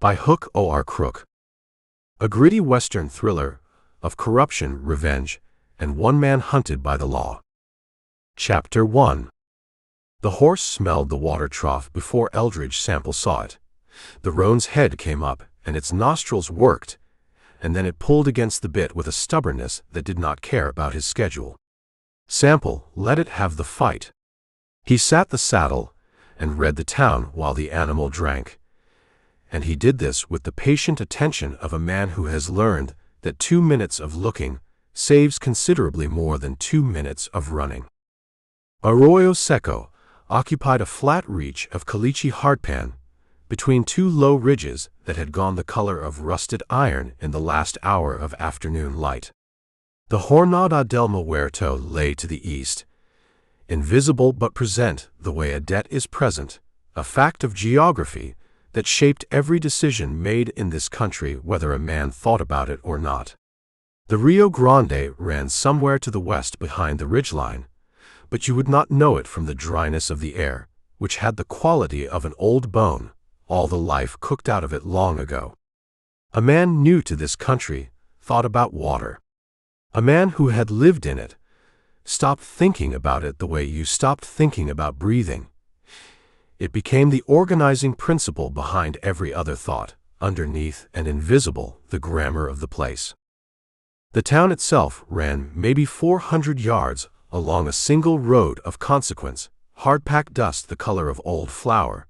by Hook or CROOK. A gritty Western thriller of corruption, revenge, and one man hunted by the law. Chapter 1. The horse smelled the water trough before Eldridge Sample saw it. The roan's head came up, and its nostrils worked, and then it pulled against the bit with a stubbornness that did not care about his schedule. Sample let it have the fight. He sat the saddle and read the town while the animal drank. And he did this with the patient attention of a man who has learned that 2 minutes of looking saves considerably more than 2 minutes of running. Arroyo Seco occupied a flat reach of caliche hardpan between two low ridges that had gone the color of rusted iron in the last hour of afternoon light. The Jornada del Muerto lay to the east, invisible but present the way a debt is present, a fact of geography that shaped every decision made in this country whether a man thought about it or not. The Rio Grande ran somewhere to the west behind the ridgeline, but you would not know it from the dryness of the air, which had the quality of an old bone, all the life cooked out of it long ago. A man new to this country thought about water. A man who had lived in it stopped thinking about it the way you stopped thinking about breathing. It became the organizing principle behind every other thought, underneath and invisible, the grammar of the place. The town itself ran maybe 400 yards along a single road of consequence, hard-packed dust the color of old flour,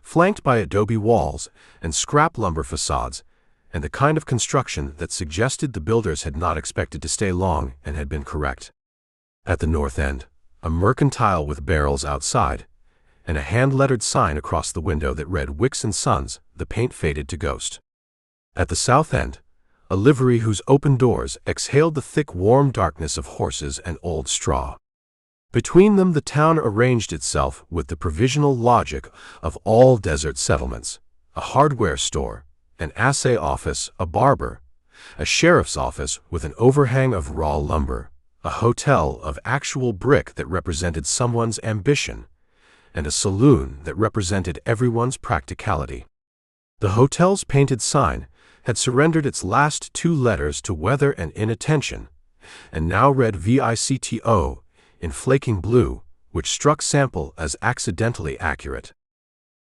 flanked by adobe walls and scrap lumber facades, and the kind of construction that suggested the builders had not expected to stay long and had been correct. At the north end, a mercantile with barrels outside, and a hand-lettered sign across the window that read Wicks & Sons, the paint faded to ghost. At the south end, a livery whose open doors exhaled the thick warm darkness of horses and old straw. Between them the town arranged itself with the provisional logic of all desert settlements: a hardware store, an assay office, a barber, a sheriff's office with an overhang of raw lumber, a hotel of actual brick that represented someone's ambition, and a saloon that represented everyone's practicality. The hotel's painted sign had surrendered its last 2 letters to weather and inattention, and now read VICTO in flaking blue, which struck Sample as accidentally accurate.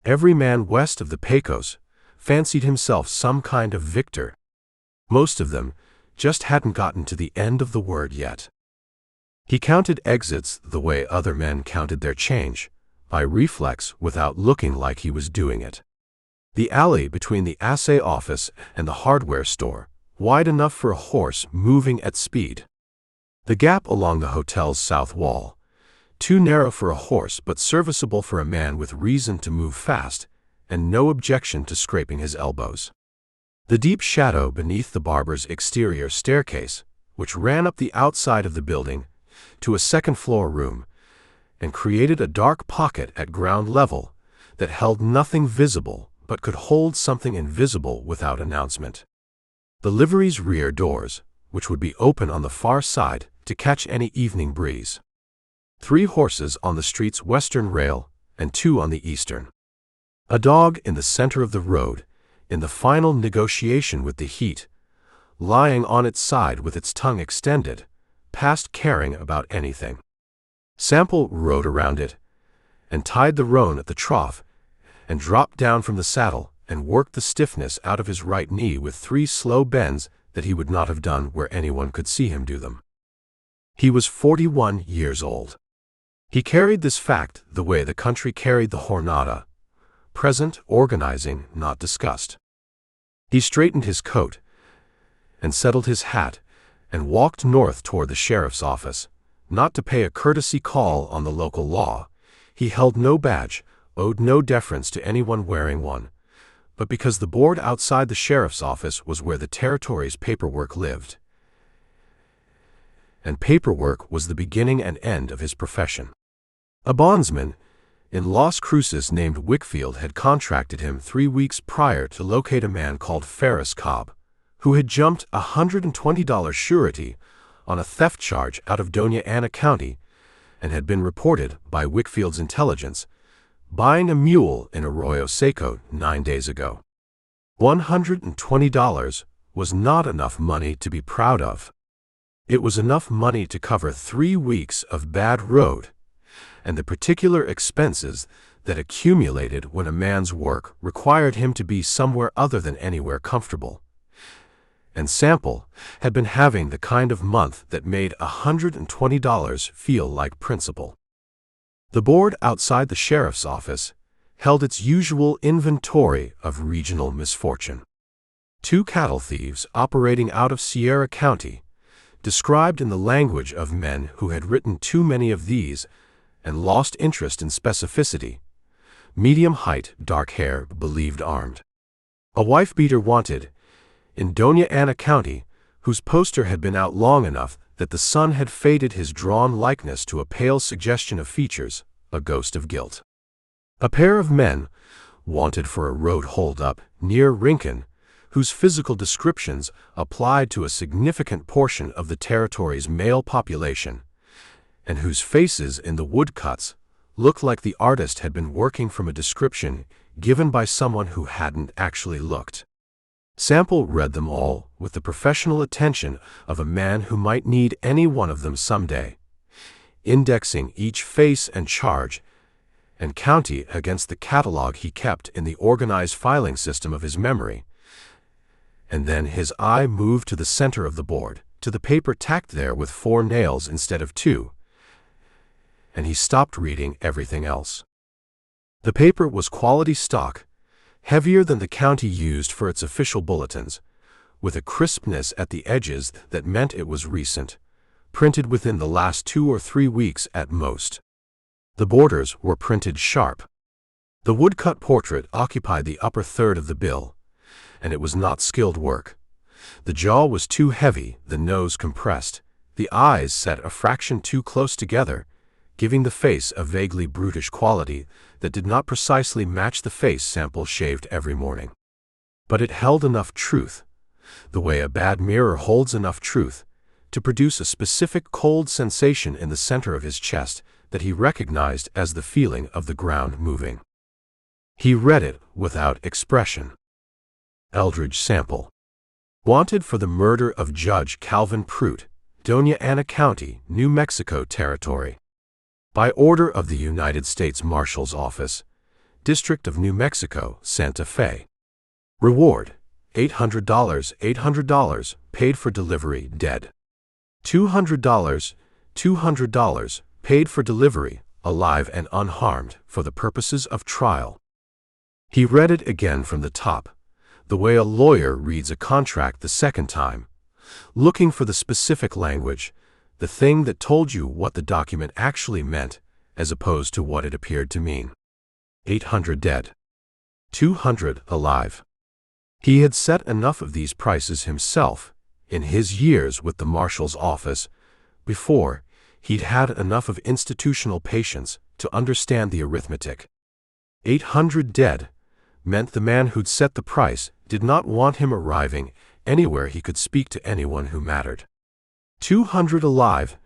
Every man west of the Pecos fancied himself some kind of victor. Most of them just hadn't gotten to the end of the word yet. He counted exits the way other men counted their change, by reflex without looking like he was doing it. The alley between the assay office and the hardware store, wide enough for a horse moving at speed. The gap along the hotel's south wall, too narrow for a horse but serviceable for a man with reason to move fast and no objection to scraping his elbows. The deep shadow beneath the barber's exterior staircase, which ran up the outside of the building to a second-floor room and created a dark pocket at ground level that held nothing visible but could hold something invisible without announcement. The livery's rear doors, which would be open on the far side to catch any evening breeze. 3 horses on the street's western rail and 2 on the eastern. A dog in the center of the road, in the final negotiation with the heat, lying on its side with its tongue extended, past caring about anything. Sample rode around it, and tied the roan at the trough, and dropped down from the saddle and worked the stiffness out of his right knee with 3 slow bends that he would not have done where anyone could see him do them. He was 41 years old. He carried this fact the way the country carried the Jornada: present, organizing, not discussed. He straightened his coat and settled his hat and walked north toward the sheriff's office, not to pay a courtesy call on the local law. He held no badge, owed no deference to anyone wearing one, but because the board outside the sheriff's office was where the territory's paperwork lived. And paperwork was the beginning and end of his profession. A bondsman in Las Cruces named Wickfield had contracted him 3 weeks prior to locate a man called Ferris Cobb, who had jumped $120 surety on a theft charge out of Doña Ana County and had been reported by Wickfield's intelligence buying a mule in Arroyo Seco 9 days ago. $120 was not enough money to be proud of. It was enough money to cover 3 weeks of bad road and the particular expenses that accumulated when a man's work required him to be somewhere other than anywhere comfortable. And Sample had been having the kind of month that made $120 feel like principal. The board outside the sheriff's office held its usual inventory of regional misfortune. 2 cattle thieves operating out of Sierra County, described in the language of men who had written too many of these and lost interest in specificity. Medium height, dark hair, believed armed. A wife-beater wanted in Doña Ana County, whose poster had been out long enough that the sun had faded his drawn likeness to a pale suggestion of features, a ghost of guilt. A pair of men wanted for a road hold-up near Rincon, whose physical descriptions applied to a significant portion of the territory's male population, and whose faces in the woodcuts looked like the artist had been working from a description given by someone who hadn't actually looked. Sample read them all with the professional attention of a man who might need any one of them someday, indexing each face and charge and county against the catalog he kept in the organized filing system of his memory. And then his eye moved to the center of the board, to the paper tacked there with 4 nails instead of 2, and he stopped reading everything else. The paper was quality stock, heavier than the county used for its official bulletins, with a crispness at the edges that meant it was recent, printed within the last 2 or 3 weeks at most. The borders were printed sharp. The woodcut portrait occupied the upper third of the bill, and it was not skilled work. The jaw was too heavy, the nose compressed, the eyes set a fraction too close together, giving the face a vaguely brutish quality that did not precisely match the face Sample shaved every morning. But it held enough truth, the way a bad mirror holds enough truth, to produce a specific cold sensation in the center of his chest that he recognized as the feeling of the ground moving. He read it without expression. Eldridge Sample. Wanted for the murder of Judge Calvin Pruitt, Doña Ana County, New Mexico Territory. By order of the United States Marshal's Office, District of New Mexico, Santa Fe. Reward: $800, $800, paid for delivery, dead. $200, $200, paid for delivery, alive and unharmed, for the purposes of trial. He read it again from the top, the way a lawyer reads a contract the second time, looking for the specific language, the thing that told you what the document actually meant, as opposed to what it appeared to mean. 800 dead. 200 alive. He had set enough of these prices himself, in his years with the Marshal's office, before he'd had enough of institutional patience to understand the arithmetic. 800 dead meant the man who'd set the price did not want him arriving anywhere he could speak to anyone who mattered. 200 alive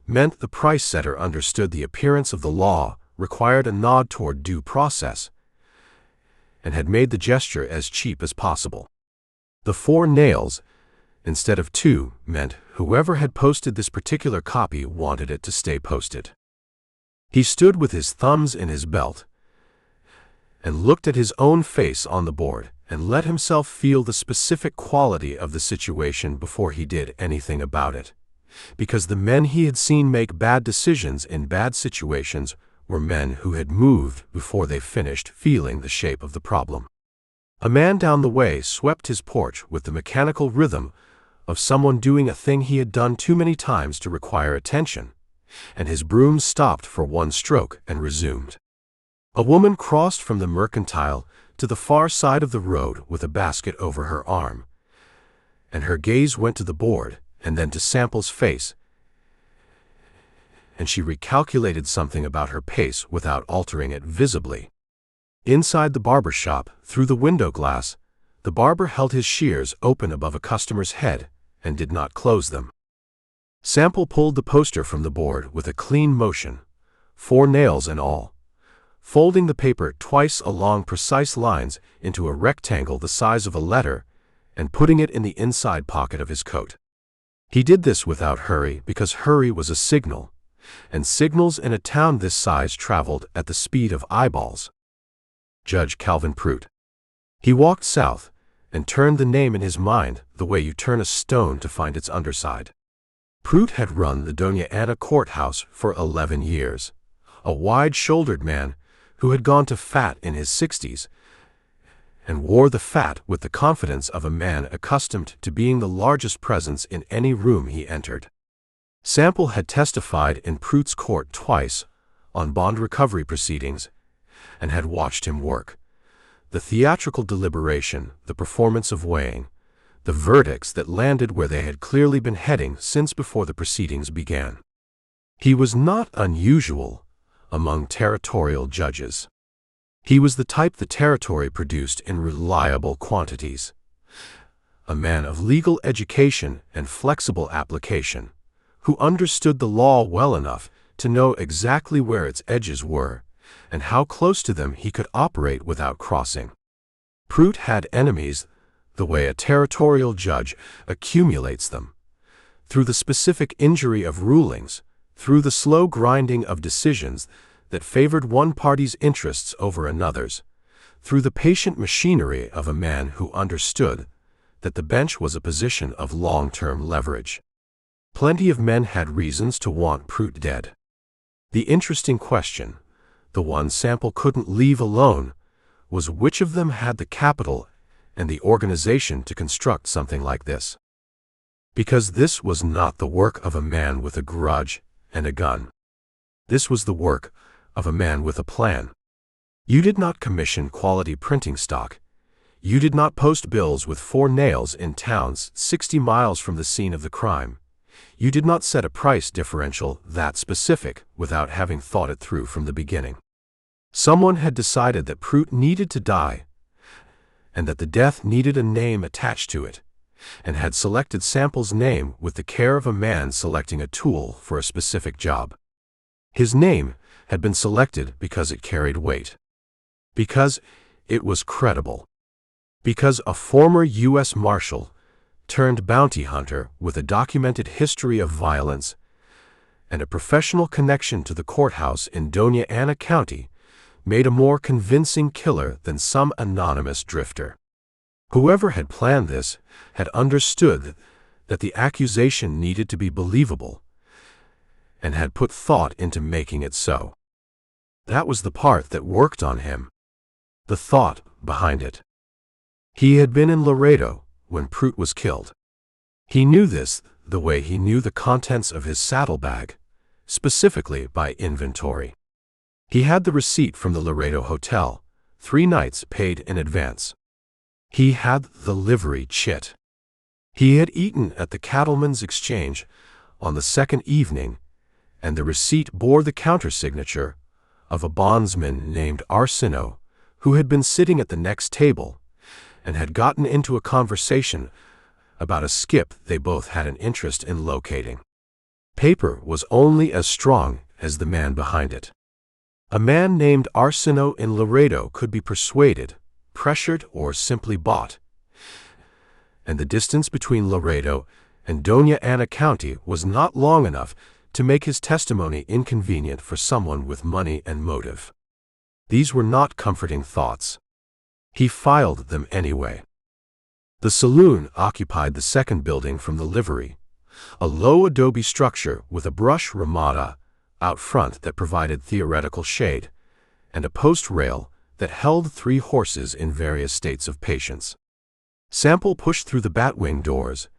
meant the price setter understood the appearance of the law required a nod toward due process, and had made the gesture as cheap as possible. The 4 nails, instead of 2, meant whoever had posted this particular copy wanted it to stay posted. He stood with his thumbs in his belt and looked at his own face on the board and let himself feel the specific quality of the situation before he did anything about it, because the men he had seen make bad decisions in bad situations were men who had moved before they finished feeling the shape of the problem. A man down the way swept his porch with the mechanical rhythm of someone doing a thing he had done too many times to require attention, and his broom stopped for one stroke and resumed. A woman crossed from the mercantile to the far side of the road with a basket over her arm, and her gaze went to the board and then to Sample's face, and she recalculated something about her pace without altering it visibly. Inside the barber shop, through the window glass, the barber held his shears open above a customer's head and did not close them. Sample pulled the poster from the board with a clean motion, 4 nails and all, folding the paper twice along precise lines into a rectangle the size of a letter and putting it in the inside pocket of his coat. He did this without hurry because hurry was a signal, and signals in a town this size traveled at the speed of eyeballs. Judge Calvin Prout. He walked south and turned the name in his mind the way you turn a stone to find its underside. Prout had run the Doña Ana courthouse for 11 years, a wide-shouldered man who had gone to fat in his 60s and wore the fat with the confidence of a man accustomed to being the largest presence in any room he entered. Sample had testified in Prout's court twice on bond recovery proceedings and had watched him work. The theatrical deliberation, the performance of weighing, the verdicts that landed where they had clearly been heading since before the proceedings began. He was not unusual among territorial judges. He was the type the territory produced in reliable quantities. A man of legal education and flexible application, who understood the law well enough to know exactly where its edges were and how close to them he could operate without crossing. Prout had enemies the way a territorial judge accumulates them, through the specific injury of rulings, through the slow grinding of decisions that favored one party's interests over another's, through the patient machinery of a man who understood that the bench was a position of long-term leverage. Plenty of men had reasons to want Prout dead. The interesting question, the one Sample couldn't leave alone, was which of them had the capital and the organization to construct something like this. Because this was not the work of a man with a grudge and a gun. This was the work of a man with a plan. You did not commission quality printing stock. You did not post bills with 4 nails in towns 60 miles from the scene of the crime. You did not set a price differential that specific without having thought it through from the beginning. Someone had decided that Prout needed to die, and that the death needed a name attached to it, and had selected Sample's name with the care of a man selecting a tool for a specific job. His name had been selected because it carried weight, because it was credible, because a former U.S. Marshal turned bounty hunter with a documented history of violence and a professional connection to the courthouse in Doña Ana County made a more convincing killer than some anonymous drifter. Whoever had planned this had understood that the accusation needed to be believable and had put thought into making it so. That was the part that worked on him. The thought behind it. He had been in Laredo when Prout was killed. He knew this the way he knew the contents of his saddlebag, specifically by inventory. He had the receipt from the Laredo hotel, 3 nights paid in advance. He had the livery chit. He had eaten at the Cattleman's Exchange on the 2nd evening, and the receipt bore the countersignature of a bondsman named Arsino, who had been sitting at the next table and had gotten into a conversation about a skip they both had an interest in locating. Paper was only as strong as the man behind it. A man named Arsino in Laredo could be persuaded, pressured, or simply bought, and the distance between Laredo and Doña Ana County was not long enough to make his testimony inconvenient for someone with money and motive. These were not comforting thoughts. He filed them anyway. The saloon occupied the 2nd building from the livery, a low adobe structure with a brush ramada out front that provided theoretical shade, and a post rail that held 3 horses in various states of patience. Sample pushed through the batwing doors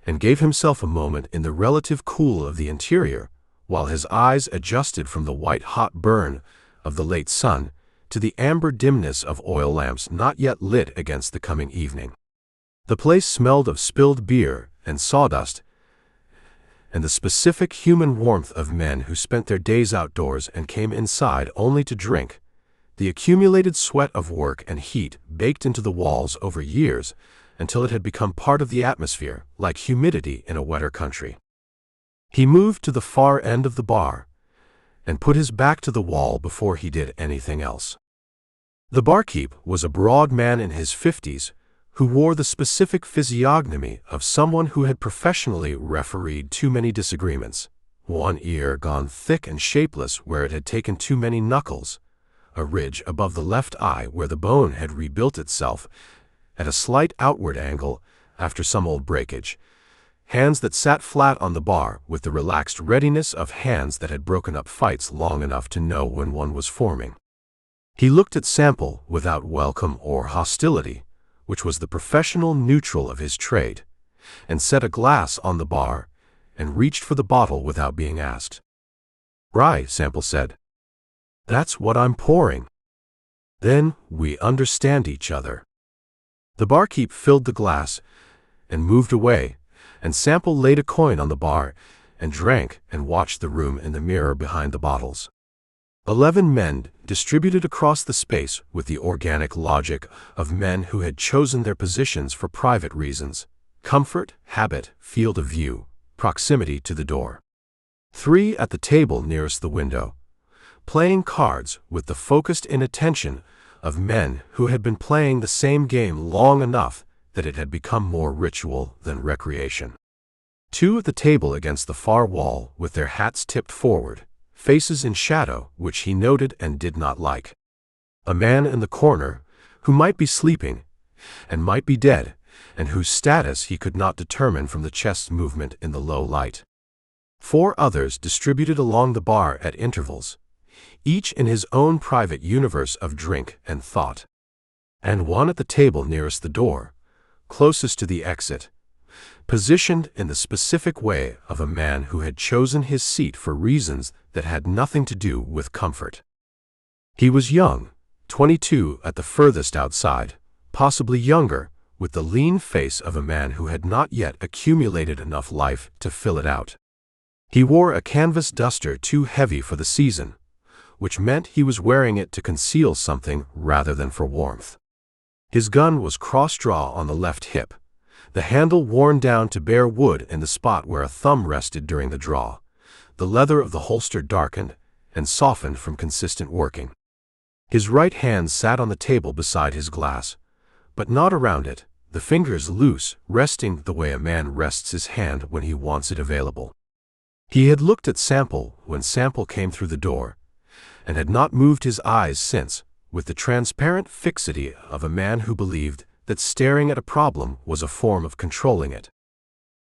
and gave himself a moment in the relative cool of the interior while his eyes adjusted from the white-hot burn of the late sun to the amber dimness of oil lamps not yet lit against the coming evening. The place smelled of spilled beer and sawdust and the specific human warmth of men who spent their days outdoors and came inside only to drink, the accumulated sweat of work and heat baked into the walls over years until it had become part of the atmosphere, like humidity in a wetter country. He moved to the far end of the bar and put his back to the wall before he did anything else. The barkeep was a broad man in his 50s who wore the specific physiognomy of someone who had professionally refereed too many disagreements. One ear gone thick and shapeless where it had taken too many knuckles, a ridge above the left eye where the bone had rebuilt itself at a slight outward angle after some old breakage, hands that sat flat on the bar with the relaxed readiness of hands that had broken up fights long enough to know when one was forming. He looked at Sample without welcome or hostility, which was the professional neutral of his trade, and set a glass on the bar and reached for the bottle without being asked. "Rye," Sample said. "That's what I'm pouring." "Then we understand each other." The barkeep filled the glass and moved away, and Sample laid a coin on the bar and drank and watched the room in the mirror behind the bottles. 11 men distributed across the space with the organic logic of men who had chosen their positions for private reasons: comfort, habit, field of view, proximity to the door. 3 at the table nearest the window, playing cards with the focused inattention of men who had been playing the same game long enough that it had become more ritual than recreation. 2 at the table against the far wall with their hats tipped forward, faces in shadow which he noted and did not like. A man in the corner who might be sleeping and might be dead, and whose status he could not determine from the chest movement in the low light. 4 others distributed along the bar at intervals, each in his own private universe of drink and thought. And 1 at the table nearest the door, closest to the exit, positioned in the specific way of a man who had chosen his seat for reasons that had nothing to do with comfort. He was young, 22 at the furthest outside, possibly younger, with the lean face of a man who had not yet accumulated enough life to fill it out. He wore a canvas duster too heavy for the season, which meant he was wearing it to conceal something rather than for warmth. His gun was cross-draw on the left hip, the handle worn down to bare wood in the spot where a thumb rested during the draw, the leather of the holster darkened and softened from consistent working. His right hand sat on the table beside his glass, but not around it, the fingers loose, resting the way a man rests his hand when he wants it available. He had looked at Sample when Sample came through the door, and had not moved his eyes since, with the transparent fixity of a man who believed that staring at a problem was a form of controlling it.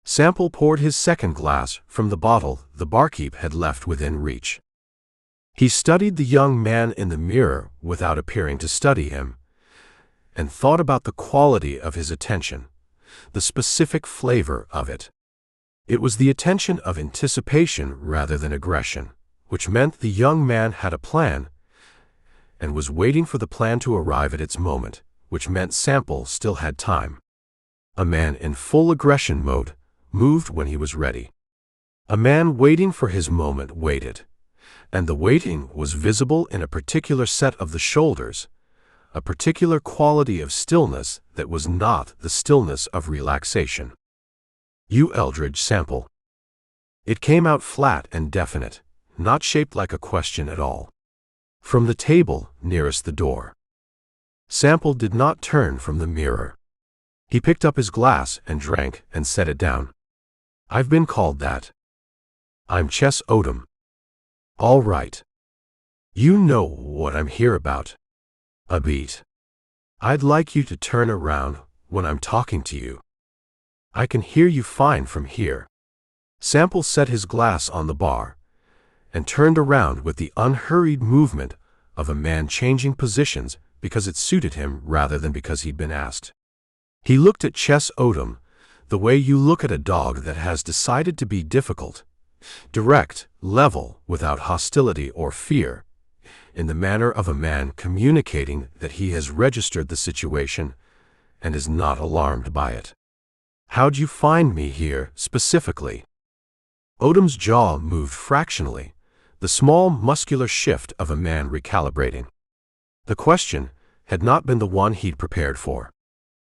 Sample poured his second glass from the bottle the barkeep had left within reach. He studied the young man in the mirror without appearing to study him, and thought about the quality of his attention, the specific flavor of it. It was the attention of anticipation rather than aggression, which meant the young man had a plan and was waiting for the plan to arrive at its moment, which meant Sample still had time. A man in full aggression mode moved when he was ready. A man waiting for his moment waited, and the waiting was visible in a particular set of the shoulders, a particular quality of stillness that was not the stillness of relaxation. "You Eldridge Sample." It came out flat and definite, not shaped like a question at all. From the table nearest the door. Sample did not turn from the mirror. He picked up his glass and drank and set it down. "I've been called that. I'm Chess Odum." "All right. You know what I'm here about. A beat. I'd like you to turn around when I'm talking to you. I can hear you fine from here." Sample set his glass on the bar and turned around with the unhurried movement of a man changing positions because it suited him rather than because he'd been asked. He looked at Chess Odum the way you look at a dog that has decided to be difficult, direct, level, without hostility or fear, in the manner of a man communicating that he has registered the situation and is not alarmed by it. "How'd you find me here, specifically?" Odum's jaw moved fractionally, the small muscular shift of a man recalibrating. The question had not been the one he'd prepared for.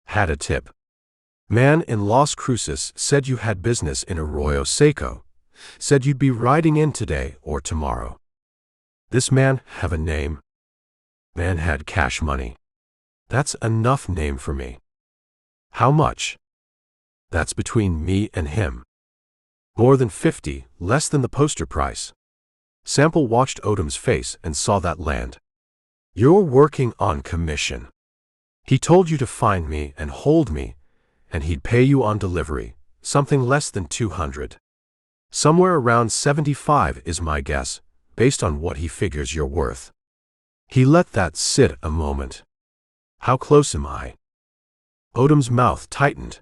"Had a tip. Man in Las Cruces said you had business in Arroyo Seco. Said you'd be riding in today or tomorrow. This man have a name? Man had cash money. That's enough name for me. How much? That's between me and him. More than 50, less than the poster price. Sample watched Odum's face and saw that land. You're working on commission. He told you to find me and hold me, and he'd pay you on delivery, something less than 200. Somewhere around 75 is my guess, based on what he figures you're worth. He let that sit a moment. How close am I? Odum's mouth tightened.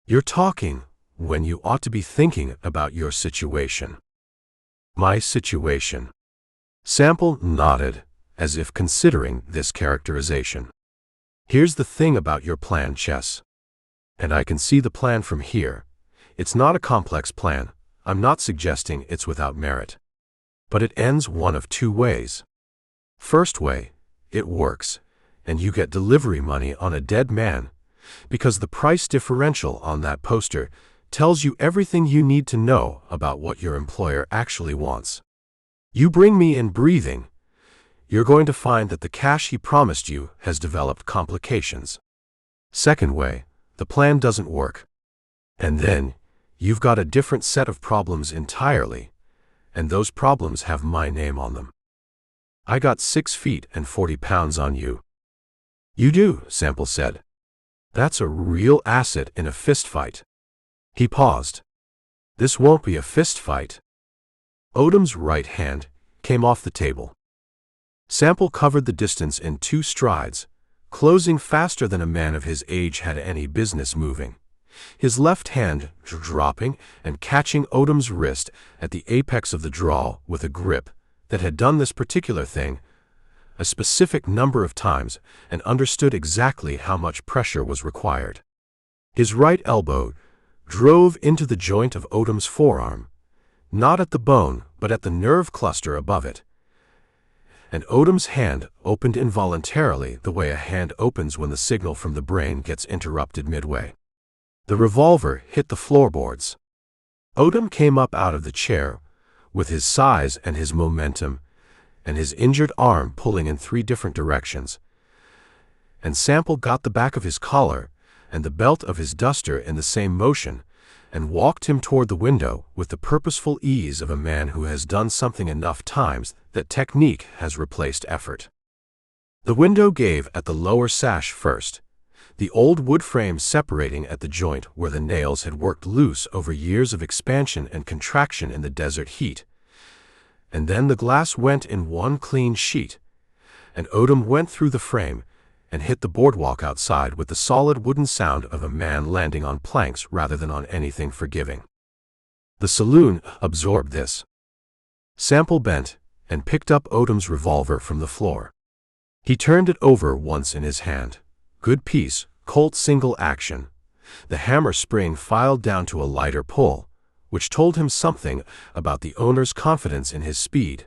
You're talking when you ought to be thinking about your situation. My situation. Sample nodded, as if considering this characterization. Here's the thing about your plan, Chess. And I can see the plan from here. It's not a complex plan. I'm not suggesting it's without merit. But it ends one of two ways. First way, it works, and you get delivery money on a dead man, because the price differential on that poster tells you everything you need to know about what your employer actually wants. You bring me in breathing, you're going to find that the cash he promised you has developed complications. Second way, the plan doesn't work. And then, you've got a different set of problems entirely, and those problems have my name on them. I got 6 feet and 40 pounds on you. You do, Sample said. That's a real asset in a fistfight. He paused. This won't be a fistfight. Odum's right hand came off the table. Sample covered the distance in 2 strides, closing faster than a man of his age had any business moving, his left hand dropping and catching Odum's wrist at the apex of the draw with a grip that had done this particular thing a specific number of times and understood exactly how much pressure was required. His right elbow drove into the joint of Odum's forearm, not at the bone but at the nerve cluster above it, and Odum's hand opened involuntarily the way a hand opens when the signal from the brain gets interrupted midway. The revolver hit the floorboards. Odum came up out of the chair, with his size and his momentum, and his injured arm pulling in 3 different directions, and Sample got the back of his collar and the belt of his duster in the same motion, and walked him toward the window with the purposeful ease of a man who has done something enough times that technique has replaced effort. The window gave at the lower sash first, the old wood frame separating at the joint where the nails had worked loose over years of expansion and contraction in the desert heat, and then the glass went in one clean sheet, and Odum went through the frame and hit the boardwalk outside with the solid wooden sound of a man landing on planks rather than on anything forgiving. The saloon absorbed this. Sample bent and picked up Odum's revolver from the floor. He turned it over once in his hand. Good piece, Colt single action. The hammer spring filed down to a lighter pull, which told him something about the owner's confidence in his speed,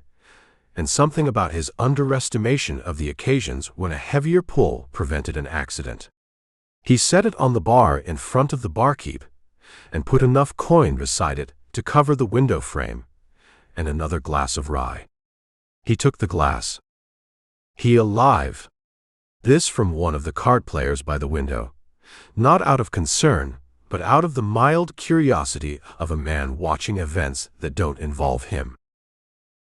and something about his underestimation of the occasions when a heavier pull prevented an accident. He set it on the bar in front of the barkeep, and put enough coin beside it to cover the window frame, and another glass of rye. He took the glass. He alive. This from one of the card players by the window, not out of concern, but out of the mild curiosity of a man watching events that don't involve him.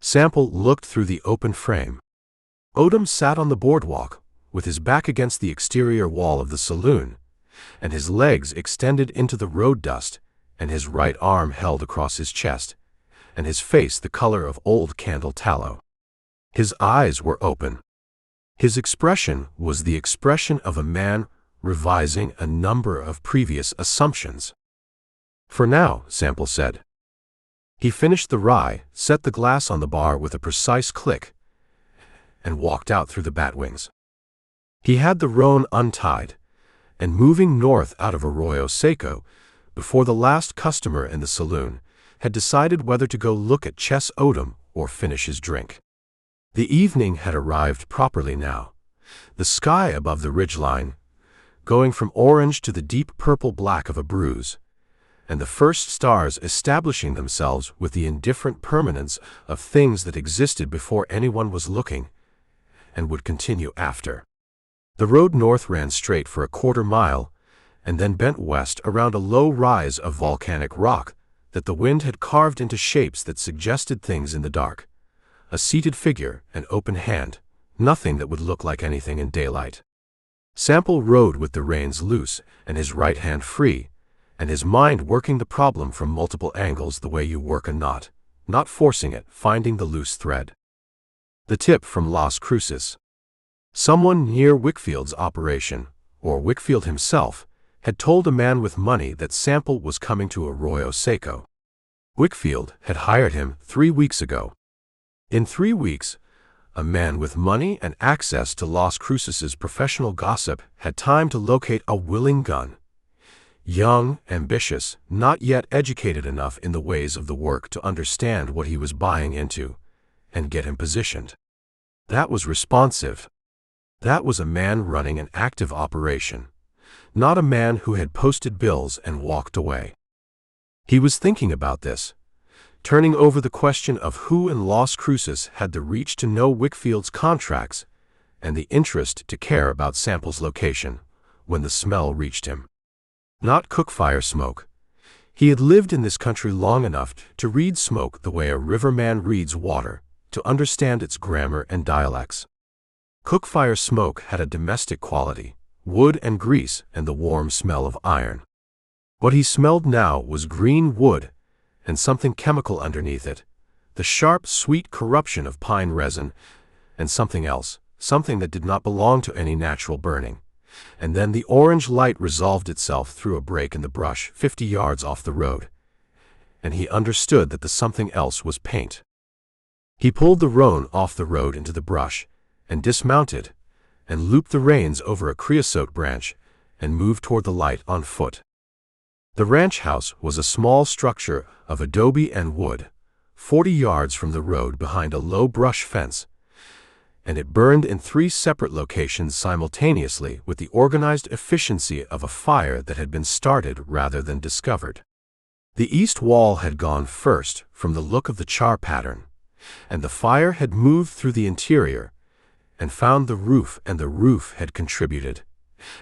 Sample looked through the open frame. Odum sat on the boardwalk, with his back against the exterior wall of the saloon, and his legs extended into the road dust, and his right arm held across his chest, and his face the color of old candle tallow. His eyes were open. His expression was the expression of a man revising a number of previous assumptions. For now, Sample said. He finished the rye, set the glass on the bar with a precise click, and walked out through the batwings. He had the roan untied, and moving north out of Arroyo Seco, before the last customer in the saloon, had decided whether to go look at Chess Odum or finish his drink. The evening had arrived properly now, the sky above the ridgeline, going from orange to the deep purple black of a bruise, and the first stars establishing themselves with the indifferent permanence of things that existed before anyone was looking, and would continue after. The road north ran straight for a quarter-mile, and then bent west around a low rise of volcanic rock that the wind had carved into shapes that suggested things in the dark. A seated figure, an open hand, nothing that would look like anything in daylight. Sample rode with the reins loose and his right hand free, and his mind working the problem from multiple angles the way you work a knot, not forcing it, finding the loose thread. The tip from Las Cruces. Someone near Wickfield's operation, or Wickfield himself, had told a man with money that Sample was coming to Arroyo Seco. Wickfield had hired him 3 weeks ago. In 3 weeks, a man with money and access to Las Cruces' professional gossip had time to locate a willing gun. Young, ambitious, not yet educated enough in the ways of the work to understand what he was buying into, and get him positioned. That was responsive. That was a man running an active operation, not a man who had posted bills and walked away. He was thinking about this, turning over the question of who in Las Cruces had the reach to know Wickfield's contracts and the interest to care about Sample's location, when the smell reached him. Not cookfire smoke. He had lived in this country long enough to read smoke the way a riverman reads water, to understand its grammar and dialects. Cookfire smoke had a domestic quality, wood and grease and the warm smell of iron. What he smelled now was green wood and something chemical underneath it, the sharp, sweet corruption of pine resin, and something else, something that did not belong to any natural burning. And then the orange light resolved itself through a break in the brush 50 yards off the road, and he understood that the something else was paint. He pulled the roan off the road into the brush, and dismounted, and looped the reins over a creosote branch, and moved toward the light on foot. The ranch house was a small structure of adobe and wood, 40 yards from the road behind a low brush fence, and it burned in 3 separate locations simultaneously with the organized efficiency of a fire that had been started rather than discovered. The east wall had gone first from the look of the char pattern, and the fire had moved through the interior and found the roof, and the roof had contributed,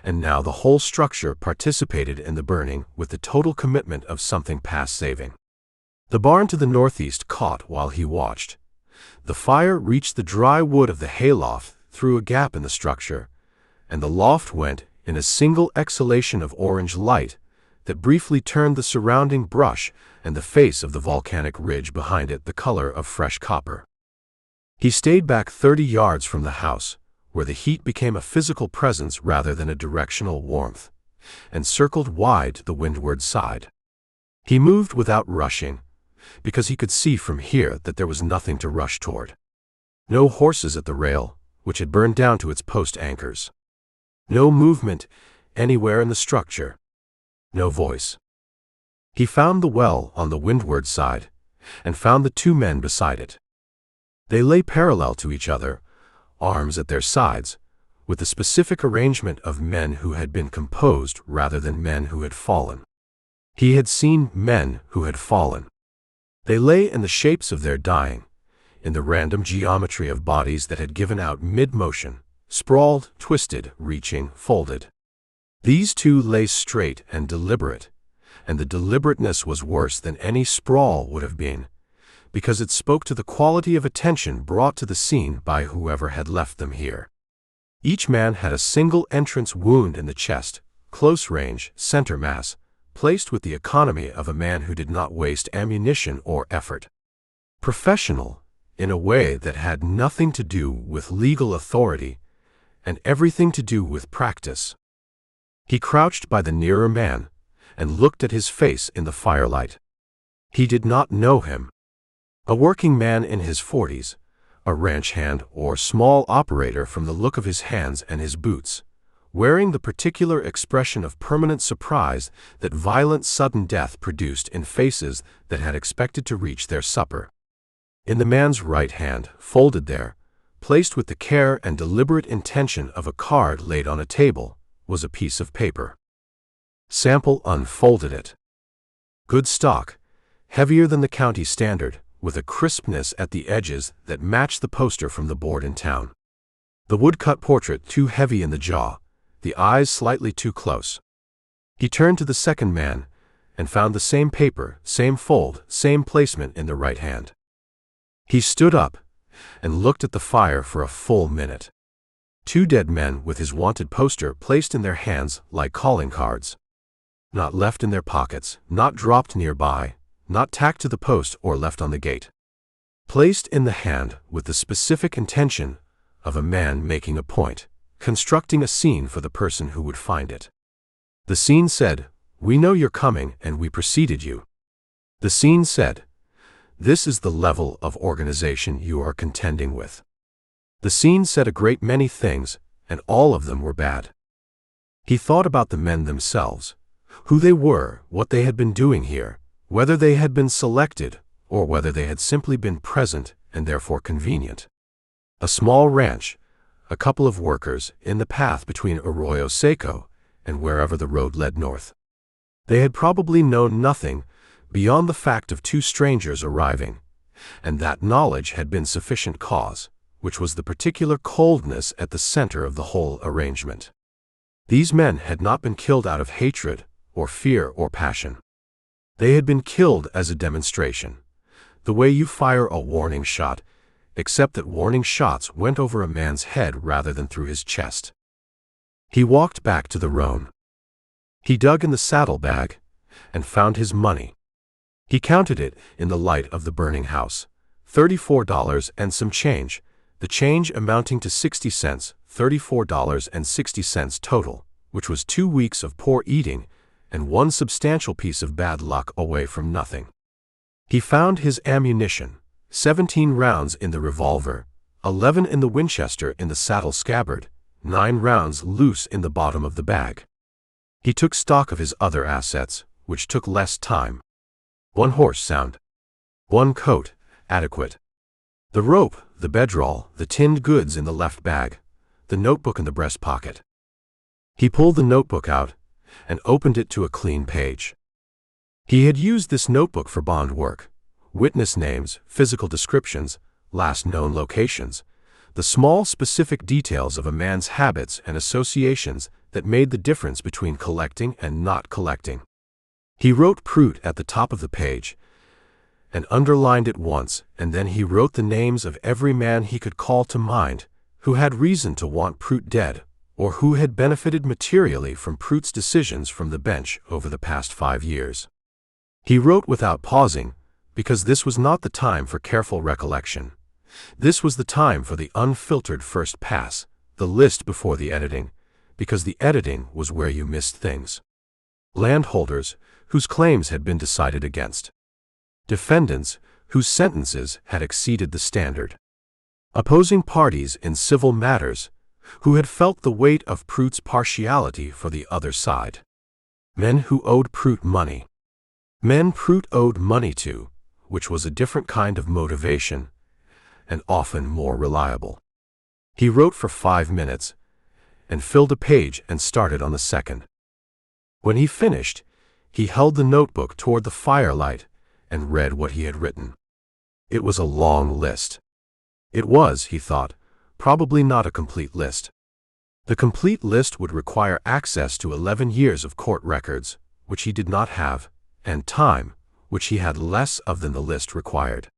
and now the whole structure participated in the burning with the total commitment of something past saving. The barn to the northeast caught while he watched. The fire reached the dry wood of the hayloft through a gap in the structure, and the loft went in a single exhalation of orange light that briefly turned the surrounding brush and the face of the volcanic ridge behind it the color of fresh copper. He stayed back 30 yards from the house, where the heat became a physical presence rather than a directional warmth, and circled wide to the windward side. He moved without rushing, because he could see from here that there was nothing to rush toward. No horses at the rail, which had burned down to its post anchors. No movement anywhere in the structure. No voice. He found the well on the windward side, and found the 2 men beside it. They lay parallel to each other, arms at their sides, with the specific arrangement of men who had been composed rather than men who had fallen. He had seen men who had fallen. They lay in the shapes of their dying, in the random geometry of bodies that had given out mid-motion, sprawled, twisted, reaching, folded. These 2 lay straight and deliberate, and the deliberateness was worse than any sprawl would have been, because it spoke to the quality of attention brought to the scene by whoever had left them here. Each man had a single entrance wound in the chest, close range, center mass, placed with the economy of a man who did not waste ammunition or effort. Professional, in a way that had nothing to do with legal authority, and everything to do with practice. He crouched by the nearer man, and looked at his face in the firelight. He did not know him. A working man in his 40s, a ranch hand or small operator from the look of his hands and his boots, wearing the particular expression of permanent surprise that violent sudden death produced in faces that had expected to reach their supper. In the man's right hand, folded there, placed with the care and deliberate intention of a card laid on a table, was a piece of paper. Sample unfolded it. Good stock, heavier than the county standard, with a crispness at the edges that matched the poster from the board in town. The woodcut portrait too heavy in the jaw, the eyes slightly too close. He turned to the second man and found the same paper, same fold, same placement in the right hand. He stood up and looked at the fire for a full minute. Two dead men with his wanted poster placed in their hands like calling cards. Not left in their pockets, not dropped nearby, not tacked to the post or left on the gate. Placed in the hand with the specific intention of a man making a point, constructing a scene for the person who would find it. The scene said, "We know you're coming and we preceded you." The scene said, "This is the level of organization you are contending with." The scene said a great many things, and all of them were bad. He thought about the men themselves, who they were, what they had been doing here, whether they had been selected, or whether they had simply been present and therefore convenient. A small ranch, a couple of workers in the path between Arroyo Seco and wherever the road led north. They had probably known nothing beyond the fact of two strangers arriving, and that knowledge had been sufficient cause, which was the particular coldness at the center of the whole arrangement. These men had not been killed out of hatred or fear or passion. They had been killed as a demonstration, the way you fire a warning shot, except that warning shots went over a man's head rather than through his chest. He walked back to the roan. He dug in the saddlebag and found his money. He counted it in the light of the burning house, $34 and some change, the change amounting to 60 cents, $34.60 total, which was 2 weeks of poor eating and one substantial piece of bad luck away from nothing. He found his ammunition, 17 rounds in the revolver, 11 in the Winchester in the saddle scabbard, 9 rounds loose in the bottom of the bag. He took stock of his other assets, which took less time. 1 horse sound. 1 coat, adequate. The rope, the bedroll, the tinned goods in the left bag, the notebook in the breast pocket. He pulled the notebook out and opened it to a clean page. He had used this notebook for bond work, witness names, physical descriptions, last known locations, the small specific details of a man's habits and associations that made the difference between collecting and not collecting. He wrote Prout at the top of the page and underlined it once, and then he wrote the names of every man he could call to mind who had reason to want Prout dead, or who had benefited materially from Prout's decisions from the bench over the past 5 years. He wrote without pausing, because this was not the time for careful recollection. This was the time for the unfiltered first pass, the list before the editing, because the editing was where you missed things. Landholders, whose claims had been decided against. Defendants, whose sentences had exceeded the standard. Opposing parties in civil matters, who had felt the weight of Prout's partiality for the other side. Men who owed Prout money. Men Prout owed money to, which was a different kind of motivation, and often more reliable. He wrote for 5 minutes, and filled a page and started on the second. When he finished, he held the notebook toward the firelight and read what he had written. It was a long list. It was, he thought, probably not a complete list. The complete list would require access to 11 years of court records, which he did not have, and time, which he had less of than the list required.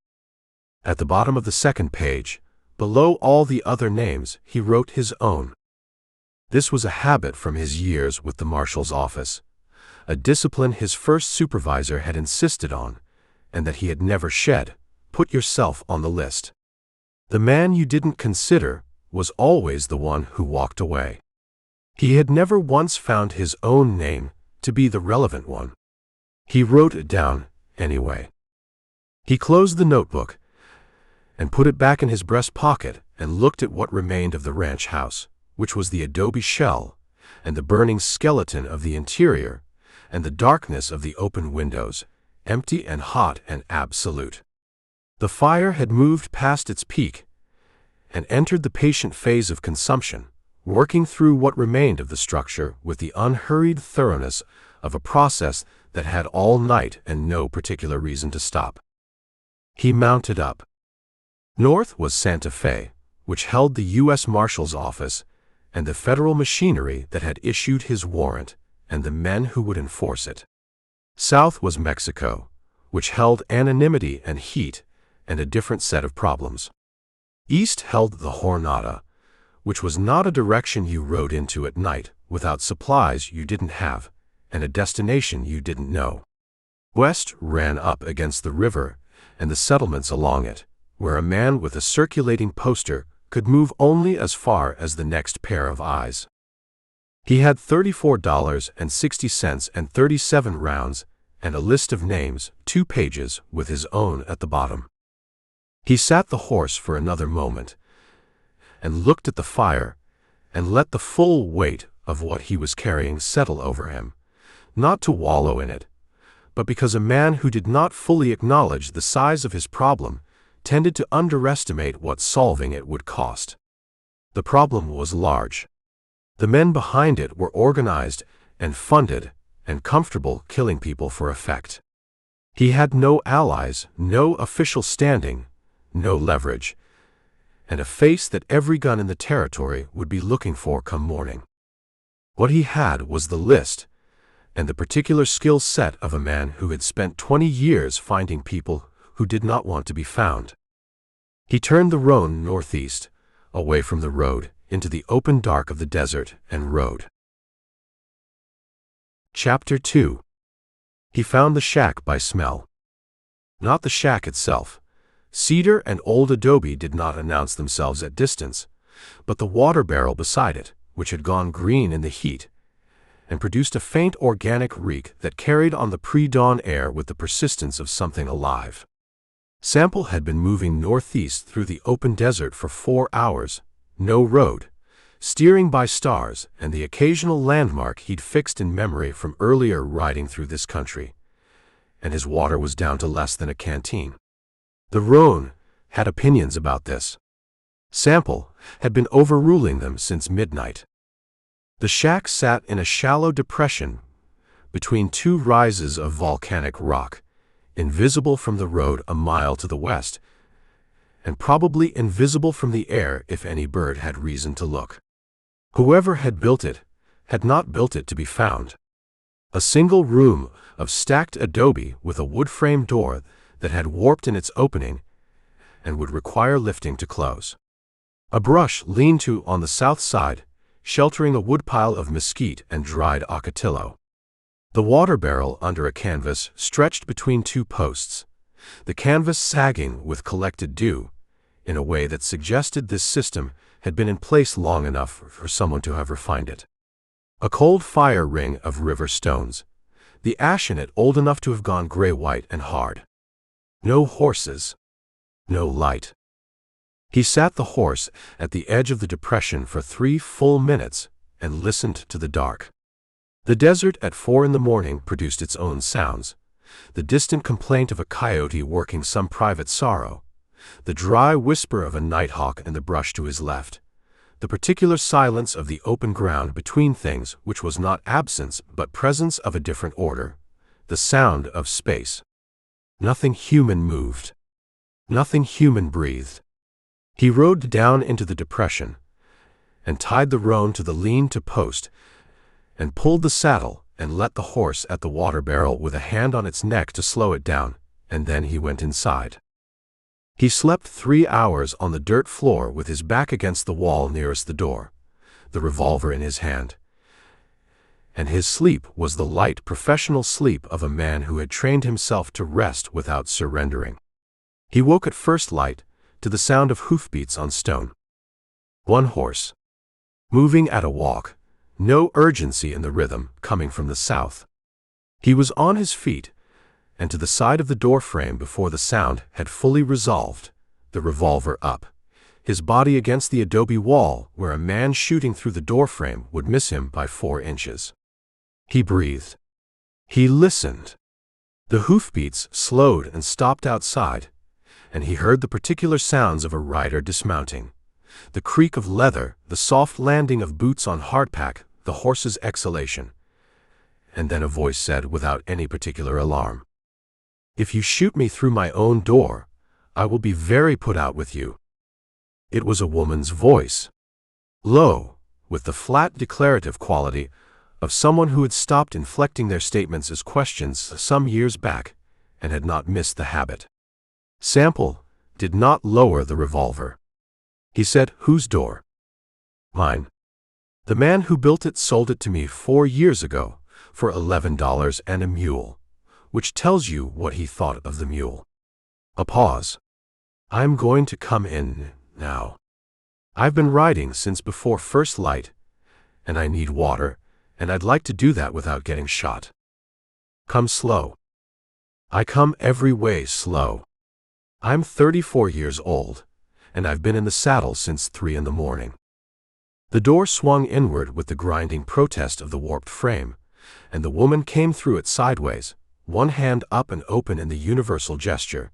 At the bottom of the second page, below all the other names, he wrote his own. This was a habit from his years with the Marshal's office, a discipline his first supervisor had insisted on, and that he had never shed. Put yourself on the list. The man you didn't consider was always the one who walked away. He had never once found his own name to be the relevant one. He wrote it down anyway. He closed the notebook and put it back in his breast pocket and looked at what remained of the ranch house, which was the adobe shell and the burning skeleton of the interior and the darkness of the open windows, empty and hot and absolute. The fire had moved past its peak and entered the patient phase of consumption, working through what remained of the structure with the unhurried thoroughness of a process that had all night and no particular reason to stop. He mounted up. North was Santa Fe, which held the U.S. Marshal's office and the federal machinery that had issued his warrant and the men who would enforce it. South was Mexico, which held anonymity and heat and a different set of problems. East held the Jornada, which was not a direction you rode into at night without supplies you didn't have and a destination you didn't know. West ran up against the river and the settlements along it, where a man with a circulating poster could move only as far as the next pair of eyes. He had $34.60 and 37 rounds and a list of names, 2 pages, with his own at the bottom. He sat the horse for another moment and looked at the fire and let the full weight of what he was carrying settle over him, not to wallow in it, but because a man who did not fully acknowledge the size of his problem tended to underestimate what solving it would cost. The problem was large. The men behind it were organized and funded and comfortable killing people for effect. He had no allies, no official standing, no leverage, and a face that every gun in the territory would be looking for come morning. What he had was the list and the particular skill set of a man who had spent 20 years finding people who did not want to be found. He turned the roan northeast, away from the road, into the open dark of the desert, and rode. Chapter 2. He found the shack by smell. Not the shack itself. Cedar and old adobe did not announce themselves at distance, but the water barrel beside it, which had gone green in the heat, and produced a faint organic reek that carried on the pre-dawn air with the persistence of something alive. Sample had been moving northeast through the open desert for 4 hours, no road, steering by stars and the occasional landmark he'd fixed in memory from earlier riding through this country, and his water was down to less than a canteen. The roan had opinions about this. Sample had been overruling them since midnight. The shack sat in a shallow depression between 2 rises of volcanic rock, invisible from the road a mile to the west, and probably invisible from the air if any bird had reason to look. Whoever had built it had not built it to be found. A single room of stacked adobe with a wood-frame door that had warped in its opening and would require lifting to close. A brush lean-to on the south side, sheltering a woodpile of mesquite and dried ocotillo. The water barrel under a canvas stretched between 2 posts, the canvas sagging with collected dew, in a way that suggested this system had been in place long enough for someone to have refined it. A cold fire ring of river stones, the ash in it old enough to have gone gray-white and hard. No horses. No light. He sat the horse at the edge of the depression for 3 full minutes and listened to the dark. The desert at 4 in the morning produced its own sounds, the distant complaint of a coyote working some private sorrow, the dry whisper of a nighthawk in the brush to his left, the particular silence of the open ground between things which was not absence but presence of a different order, the sound of space. Nothing human moved. Nothing human breathed. He rode down into the depression and tied the roan to the lean-to post and pulled the saddle and let the horse at the water barrel with a hand on its neck to slow it down, and then he went inside. He slept 3 hours on the dirt floor with his back against the wall nearest the door, the revolver in his hand. And his sleep was the light professional sleep of a man who had trained himself to rest without surrendering. He woke at first light to the sound of hoofbeats on stone. 1 horse. Moving at a walk, no urgency in the rhythm coming from the south. He was on his feet and to the side of the door frame before the sound had fully resolved, the revolver up, his body against the adobe wall where a man shooting through the door frame would miss him by 4 inches. He breathed. He listened. The hoofbeats slowed and stopped outside, and he heard the particular sounds of a rider dismounting, the creak of leather, the soft landing of boots on hardpack, the horse's exhalation, and then a voice said without any particular alarm, "If you shoot me through my own door, I will be very put out with you." It was a woman's voice, low, with the flat declarative quality of someone who had stopped inflecting their statements as questions some years back and had not missed the habit. Sample did not lower the revolver. He said, "Whose door?" "Mine. The man who built it sold it to me 4 years ago for $11 and a mule," which tells you what he thought of the mule. A pause. "I'm going to come in now. I've been riding since before first light, and I need water, and I'd like to do that without getting shot." "Come slow." "I come every way slow. I'm 34 years old, and I've been in the saddle since 3 in the morning." The door swung inward with the grinding protest of the warped frame, and the woman came through it sideways, one hand up and open in the universal gesture,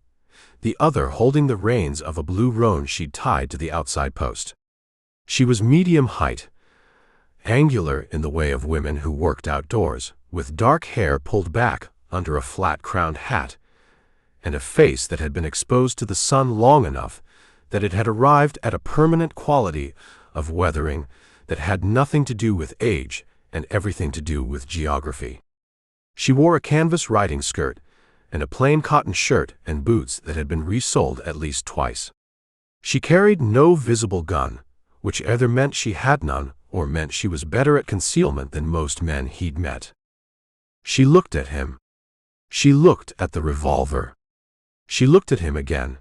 the other holding the reins of a blue roan she'd tied to the outside post. She was medium height, angular in the way of women who worked outdoors, with dark hair pulled back under a flat-crowned hat, and a face that had been exposed to the sun long enough that it had arrived at a permanent quality of weathering that had nothing to do with age and everything to do with geography. She wore a canvas riding skirt and a plain cotton shirt and boots that had been resoled at least twice. She carried no visible gun, which either meant she had none or meant she was better at concealment than most men he'd met. She looked at him. She looked at the revolver. She looked at him again,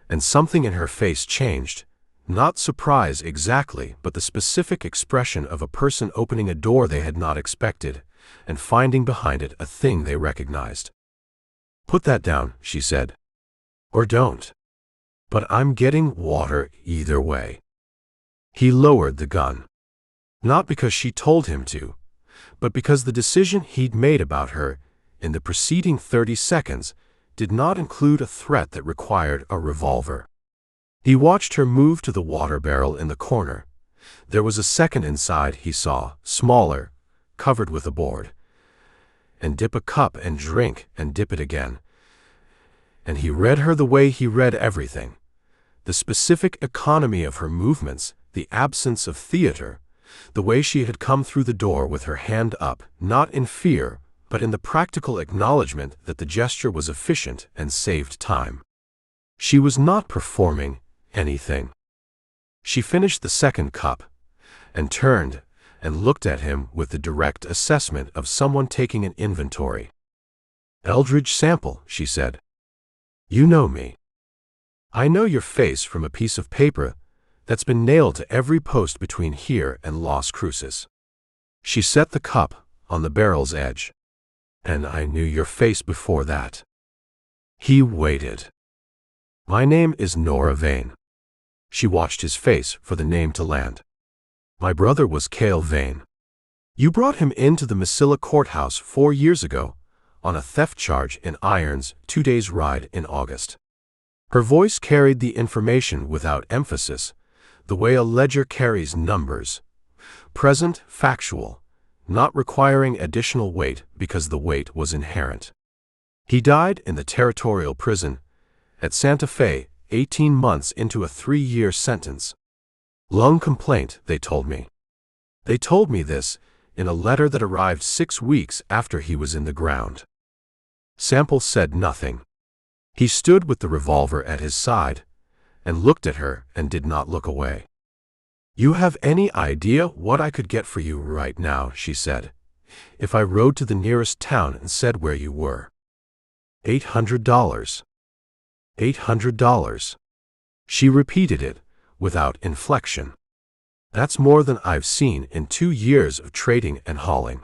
and something in her face changed, not surprise exactly, but the specific expression of a person opening a door they had not expected and finding behind it a thing they recognized. "Put that down," she said. "Or don't. But I'm getting water either way." He lowered the gun. Not because she told him to, but because the decision he'd made about her in the preceding 30 seconds did not include a threat that required a revolver. He watched her move to the water barrel in the corner. There was a second inside, he saw, smaller, covered with a board, and dip a cup and drink and dip it again. And he read her the way he read everything. The specific economy of her movements, the absence of theater, the way she had come through the door with her hand up, not in fear, but in the practical acknowledgement that the gesture was efficient and saved time. She was not performing anything. She finished the second cup and turned and looked at him with the direct assessment of someone taking an inventory. "Eldridge Sample," she said. "You know me. I know your face from a piece of paper that's been nailed to every post between here and Las Cruces." She set the cup on the barrel's edge. "And I knew your face before that." He waited. "My name is Nora Vane." She watched his face for the name to land. "My brother was Cale Vane. You brought him into the Mesilla courthouse 4 years ago on a theft charge in Irons, 2 days' ride in August." Her voice carried the information without emphasis, the way a ledger carries numbers. Present, factual, not requiring additional weight because the weight was inherent. "He died in the territorial prison at Santa Fe 18 months into a 3-year sentence. Lung complaint, they told me. They told me this in a letter that arrived 6 weeks after he was in the ground." Sample said nothing. He stood with the revolver at his side and looked at her and did not look away. "You have any idea what I could get for you right now," she said, "if I rode to the nearest town and said where you were?" $800. $800. She repeated it without inflection. "That's more than I've seen in 2 years of trading and hauling.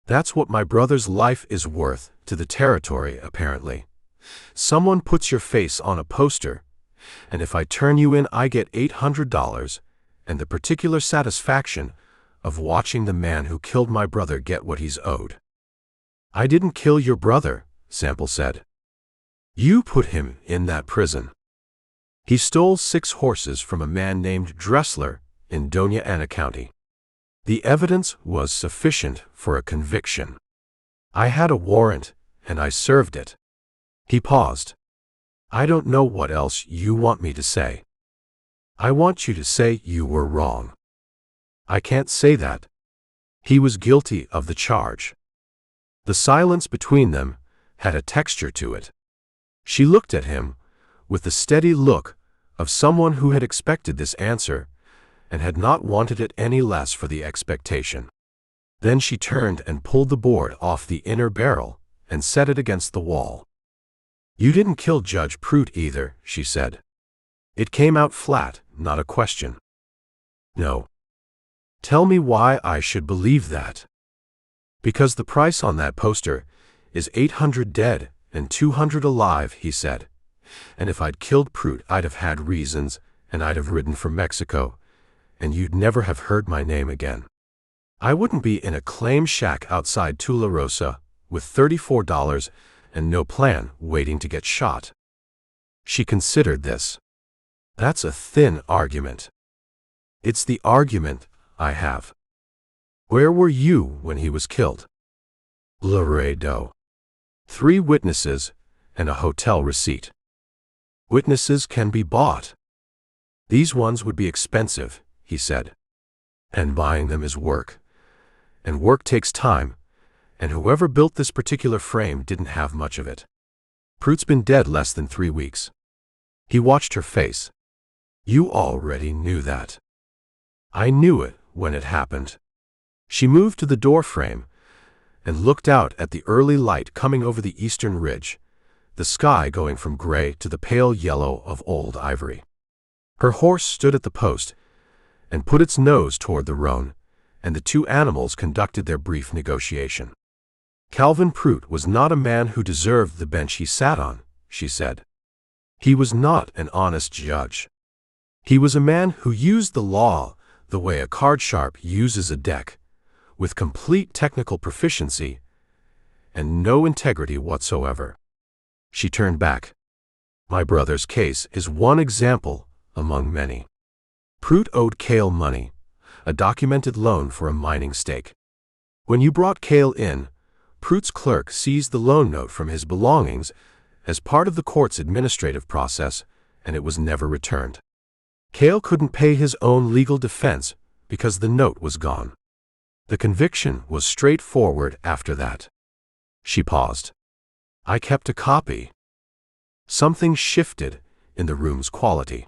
That's what my brother's life is worth to the territory, apparently. Someone puts your face on a poster, and if I turn you in I get $800 and the particular satisfaction of watching the man who killed my brother get what he's owed." "I didn't kill your brother," Sample said. "You put him in that prison. He stole 6 horses from a man named Dressler in Doña Ana County. The evidence was sufficient for a conviction. I had a warrant, and I served it. He paused. I don't know what else you want me to say. I want you to say you were wrong. I can't say that. He was guilty of the charge. The silence between them had a texture to it. She looked at him with the steady look of someone who had expected this answer and had not wanted it any less for the expectation. Then she turned and pulled the board off the inner barrel and set it against the wall. You didn't kill Judge Prout either, she said. It came out flat, not a question. No. Tell me why I should believe that. Because the price on that poster is 800 dead and 200 alive, he said. And if I'd killed Prout, I'd have had reasons, and I'd have ridden for Mexico, and you'd never have heard my name again. I wouldn't be in a claim shack outside Tularosa with $34 and no plan, waiting to get shot. She considered this. That's a thin argument. It's the argument I have. Where were you when he was killed? Laredo. 3 witnesses and a hotel receipt. Witnesses can be bought. These ones would be expensive, he said. And buying them is work. And work takes time, and whoever built this particular frame didn't have much of it. Prout's been dead less than 3 weeks. He watched her face. You already knew that. I knew it when it happened. She moved to the door frame and looked out at the early light coming over the eastern ridge, the sky going from gray to the pale yellow of old ivory. Her horse stood at the post and put its nose toward the roan, and the 2 animals conducted their brief negotiation. Calvin Prout was not a man who deserved the bench he sat on, she said. He was not an honest judge. He was a man who used the law the way a card sharp uses a deck, with complete technical proficiency and no integrity whatsoever. She turned back. My brother's case is one example among many. Prout owed Cale money, a documented loan for a mining stake. When you brought Cale in, Prout's clerk seized the loan note from his belongings as part of the court's administrative process, and it was never returned. Cale couldn't pay his own legal defense because the note was gone. The conviction was straightforward after that. She paused. I kept a copy. Something shifted in the room's quality.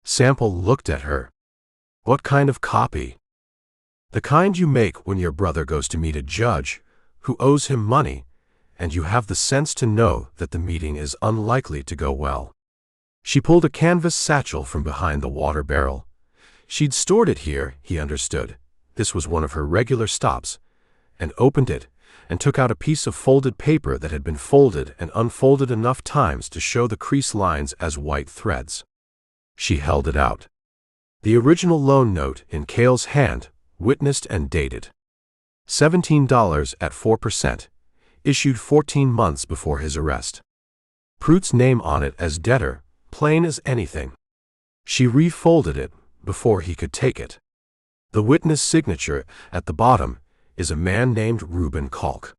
Sample looked at her. What kind of copy? The kind you make when your brother goes to meet a judge who owes him money, and you have the sense to know that the meeting is unlikely to go well. She pulled a canvas satchel from behind the water barrel. She'd stored it here, he understood. This was one of her regular stops, and opened it and took out a piece of folded paper that had been folded and unfolded enough times to show the crease lines as white threads. She held it out. The original loan note in Cale's hand, witnessed and dated. $17 at 4%, issued 14 months before his arrest. Prout's name on it as debtor, plain as anything. She refolded it before he could take it. The witness signature at the bottom is a man named Reuben Kalk.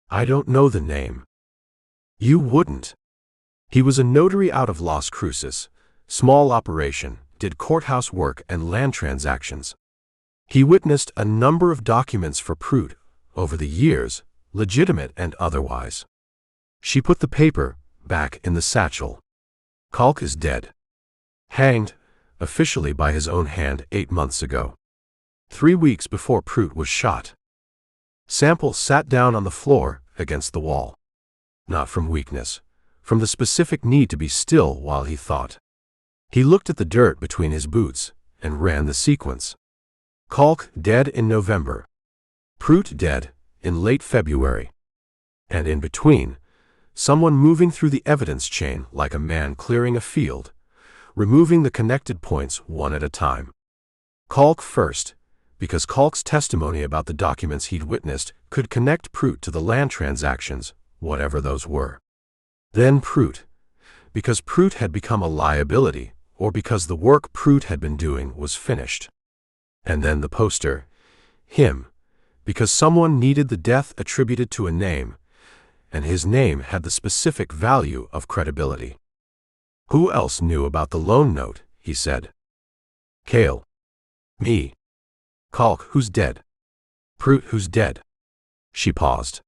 I don't know the name. You wouldn't. He was a notary out of Las Cruces, small operation, did courthouse work and land transactions. He witnessed a number of documents for Prout over the years, legitimate and otherwise. She put the paper back in the satchel. Kalk is dead. Hanged, officially by his own hand 8 months ago. 3 weeks before Prout was shot. Sample sat down on the floor against the wall. Not from weakness, from the specific need to be still while he thought. He looked at the dirt between his boots and ran the sequence. Kalk dead in November. Prout dead in late February. And in between, someone moving through the evidence chain like a man clearing a field, removing the connected points one at a time. Kalk first, because Kalk's testimony about the documents he'd witnessed could connect Prout to the land transactions, whatever those were. Then Prout, because Prout had become a liability, or because the work Prout had been doing was finished. And then the poster, him, because someone needed the death attributed to a name, and his name had the specific value of credibility. Who else knew about the loan note? He said. Cale. Me. Calk, who's dead? Prout, who's dead? She paused.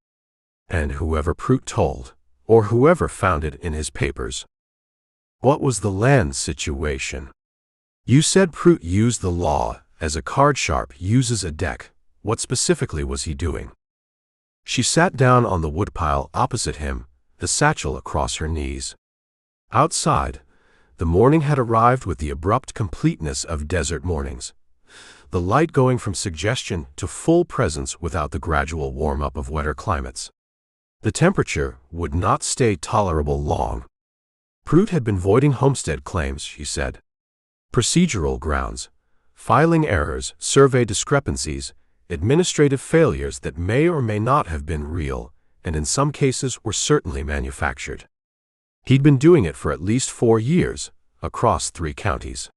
And whoever Prout told, or whoever found it in his papers. What was the land situation? You said Prout used the law as a card sharp uses a deck. What specifically was he doing? She sat down on the woodpile opposite him, the satchel across her knees. Outside, the morning had arrived with the abrupt completeness of desert mornings, the light going from suggestion to full presence without the gradual warm-up of wetter climates. The temperature would not stay tolerable long. Prout had been voiding homestead claims, she said. Procedural grounds, filing errors, survey discrepancies, administrative failures that may or may not have been real, and in some cases were certainly manufactured. He'd been doing it for at least 4 years, across 3 counties.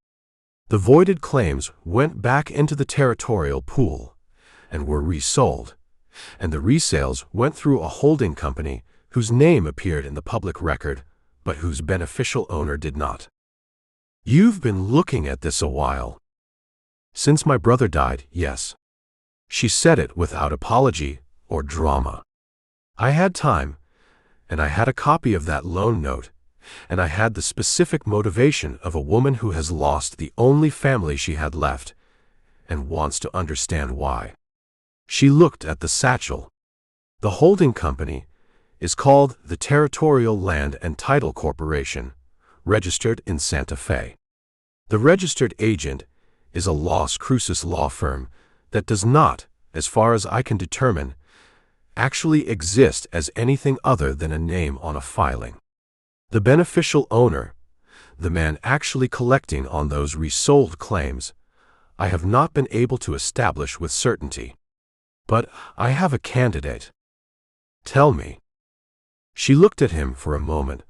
The voided claims went back into the territorial pool and were resold, and the resales went through a holding company whose name appeared in the public record, but whose beneficial owner did not. You've been looking at this a while. Since my brother died, yes. She said it without apology or drama. I had time, and I had a copy of that loan note, and I had the specific motivation of a woman who has lost the only family she had left and wants to understand why. She looked at the satchel. The holding company is called the Territorial Land and Title Corporation, registered in Santa Fe. The registered agent is a Las Cruces law firm that does not, as far as I can determine, actually exist as anything other than a name on a filing. The beneficial owner, the man actually collecting on those resold claims, I have not been able to establish with certainty. But I have a candidate. Tell me. She looked at him for a moment,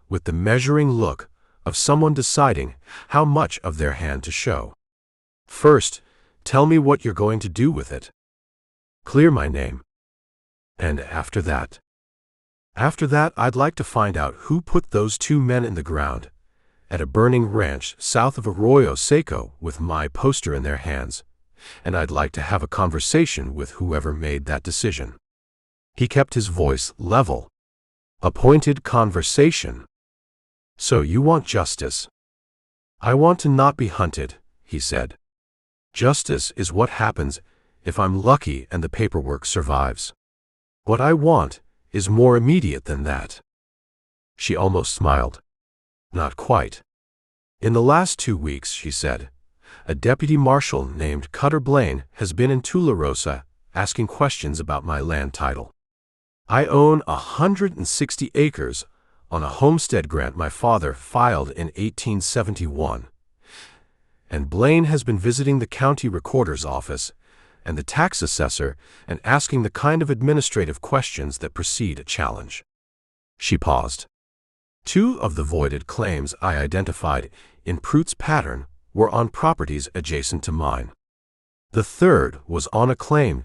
with the measuring look of someone deciding how much of their hand to show. First, tell me what you're going to do with it. Clear my name. And after that? After that, I'd like to find out who put those 2 men in the ground at a burning ranch south of Arroyo Seco with my poster in their hands, and I'd like to have a conversation with whoever made that decision. He kept his voice level. A pointed conversation. So you want justice? I want to not be hunted, he said. Justice is what happens if I'm lucky and the paperwork survives. What I want is more immediate than that. She almost smiled. Not quite. In the last 2 weeks, she said, a deputy marshal named Cutter Blaine has been in Tularosa asking questions about my land title. I own 160 acres on a homestead grant my father filed in 1871, and Blaine has been visiting the county recorder's office and the tax assessor and asking the kind of administrative questions that precede a challenge. She paused. 2 of the voided claims I identified in Prout's pattern were on properties adjacent to mine. The 3rd was on a claim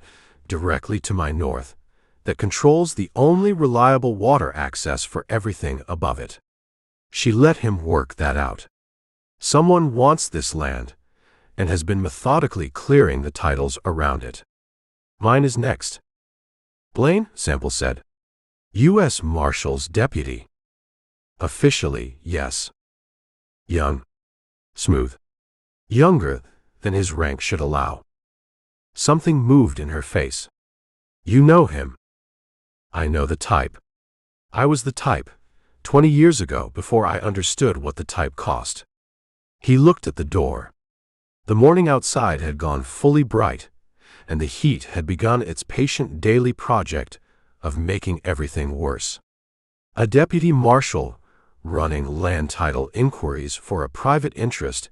directly to my north that controls the only reliable water access for everything above it. She let him work that out. Someone wants this land and has been methodically clearing the titles around it. Mine is next. Blaine, Sample said. U.S. Marshal's deputy. Officially, yes. Young. Smooth. Younger than his rank should allow. Something moved in her face. You know him. I know the type. I was the type, 20 years ago, before I understood what the type cost. He looked at the door. The morning outside had gone fully bright, and the heat had begun its patient daily project of making everything worse. A deputy marshal running land title inquiries for a private interest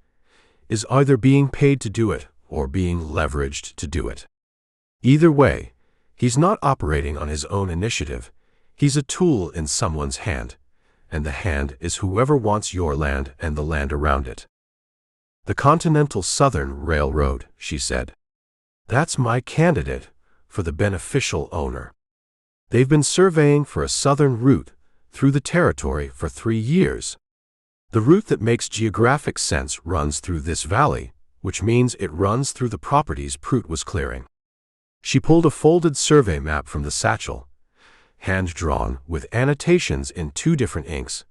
is either being paid to do it or being leveraged to do it. Either way, he's not operating on his own initiative. He's a tool in someone's hand, and the hand is whoever wants your land and the land around it. The Continental Southern Railroad, she said. That's my candidate for the beneficial owner. They've been surveying for a southern route through the territory for 3 years. The route that makes geographic sense runs through this valley, which means it runs through the properties Prout was clearing. She pulled a folded survey map from the satchel, hand-drawn with annotations in 2 different inks,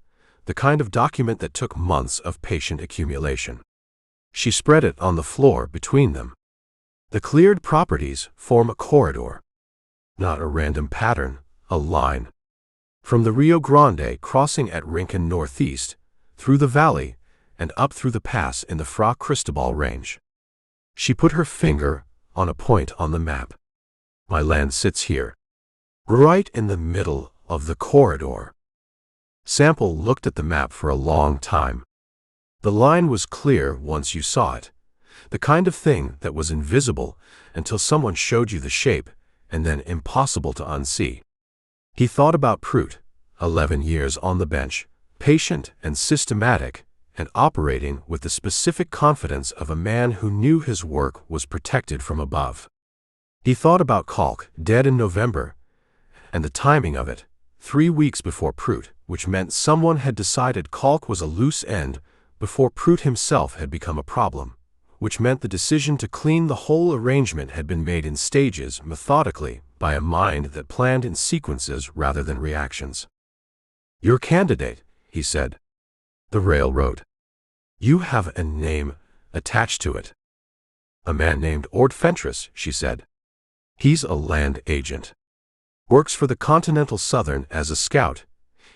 the kind of document that took months of patient accumulation. She spread it on the floor between them. The cleared properties form a corridor. Not a random pattern, a line. From the Rio Grande crossing at Rincon northeast, through the valley, and up through the pass in the Fra Cristobal range. She put her finger on a point on the map. My land sits here, right in the middle of the corridor. Sample looked at the map for a long time. The line was clear once you saw it, the kind of thing that was invisible until someone showed you the shape and then impossible to unsee. He thought about Prout, 11 years on the bench, patient and systematic, and operating with the specific confidence of a man who knew his work was protected from above. He thought about CROOK, dead in November, and the timing of it, 3 weeks before Prout, which meant someone had decided CROOK was a loose end before Prout himself had become a problem, which meant the decision to clean the whole arrangement had been made in stages, methodically, by a mind that planned in sequences rather than reactions. Your candidate, he said. The railroad. You have a name attached to it. A man named Ord Fentress, she said. He's a land agent. Works for the Continental Southern as a scout.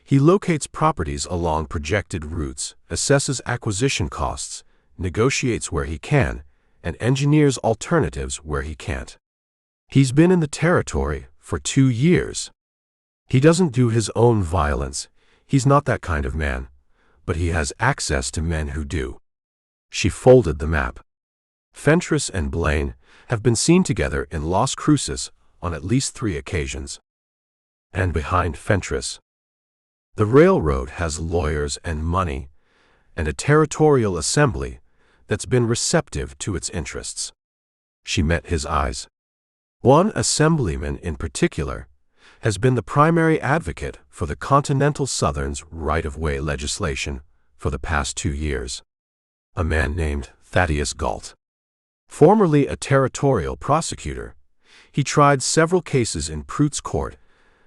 He locates properties along projected routes, assesses acquisition costs, negotiates where he can, and engineers alternatives where he can't. He's been in the territory for 2 years. He doesn't do his own violence. He's not that kind of man, but he has access to men who do. She folded the map. Fentress and Blaine have been seen together in Las Cruces on at least 3 occasions. And behind Fentress, the railroad has lawyers and money, and a territorial assembly that's been receptive to its interests. She met his eyes. One assemblyman in particular has been the primary advocate for the Continental Southern's right-of-way legislation for the past 2 years. A man named Thaddeus Galt. Formerly a territorial prosecutor, he tried several cases in Prout's court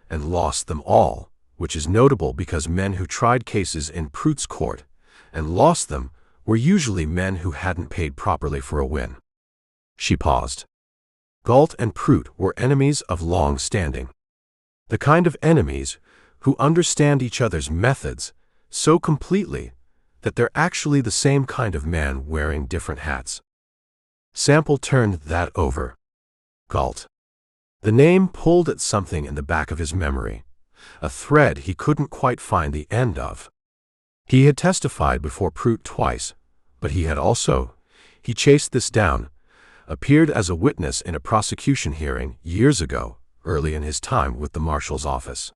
and lost them all, which is notable because men who tried cases in Prout's court and lost them were usually men who hadn't paid properly for a win. She paused. Galt and Prout were enemies of long standing. The kind of enemies who understand each other's methods so completely that they're actually the same kind of man wearing different hats. Sample turned that over. Galt. The name pulled at something in the back of his memory, a thread he couldn't quite find the end of. He had testified before Prout twice, but he chased this down, appeared as a witness in a prosecution hearing years ago, early in his time with the Marshal's office.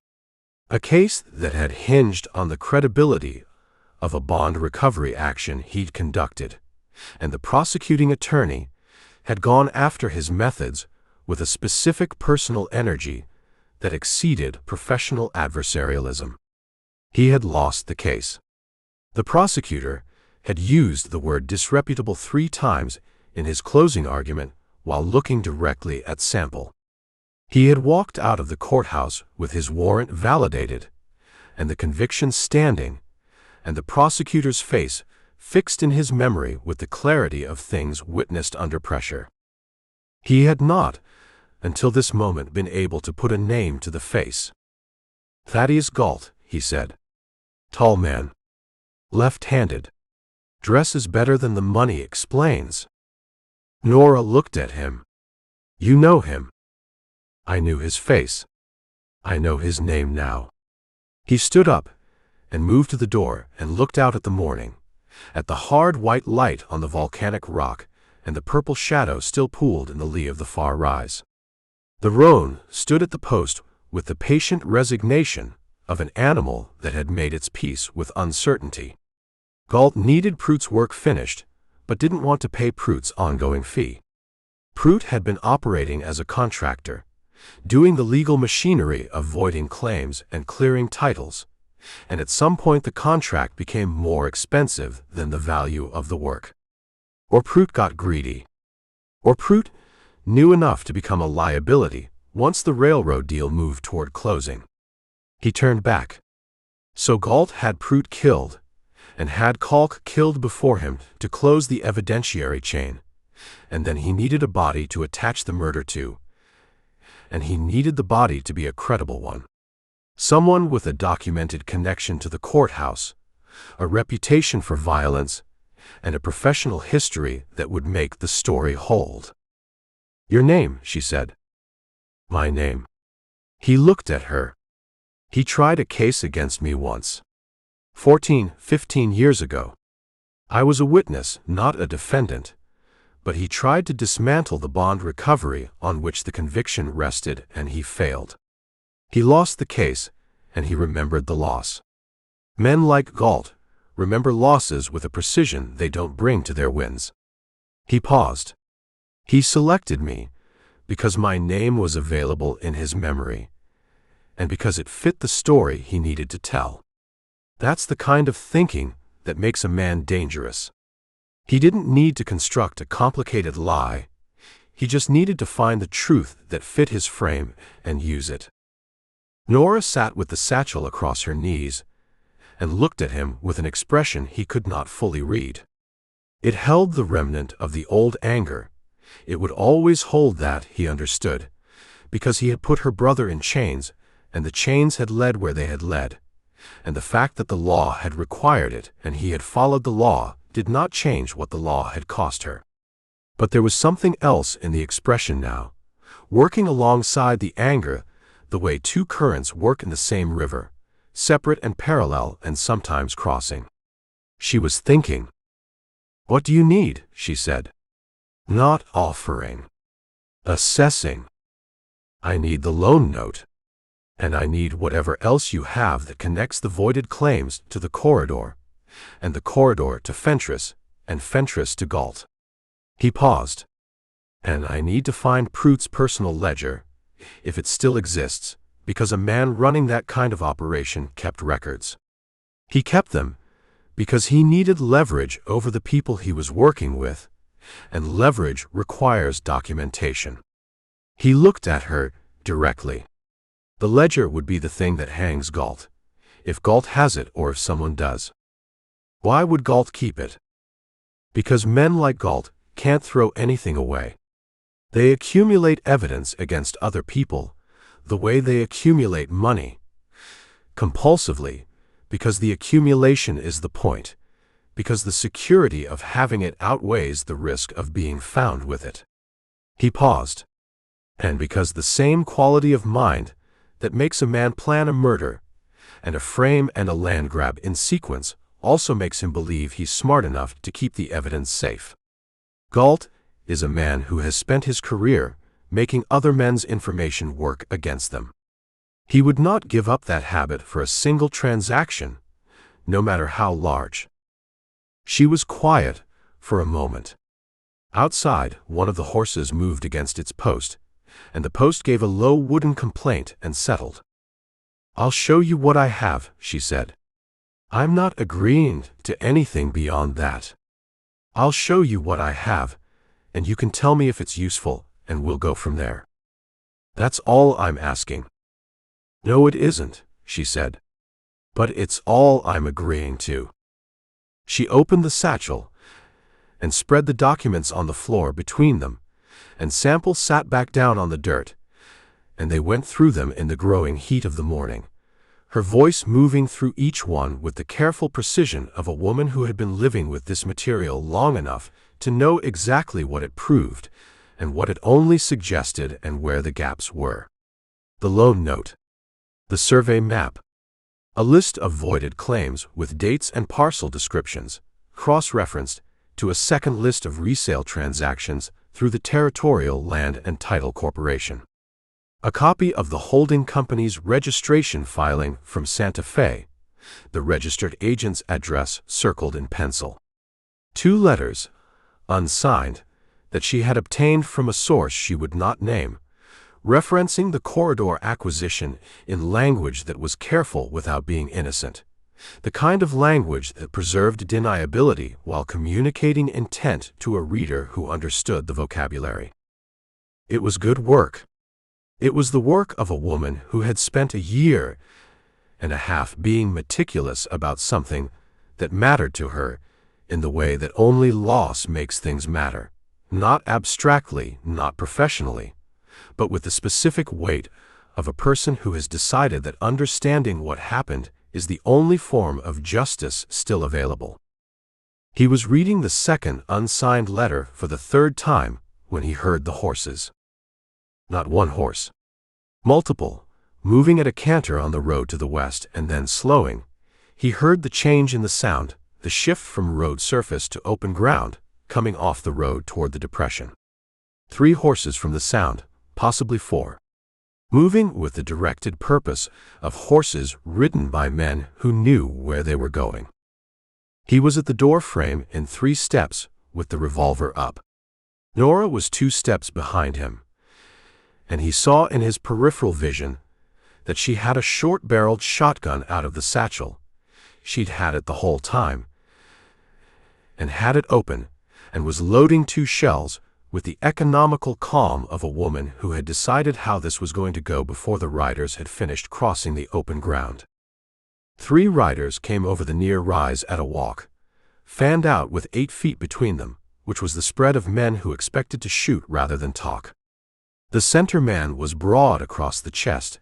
A case that had hinged on the credibility of a bond recovery action he'd conducted, and the prosecuting attorney had gone after his methods with a specific personal energy that exceeded professional adversarialism. He had lost the case. The prosecutor had used the word disreputable 3 times in his closing argument while looking directly at Sample. He had walked out of the courthouse with his warrant validated, and the conviction standing, and the prosecutor's face fixed in his memory with the clarity of things witnessed under pressure. He had not, until this moment, been able to put a name to the face. Thaddeus Galt, he said. Tall man. Left-handed. Dresses better than the money explains. Norah looked at him. You know him. I knew his face. I know his name now. He stood up and moved to the door and looked out at the morning, at the hard white light on the volcanic rock and the purple shadow still pooled in the lee of the far rise. The roan stood at the post with the patient resignation of an animal that had made its peace with uncertainty. Galt needed Prout's work finished, but didn't want to pay Prout's ongoing fee. Prut had been operating as a contractor, doing the legal machinery of voiding claims and clearing titles, and at some point the contract became more expensive than the value of the work. Or Prut got greedy. Or Prut knew enough to become a liability once the railroad deal moved toward closing. He turned back. So Galt had Prut killed, and had CROOK killed before him to close the evidentiary chain, and then he needed a body to attach the murder to, and he needed the body to be a credible one. Someone with a documented connection to the courthouse, a reputation for violence, and a professional history that would make the story hold. "Your name," she said. "My name." He looked at her. "He tried a case against me once. 15 years ago. I was a witness, not a defendant, but he tried to dismantle the bond recovery on which the conviction rested, and he failed. He lost the case, and he remembered the loss. Men like Galt remember losses with a precision they don't bring to their wins." He paused. "He selected me because my name was available in his memory, and because it fit the story he needed to tell. That's the kind of thinking that makes a man dangerous. He didn't need to construct a complicated lie. He just needed to find the truth that fit his frame and use it." Nora sat with the satchel across her knees and looked at him with an expression he could not fully read. It held the remnant of the old anger. It would always hold that, he understood, because he had put her brother in chains, and the chains had led where they had led, and the fact that the law had required it and he had followed the law did not change what the law had cost her. But there was something else in the expression now, working alongside the anger, the way two currents work in the same river, separate and parallel and sometimes crossing. She was thinking. "What do you need?" she said. "Not offering. Assessing. I need the loan note. And I need whatever else you have that connects the voided claims to the corridor, and the corridor to Fentress, and Fentress to Galt." He paused. "And I need to find Prut's personal ledger, if it still exists, because a man running that kind of operation kept records. He kept them because he needed leverage over the people he was working with, and leverage requires documentation." He looked at her directly. "The ledger would be the thing that hangs Galt, if Galt has it or if someone does." "Why would Galt keep it?" "Because men like Galt can't throw anything away. They accumulate evidence against other people, the way they accumulate money. Compulsively, because the accumulation is the point, because the security of having it outweighs the risk of being found with it." He paused. "And because the same quality of mind that makes a man plan a murder, and a frame and a land grab in sequence also makes him believe he's smart enough to keep the evidence safe. Galt is a man who has spent his career making other men's information work against them. He would not give up that habit for a single transaction, no matter how large." She was quiet for a moment. Outside, one of the horses moved against its post, and the post gave a low wooden complaint and settled. "I'll show you what I have," she said. "I'm not agreeing to anything beyond that. I'll show you what I have, and you can tell me if it's useful, and we'll go from there. That's all I'm asking." "No, it isn't," she said. "But it's all I'm agreeing to." She opened the satchel and spread the documents on the floor between them, and Sample sat back down on the dirt, and they went through them in the growing heat of the morning, her voice moving through each one with the careful precision of a woman who had been living with this material long enough to know exactly what it proved, and what it only suggested and where the gaps were. The loan note. The survey map. A list of voided claims with dates and parcel descriptions, cross-referenced to a second list of resale transactions through the Territorial Land and Title Corporation. A copy of the holding company's registration filing from Santa Fe, the registered agent's address circled in pencil. 2 letters, unsigned, that she had obtained from a source she would not name, referencing the corridor acquisition in language that was careful without being innocent, the kind of language that preserved deniability while communicating intent to a reader who understood the vocabulary. It was good work. It was the work of a woman who had spent a year and a half being meticulous about something that mattered to her in the way that only loss makes things matter, not abstractly, not professionally, but with the specific weight of a person who has decided that understanding what happened is the only form of justice still available. He was reading the second unsigned letter for the third time when he heard the horses. Not one horse. Multiple, moving at a canter on the road to the west and then slowing. He heard the change in the sound, the shift from road surface to open ground, coming off the road toward the depression. 3 horses from the sound, possibly 4. Moving with the directed purpose of horses ridden by men who knew where they were going. He was at the door frame in 3 steps with the revolver up. Norah was 2 steps behind him, and he saw in his peripheral vision that she had a short-barreled shotgun out of the satchel. She'd had it the whole time, and had it open, and was loading 2 shells with the economical calm of a woman who had decided how this was going to go before the riders had finished crossing the open ground. 3 riders came over the near rise at a walk, fanned out with 8 feet between them, which was the spread of men who expected to shoot rather than talk. The center man was broad across the chest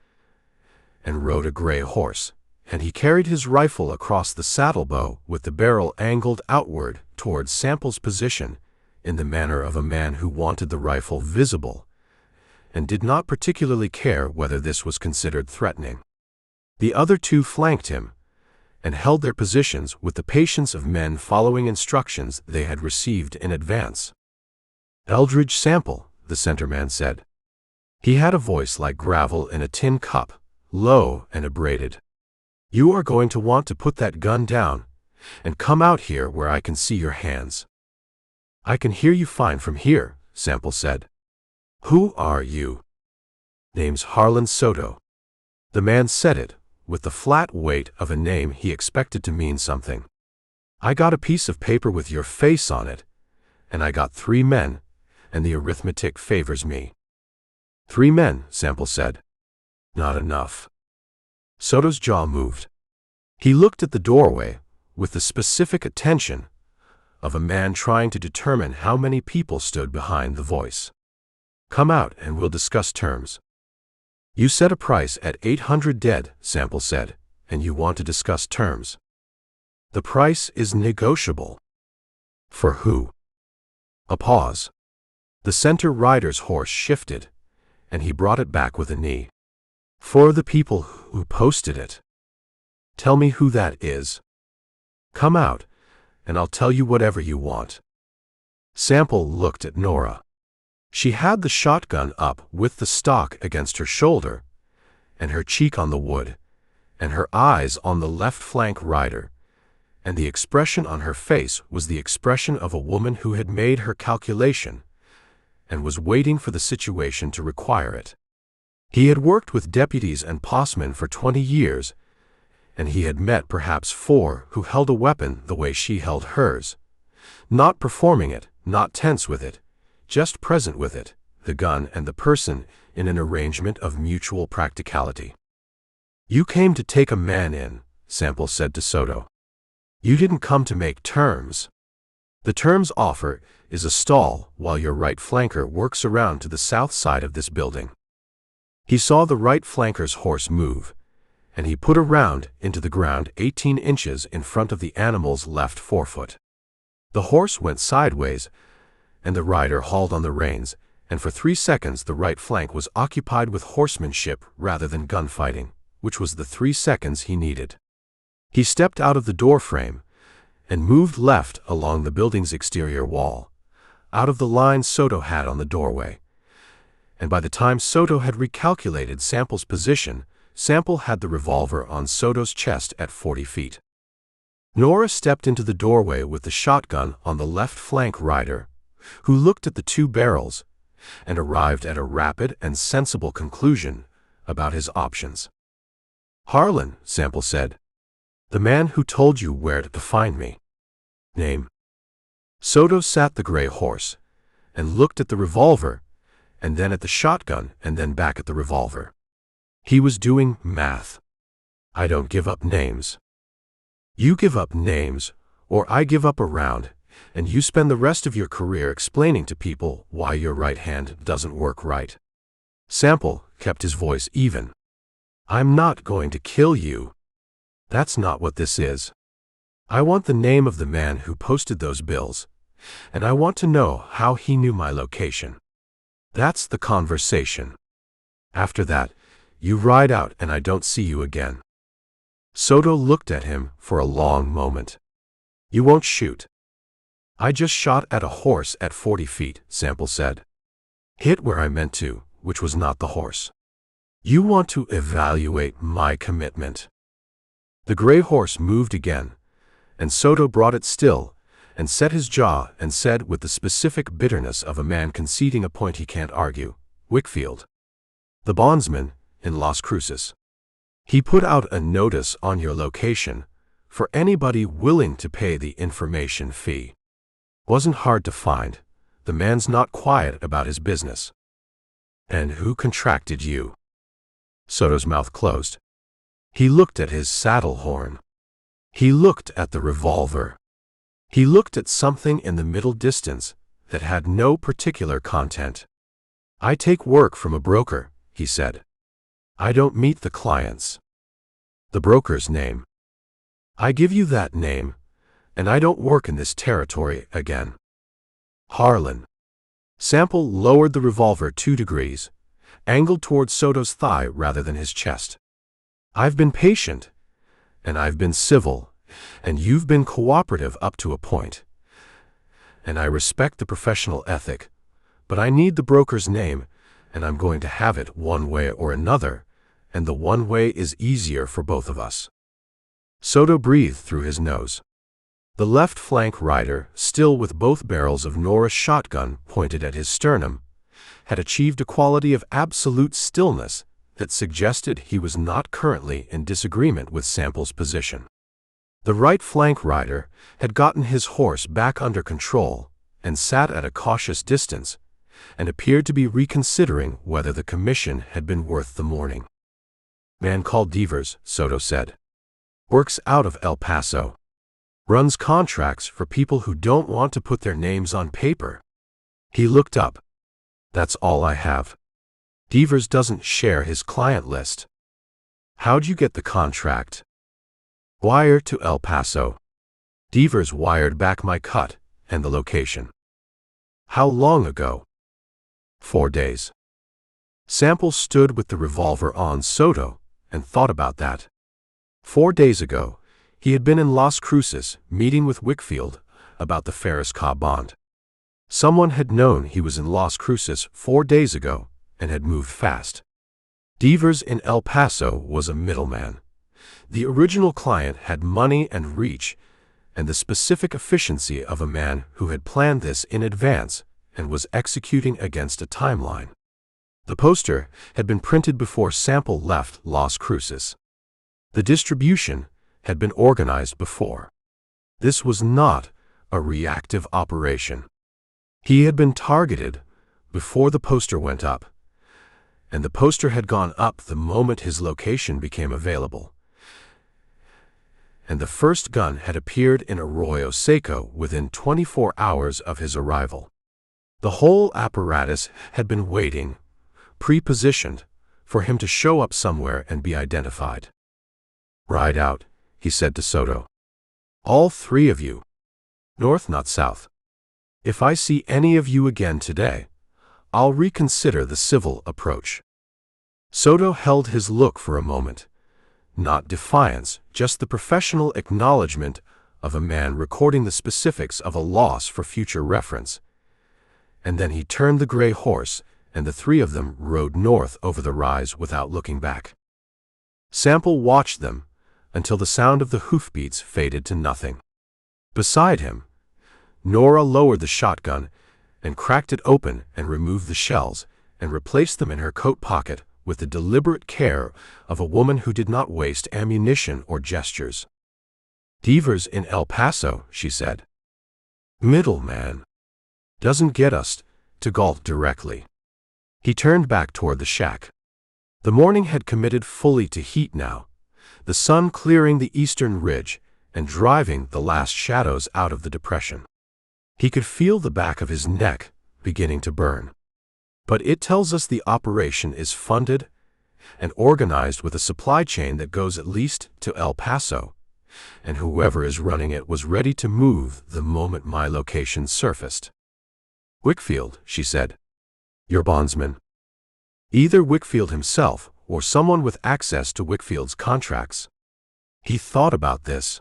and rode a gray horse, and he carried his rifle across the saddle bow with the barrel angled outward towards Sample's position in the manner of a man who wanted the rifle visible and did not particularly care whether this was considered threatening. The other 2 flanked him and held their positions with the patience of men following instructions they had received in advance. "Eldridge Sample," the center man said. He had a voice like gravel in a tin cup, low and abraded. "You are going to want to put that gun down and come out here where I can see your hands." "I can hear you fine from here," Sample said. "Who are you?" "Name's Harlan Soto." The man said it with the flat weight of a name he expected to mean something. "I got a piece of paper with your face on it, and I got 3 men, and the arithmetic favors me." "3 men," Sample said. "Not enough." Soto's jaw moved. He looked at the doorway with the specific attention of a man trying to determine how many people stood behind the voice. "Come out and we'll discuss terms." "You set a price at 800 dead," Sample said, "and you want to discuss terms." "The price is negotiable." "For who?" A pause. The center rider's horse shifted, and he brought it back with a knee. "For the people who posted it." "Tell me who that is." "Come out, and I'll tell you whatever you want." Sample looked at Norah. She had the shotgun up with the stock against her shoulder, and her cheek on the wood, and her eyes on the left flank rider, and the expression on her face was the expression of a woman who had made her calculation and was waiting for the situation to require it. He had worked with deputies and postmen for 20 years, and he had met perhaps 4 who held a weapon the way she held hers, not performing it, not tense with it, just present with it, the gun and the person, in an arrangement of mutual practicality. "You came to take a man in," Sample said to Soto. "You didn't come to make terms. The terms offer is a stall while your right flanker works around to the south side of this building." He saw the right flanker's horse move, and he put a round into the ground 18 inches in front of the animal's left forefoot. The horse went sideways, and the rider hauled on the reins, and for 3 seconds the right flank was occupied with horsemanship rather than gunfighting, which was the 3 seconds he needed. He stepped out of the doorframe and moved left along the building's exterior wall, out of the line Soto had on the doorway. And by the time Soto had recalculated Sample's position, Sample had the revolver on Soto's chest at 40 feet. Norah stepped into the doorway with the shotgun on the left flank rider, who looked at the two barrels and arrived at a rapid and sensible conclusion about his options. "Harlan," Sample said. "The man who told you where to find me." "Name?" Soto sat the gray horse and looked at the revolver, and then at the shotgun, and then back at the revolver. He was doing math. "I don't give up names." "You give up names, or I give up a round, and you spend the rest of your career explaining to people why your right hand doesn't work right." Sample kept his voice even. "I'm not going to kill you. That's not what this is. I want the name of the man who posted those bills, and I want to know how he knew my location. That's the conversation. After that, you ride out and I don't see you again." Soto looked at him for a long moment. "You won't shoot." "I just shot at a horse at 40 feet, Sample said. "Hit where I meant to, which was not the horse. You want to evaluate my commitment." The gray horse moved again, and Soto brought it still and set his jaw and said with the specific bitterness of a man conceding a point he can't argue, "Wickfield, the bondsman in Las Cruces. He put out a notice on your location for anybody willing to pay the information fee. Wasn't hard to find. The man's not quiet about his business." "And who contracted you?" Soto's mouth closed. He looked at his saddle horn. He looked at the revolver. He looked at something in the middle distance that had no particular content. "I take work from a broker," he said. "I don't meet the clients." "The broker's name?" "I give you that name, and I don't work in this territory again." "Harlan." Sample lowered the revolver 2 degrees, angled toward Soto's thigh rather than his chest. "I've been patient, and I've been civil, and you've been cooperative up to a point. And I respect the professional ethic, but I need the broker's name, and I'm going to have it one way or another, and the one way is easier for both of us." Soto breathed through his nose. The left flank rider, still with both barrels of Nora's shotgun pointed at his sternum, had achieved a quality of absolute stillness that suggested he was not currently in disagreement with Sample's position. The right flank rider had gotten his horse back under control and sat at a cautious distance and appeared to be reconsidering whether the commission had been worth the morning. "Man called Devers," Soto said. "Works out of El Paso. Runs contracts for people who don't want to put their names on paper." He looked up. "That's all I have. Devers doesn't share his client list." "How'd you get the contract?" "Wire to El Paso. Devers wired back my cut and the location." "How long ago?" 4 days. Sample stood with the revolver on Soto and thought about that. 4 days ago, he had been in Las Cruces meeting with Wickfield about the Ferris Cobb bond. Someone had known he was in Las Cruces 4 days ago and had moved fast. Devers in El Paso was a middleman. The original client had money and reach and the specific efficiency of a man who had planned this in advance and was executing against a timeline. The poster had been printed before Sample left Las Cruces. The distribution had been organized before. This was not a reactive operation. He had been targeted before the poster went up, and the poster had gone up the moment his location became available. And the first gun had appeared in Arroyo Seco within 24 hours of his arrival. The whole apparatus had been waiting, pre-positioned, for him to show up somewhere and be identified. "Ride out," he said to Soto. "All 3 of you. North, not south. If I see any of you again today, I'll reconsider the civil approach." Soto held his look for a moment. Not defiance, just the professional acknowledgement of a man recording the specifics of a loss for future reference. And then he turned the gray horse, and the 3 of them rode north over the rise without looking back. Sample watched them until the sound of the hoofbeats faded to nothing. Beside him, Norah lowered the shotgun and cracked it open and removed the shells and replaced them in her coat pocket with the deliberate care of a woman who did not waste ammunition or gestures. "Devers in El Paso," she said. "Middleman. Doesn't get us to Galt directly." He turned back toward the shack. The morning had committed fully to heat now, the sun clearing the eastern ridge and driving the last shadows out of the depression. He could feel the back of his neck beginning to burn. But it tells us the operation is funded and organized with a supply chain that goes at least to El Paso, and whoever is running it was ready to move the moment my location surfaced. "Wickfield," she said. "Your bondsman." Either Wickfield himself or someone with access to Wickfield's contracts. He thought about this.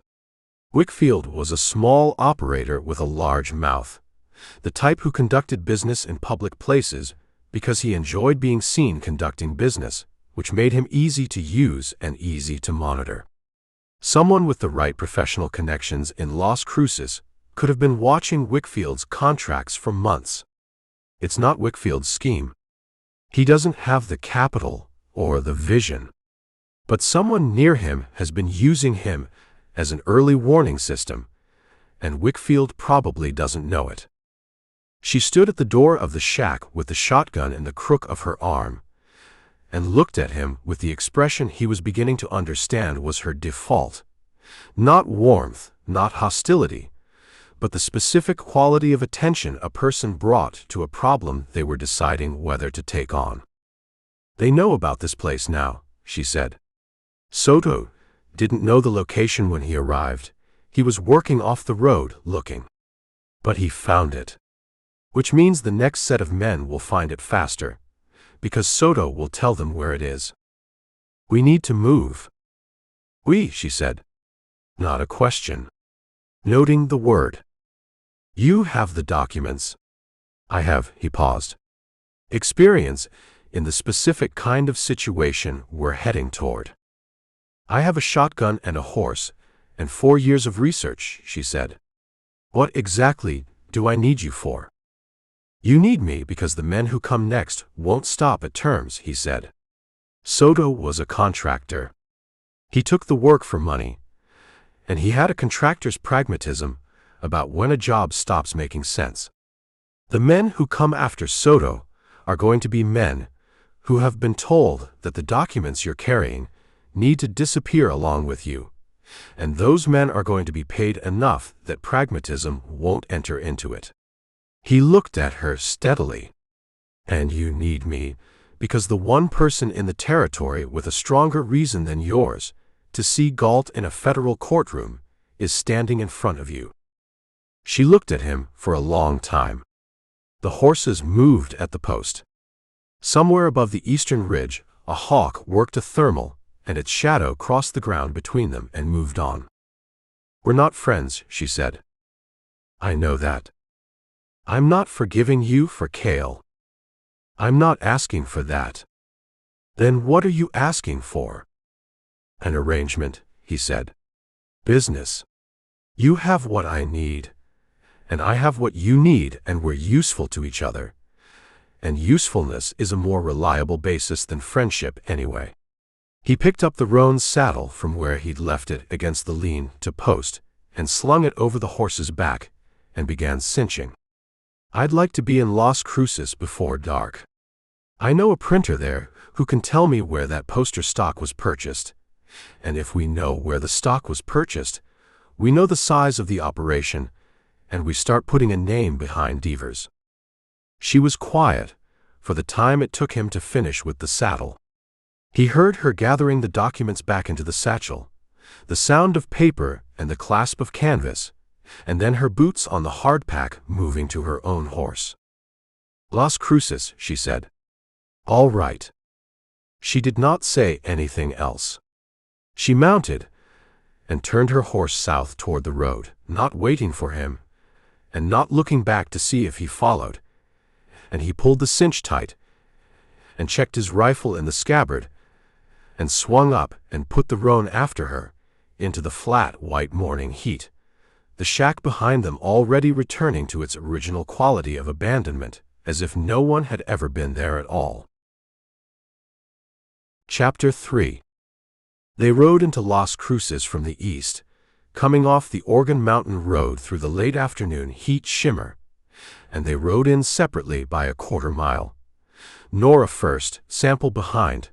Wickfield was a small operator with a large mouth, the type who conducted business in public places because he enjoyed being seen conducting business, which made him easy to use and easy to monitor. Someone with the right professional connections in Las Cruces could have been watching Wickfield's contracts for months. It's not Wickfield's scheme. He doesn't have the capital or the vision. But someone near him has been using him as an early warning system, and Wickfield probably doesn't know it. She stood at the door of the shack with the shotgun in the crook of her arm, and looked at him with the expression he was beginning to understand was her default. Not warmth, not hostility, but the specific quality of attention a person brought to a problem they were deciding whether to take on. "They know about this place now," she said. "Soto didn't know the location when he arrived. He was working off the road looking. But he found it. Which means the next set of men will find it faster, because Soto will tell them where it is. We need to move." "We," she said. Not a question. Noting the word. "You have the documents." "I have," he paused. "Experience in the specific kind of situation we're heading toward." "I have a shotgun and a horse, and 4 years of research," she said. "What exactly do I need you for?" "You need me because the men who come next won't stop at terms," he said. Soto was a contractor. He took the work for money, and he had a contractor's pragmatism about when a job stops making sense. The men who come after Soto are going to be men who have been told that the documents you're carrying need to disappear along with you, and those men are going to be paid enough that pragmatism won't enter into it. He looked at her steadily. "And you need me because the one person in the territory with a stronger reason than yours to see Galt in a federal courtroom is standing in front of you." She looked at him for a long time. The horses moved at the post. Somewhere above the eastern ridge, a hawk worked a thermal, and its shadow crossed the ground between them and moved on. "We're not friends," she said. "I know that. I'm not forgiving you for Kale. I'm not asking for that." "Then what are you asking for?" "An arrangement," he said. "Business. You have what I need, and I have what you need, and we're useful to each other. And usefulness is a more reliable basis than friendship anyway." He picked up the roan's saddle from where he'd left it against the lean-to-post and slung it over the horse's back and began cinching. "I'd like to be in Las Cruces before dark. I know a printer there who can tell me where that poster stock was purchased, and if we know where the stock was purchased, we know the size of the operation, and we start putting a name behind Devers." She was quiet for the time it took him to finish with the saddle. He heard her gathering the documents back into the satchel, the sound of paper and the clasp of canvas, and then her boots on the hardpack moving to her own horse. "Las Cruces," she said. "All right." She did not say anything else. She mounted and turned her horse south toward the road, not waiting for him, and not looking back to see if he followed, and he pulled the cinch tight and checked his rifle in the scabbard and swung up and put the roan after her into the flat white morning heat, the shack behind them already returning to its original quality of abandonment, as if no one had ever been there at all. Chapter 3. They rode into Las Cruces from the east, coming off the Organ Mountain Road through the late afternoon heat shimmer, and they rode in separately by a quarter mile. Norah first, Sample behind,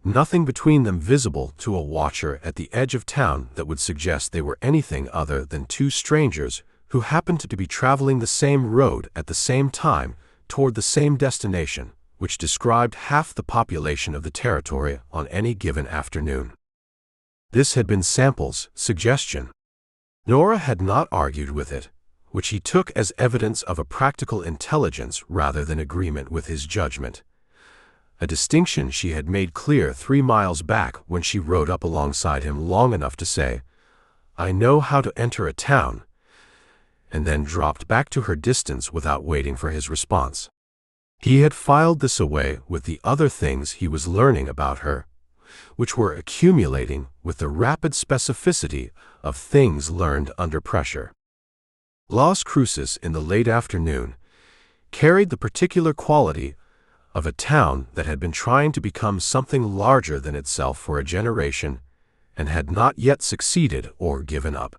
nothing between them visible to a watcher at the edge of town that would suggest they were anything other than two strangers who happened to be traveling the same road at the same time toward the same destination, which described half the population of the territory on any given afternoon. This had been Sample's suggestion. Norah had not argued with it, which he took as evidence of a practical intelligence rather than agreement with his judgment, a distinction she had made clear 3 miles back when she rode up alongside him long enough to say, "I know how to enter a town," and then dropped back to her distance without waiting for his response. He had filed this away with the other things he was learning about her, which were accumulating with the rapid specificity of things learned under pressure. Las Cruces in the late afternoon carried the particular quality of a town that had been trying to become something larger than itself for a generation and had not yet succeeded or given up.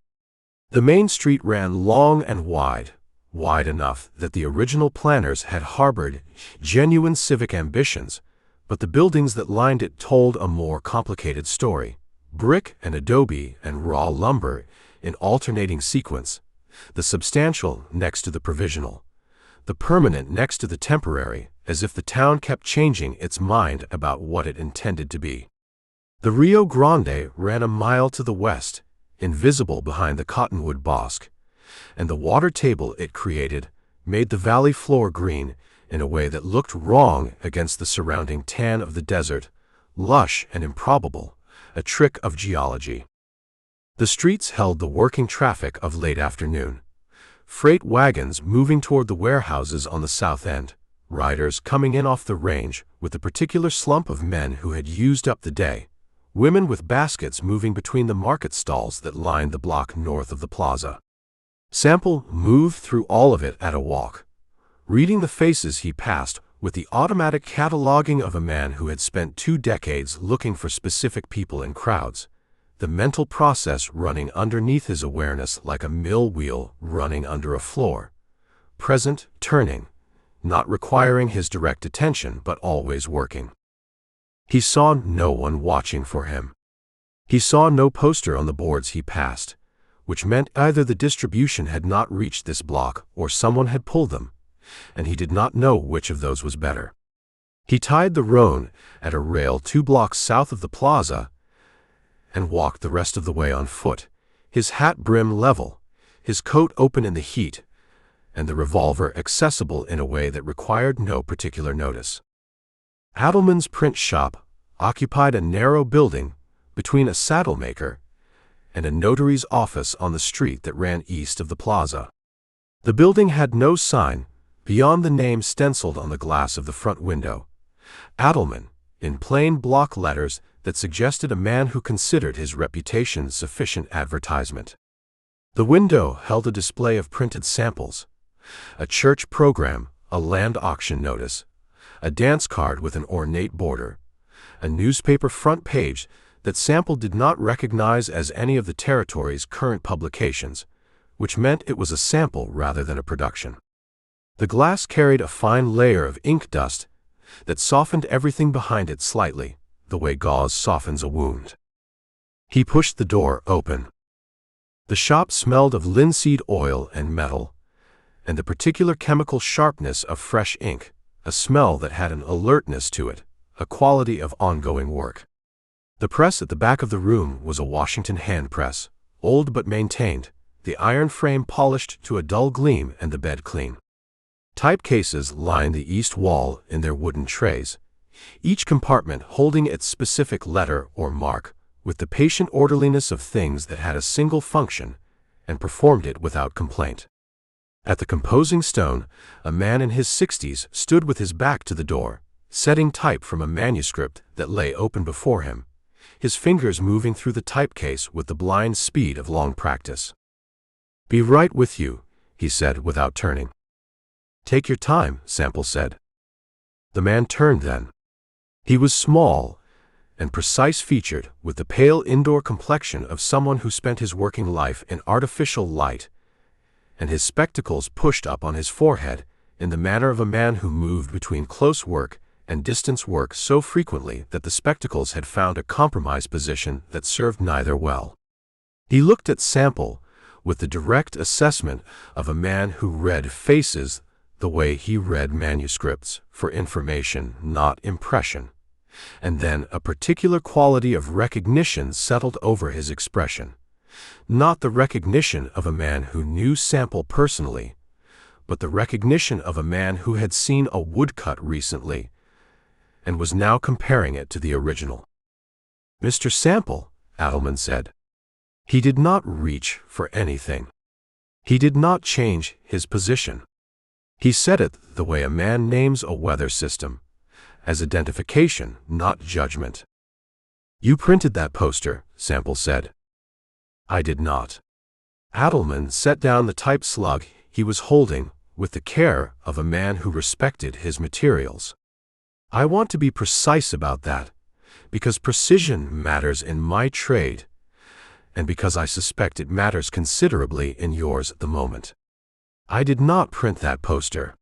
The main street ran long and wide enough that the original planners had harbored genuine civic ambitions, but the buildings that lined it told a more complicated story. Brick and adobe and raw lumber in alternating sequence, the substantial next to the provisional, the permanent next to the temporary, as if the town kept changing its mind about what it intended to be. The Rio Grande ran a mile to the west, invisible behind the cottonwood bosque, and the water table it created made the valley floor green in a way that looked wrong against the surrounding tan of the desert, lush and improbable, a trick of geology. The streets held the working traffic of late afternoon. Freight wagons moving toward the warehouses on the south end, riders coming in off the range with the particular slump of men who had used up the day, women with baskets moving between the market stalls that lined the block north of the plaza. Sample moved through all of it at a walk, reading the faces he passed with the automatic cataloging of a man who had spent 2 decades looking for specific people in crowds, the mental process running underneath his awareness like a mill wheel running under a floor, present, turning, not requiring his direct attention but always working. He saw no one watching for him. He saw no poster on the boards he passed, which meant either the distribution had not reached this block or someone had pulled them, and he did not know which of those was better. He tied the roan at a rail 2 blocks south of the plaza and walked the rest of the way on foot, his hat brim level, his coat open in the heat, and the revolver accessible in a way that required no particular notice. Adelman's print shop occupied a narrow building between a saddle maker and a notary's office on the street that ran east of the plaza. The building had no sign beyond the name stenciled on the glass of the front window, Adelman, in plain block letters that suggested a man who considered his reputation sufficient advertisement. The window held a display of printed samples, a church program, a land auction notice, a dance card with an ornate border, a newspaper front page that Sample did not recognize as any of the territory's current publications, which meant it was a sample rather than a production. The glass carried a fine layer of ink dust that softened everything behind it slightly, the way gauze softens a wound. He pushed the door open. The shop smelled of linseed oil and metal, and the particular chemical sharpness of fresh ink, a smell that had an alertness to it, a quality of ongoing work. The press at the back of the room was a Washington hand press, old but maintained, the iron frame polished to a dull gleam and the bed clean. Type cases lined the east wall in their wooden trays, each compartment holding its specific letter or mark with the patient orderliness of things that had a single function and performed it without complaint. At the composing stone, a man in his 60s stood with his back to the door, setting type from a manuscript that lay open before him, his fingers moving through the typecase with the blind speed of long practice. "Be right with you," he said without turning. "Take your time," Sample said. The man turned then. He was small and precise-featured, with the pale indoor complexion of someone who spent his working life in artificial light, and his spectacles pushed up on his forehead in the manner of a man who moved between close work and distance work so frequently that the spectacles had found a compromise position that served neither well. He looked at Sample with the direct assessment of a man who read faces the way he read manuscripts, for information, not impression. And then a particular quality of recognition settled over his expression. Not the recognition of a man who knew Sample personally, but the recognition of a man who had seen a woodcut recently and was now comparing it to the original. "Mr. Sample," Adelman said. He did not reach for anything. He did not change his position. He said it the way a man names a weather system, as identification, not judgment. "You printed that poster," Sample said. "I did not." Adelman set down the type slug he was holding with the care of a man who respected his materials. "I want to be precise about that, because precision matters in my trade, and because I suspect it matters considerably in yours at the moment. I did not print that poster.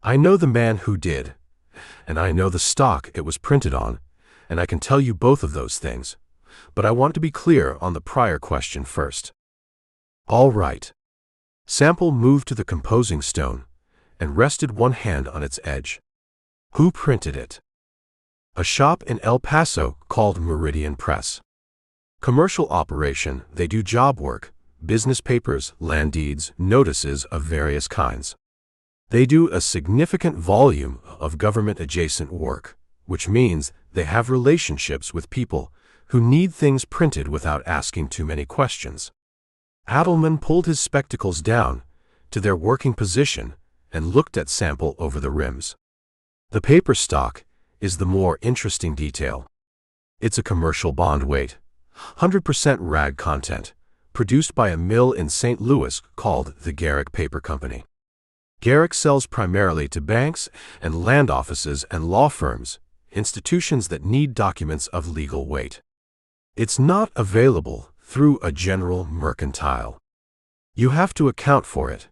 I know the man who did, and I know the stock it was printed on, and I can tell you both of those things, but I want to be clear on the prior question first." "All right." Sample moved to the composing stone and rested one hand on its edge. "Who printed it?" "A shop in El Paso called Meridian Press. Commercial operation, they do job work, business papers, land deeds, notices of various kinds. They do a significant volume of government-adjacent work, which means they have relationships with people who need things printed without asking too many questions." Adelman pulled his spectacles down to their working position and looked at Sample over the rims. "The paper stock is the more interesting detail. It's a commercial bond weight, 100% rag content, produced by a mill in St. Louis called the Garrick Paper Company. Garrick sells primarily to banks and land offices and law firms, institutions that need documents of legal weight. It's not available through a general mercantile. You have to account for it,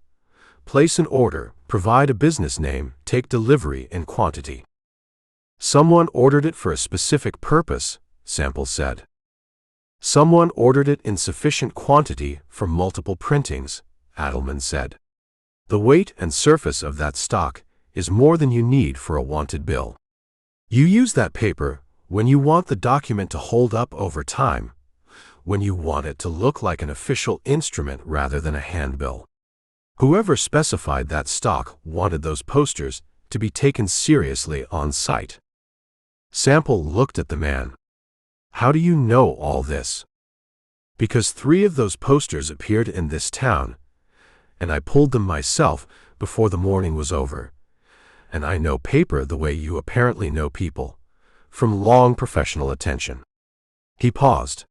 place an order, provide a business name, take delivery in quantity." "Someone ordered it for a specific purpose," Sample said. "Someone ordered it in sufficient quantity for multiple printings," Adelman said. "The weight and surface of that stock is more than you need for a wanted bill. You use that paper when you want the document to hold up over time, when you want it to look like an official instrument rather than a handbill. Whoever specified that stock wanted those posters to be taken seriously on site." Sample looked at the man. "How do you know all this?" "Because 3 of those posters appeared in this town, and I pulled them myself before the morning was over. And I know paper the way you apparently know people, from long professional attention." He paused.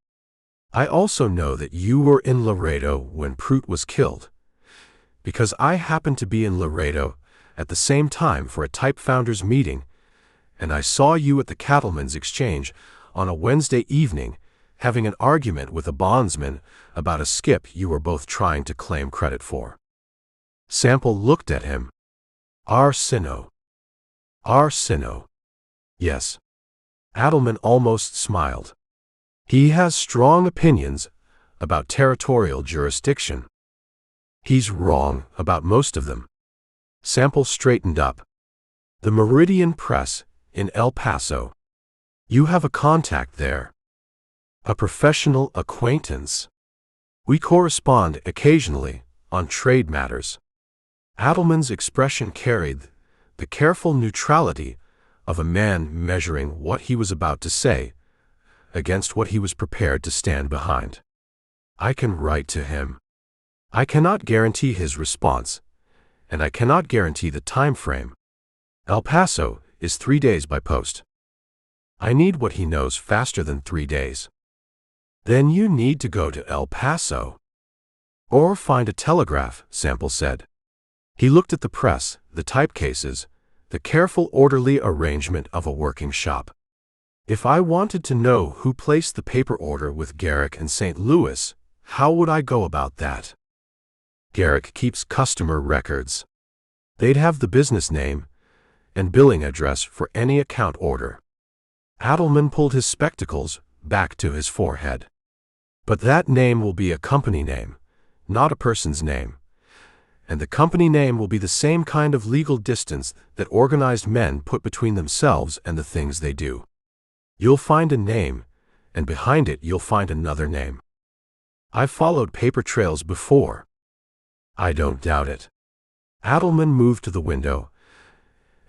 "I also know that you were in Laredo when CROOK was killed, because I happened to be in Laredo at the same time for a type founders meeting, and I saw you at the Cattleman's Exchange on a Wednesday evening having an argument with a bondsman about a skip you were both trying to claim credit for." Sample looked at him. "Arsino." "Arsino." "Yes." Adelman almost smiled. "He has strong opinions about territorial jurisdiction. He's wrong about most of them." Sample straightened up. "The Meridian Press in El Paso. You have a contact there." "A professional acquaintance. We correspond occasionally on trade matters." Adelman's expression carried the careful neutrality of a man measuring what he was about to say against what he was prepared to stand behind. "I can write to him. I cannot guarantee his response, and I cannot guarantee the time frame. El Paso is 3 days by post. I need what he knows faster than 3 days." "Then you need to go to El Paso." Or find a telegraph, Sample said. He looked at the press, the typecases, the careful orderly arrangement of a working shop. If I wanted to know who placed the paper order with Garrick in St. Louis, how would I go about that? Garrick keeps customer records. They'd have the business name and billing address for any account order. Adelman pulled his spectacles back to his forehead. But that name will be a company name, not a person's name. And the company name will be the same kind of legal distance that organized men put between themselves and the things they do. You'll find a name, and behind it you'll find another name. I've followed paper trails before. I don't doubt it. Adelman moved to the window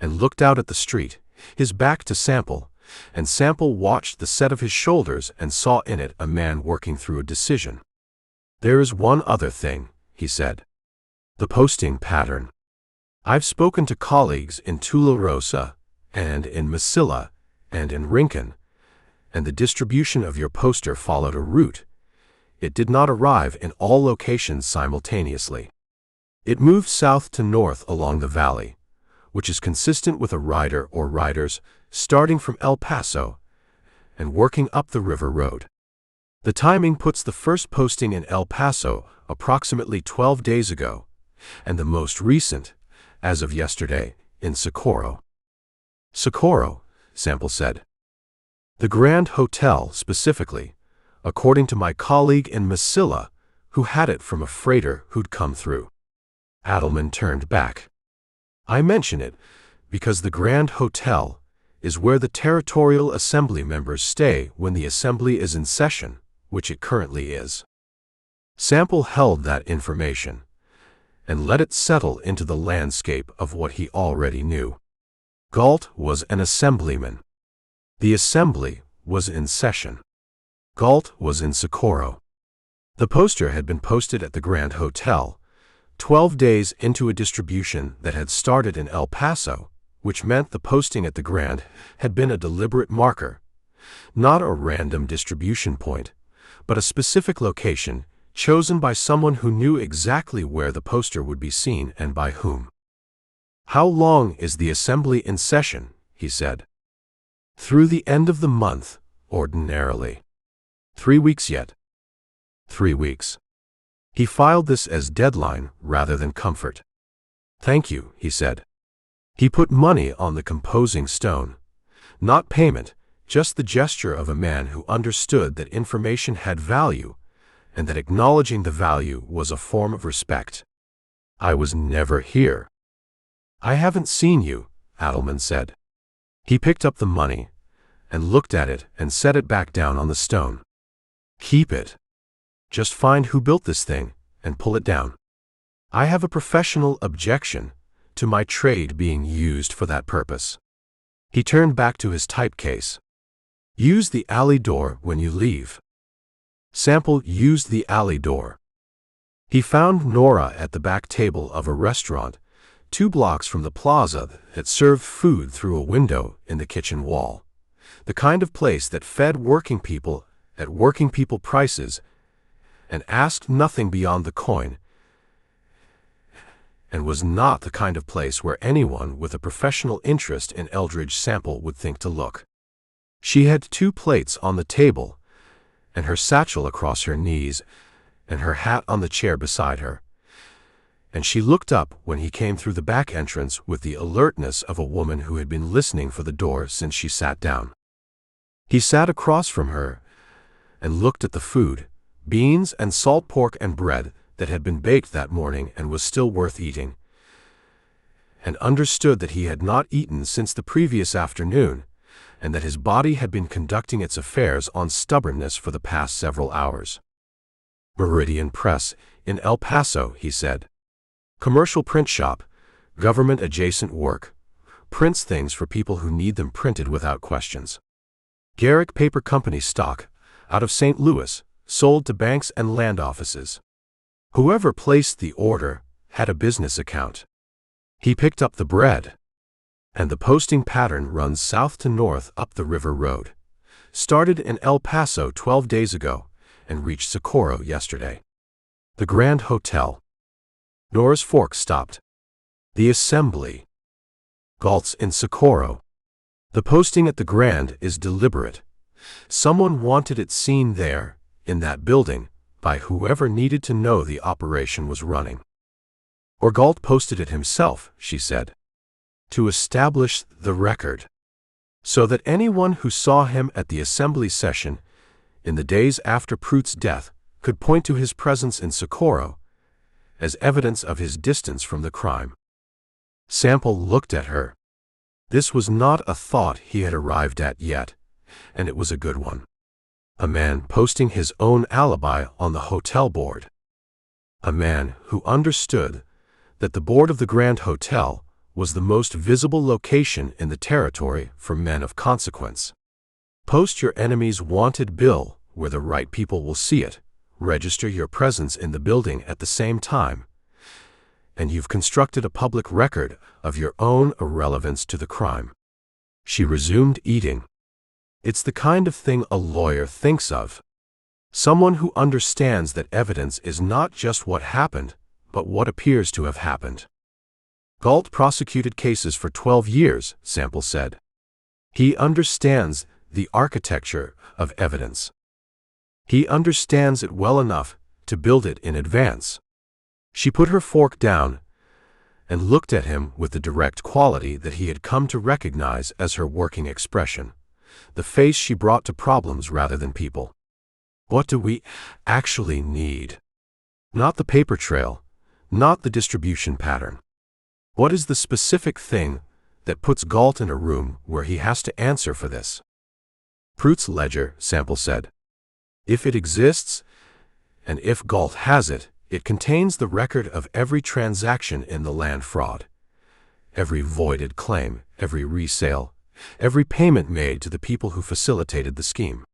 and looked out at the street, his back to Sample, and Sample watched the set of his shoulders and saw in it a man working through a decision. There is one other thing, he said. The posting pattern. I've spoken to colleagues in Tularosa, and in Mesilla, and in Rincon, and the distribution of your poster followed a route. It did not arrive in all locations simultaneously. It moved south to north along the valley, which is consistent with a rider or riders starting from El Paso and working up the river road. The timing puts the first posting in El Paso approximately 12 days ago, and the most recent, as of yesterday, in Socorro. Socorro, Sample said. The Grand Hotel, specifically, according to my colleague in Mesilla, who had it from a freighter who'd come through. Adelman turned back. I mention it because the Grand Hotel is where the Territorial Assembly members stay when the Assembly is in session, which it currently is. Sample held that information and let it settle into the landscape of what he already knew. Galt was an assemblyman. The Assembly was in session. Galt was in Socorro. The poster had been posted at the Grand Hotel 12 days into a distribution that had started in El Paso, which meant the posting at the Grand had been a deliberate marker, not a random distribution point, but a specific location chosen by someone who knew exactly where the poster would be seen and by whom. How long is the Assembly in session? He said. Through the end of the month, ordinarily. 3 weeks yet. 3 weeks. He filed this as deadline rather than comfort. Thank you, he said. He put money on the composing stone. Not payment, just the gesture of a man who understood that information had value and that acknowledging the value was a form of respect. I was never here. I haven't seen you, Adelman said. He picked up the money and looked at it and set it back down on the stone. Keep it. Just find who built this thing and pull it down. I have a professional objection to my trade being used for that purpose. He turned back to his typecase. Use the alley door when you leave. Sample used the alley door. He found Norah at the back table of a restaurant 2 blocks from the plaza that served food through a window in the kitchen wall, the kind of place that fed working people at working people prices and asked nothing beyond the coin, and was not the kind of place where anyone with a professional interest in Eldridge Sample would think to look. She had 2 plates on the table, and her satchel across her knees, and her hat on the chair beside her, and she looked up when he came through the back entrance with the alertness of a woman who had been listening for the door since she sat down. He sat across from her and looked at the food, beans and salt pork and bread that had been baked that morning and was still worth eating, and understood that he had not eaten since the previous afternoon, and that his body had been conducting its affairs on stubbornness for the past several hours. Meridian Press, in El Paso, he said. Commercial print shop, government-adjacent work, prints things for people who need them printed without questions. Garrick Paper Company stock, out of St. Louis, sold to banks and land offices. Whoever placed the order had a business account. He picked up the bread. And the posting pattern runs south to north up the river road. Started in El Paso 12 days ago and reached Socorro yesterday. The Grand Hotel. Nora's fork stopped. The Assembly. Galt's in Socorro. The posting at the Grand is deliberate. Someone wanted it seen there, in that building, by whoever needed to know the operation was running. Or Galt posted it himself, she said, to establish the record, so that anyone who saw him at the Assembly session in the days after Prout's death could point to his presence in Socorro as evidence of his distance from the crime. Sample looked at her. This was not a thought he had arrived at yet, and it was a good one. A man posting his own alibi on the hotel board. A man who understood that the board of the Grand Hotel was the most visible location in the territory for men of consequence. Post your enemy's wanted bill where the right people will see it. Register your presence in the building at the same time, and you've constructed a public record of your own irrelevance to the crime. She resumed eating. It's the kind of thing a lawyer thinks of. Someone who understands that evidence is not just what happened, but what appears to have happened. Galt prosecuted cases for 12 years, Sample said. He understands the architecture of evidence. He understands it well enough to build it in advance. She put her fork down and looked at him with the direct quality that he had come to recognize as her working expression, the face she brought to problems rather than people. What do we actually need? Not the paper trail, not the distribution pattern. What is the specific thing that puts Galt in a room where he has to answer for this? Prout's ledger, Sample said. If it exists, and if Galt has it, it contains the record of every transaction in the land fraud, every voided claim, every resale, every payment made to the people who facilitated the scheme.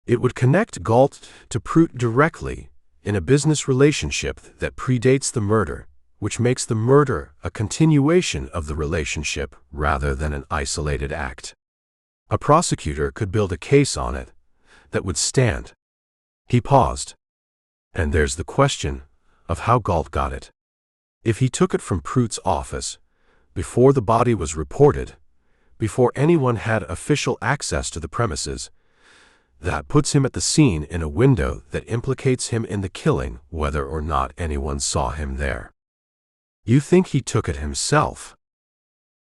It would connect Galt to Prout directly in a business relationship that predates the murder, which makes the murder a continuation of the relationship rather than an isolated act. A prosecutor could build a case on it that would stand. He paused. And there's the question of how Galt got it. If he took it from Prout's office, before the body was reported, before anyone had official access to the premises, that puts him at the scene in a window that implicates him in the killing whether or not anyone saw him there. You think he took it himself?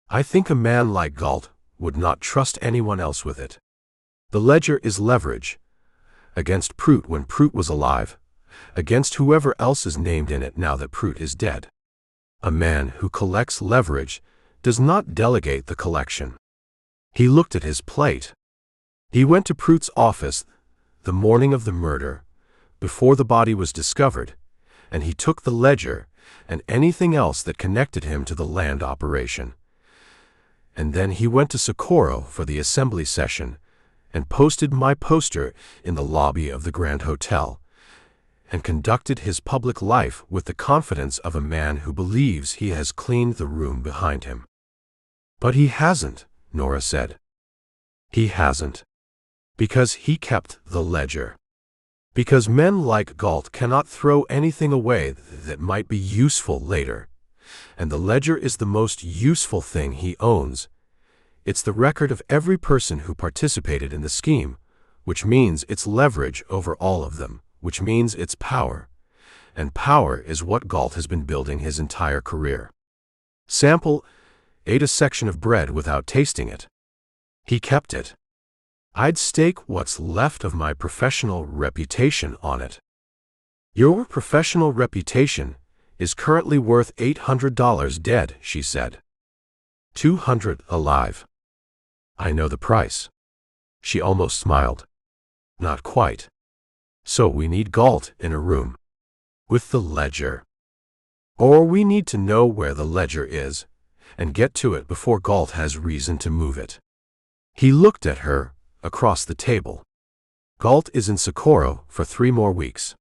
I think a man like Galt would not trust anyone else with it. The ledger is leverage. Against Prout when Prout was alive, against whoever else is named in it now that Prout is dead. A man who collects leverage does not delegate the collection. He looked at his plate. He went to Prout's office the morning of the murder, before the body was discovered, and he took the ledger and anything else that connected him to the land operation. And then he went to Socorro for the Assembly session and posted my poster in the lobby of the Grand Hotel, and conducted his public life with the confidence of a man who believes he has cleaned the room behind him. But he hasn't, Nora said. He hasn't. Because he kept the ledger. Because men like Galt cannot throw anything away that might be useful later, and the ledger is the most useful thing he owns. It's the record of every person who participated in the scheme, which means it's leverage over all of them, which means it's power. And power is what Galt has been building his entire career. Sample ate a section of bread without tasting it. He kept it. I'd stake what's left of my professional reputation on it. Your professional reputation is currently worth $800 dead, she said. $200 alive. I know the price. She almost smiled. Not quite. So we need Galt in a room. With the ledger. Or we need to know where the ledger is, and get to it before Galt has reason to move it. He looked at her, across the table. Galt is in Socorro for 3 more weeks.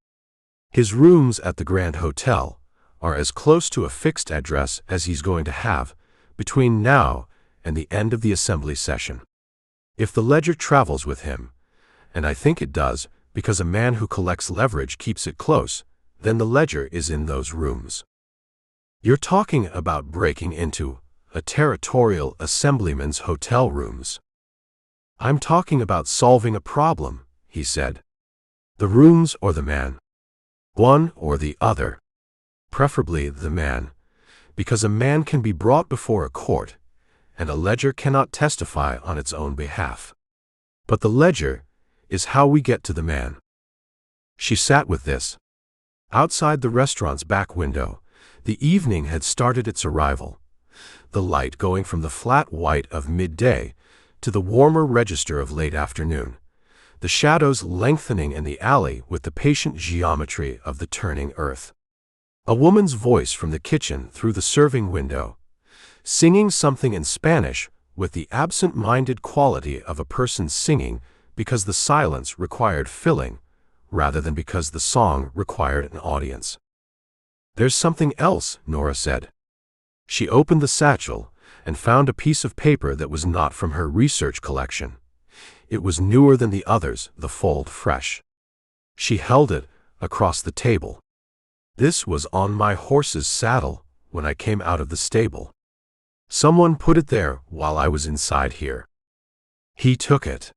His rooms at the Grand Hotel are as close to a fixed address as he's going to have between now and the end of the Assembly session. If the ledger travels with him, and I think it does because a man who collects leverage keeps it close, then the ledger is in those rooms. You're talking about breaking into a territorial assemblyman's hotel rooms. I'm talking about solving a problem, he said. The rooms or the man? One or the other. Preferably the man, because a man can be brought before a court, and a ledger cannot testify on its own behalf. But the ledger is how we get to the man. She sat with this. Outside the restaurant's back window, the evening had started its arrival, the light going from the flat white of midday to the warmer register of late afternoon, the shadows lengthening in the alley with the patient geometry of the turning earth. A woman's voice from the kitchen through the serving window, singing something in Spanish with the absent-minded quality of a person singing because the silence required filling, rather than because the song required an audience. "There's something else," Nora said. She opened the satchel and found a piece of paper that was not from her research collection. It was newer than the others, the fold fresh. She held it across the table. "This was on my horse's saddle when I came out of the stable. Someone put it there while I was inside here." He took it.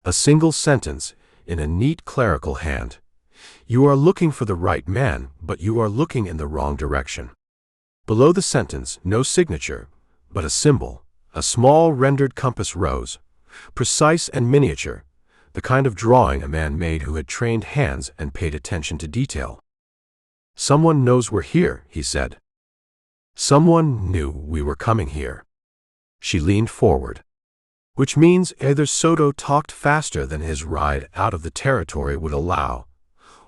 A single sentence in a neat clerical hand. "You are looking for the right man, but you are looking in the wrong direction." Below the sentence, no signature, but a symbol, a small rendered compass rose, precise and miniature, the kind of drawing a man made who had trained hands and paid attention to detail. "Someone knows we're here," he said. "Someone knew we were coming here." She leaned forward. Which means either Soto talked faster than his ride out of the territory would allow,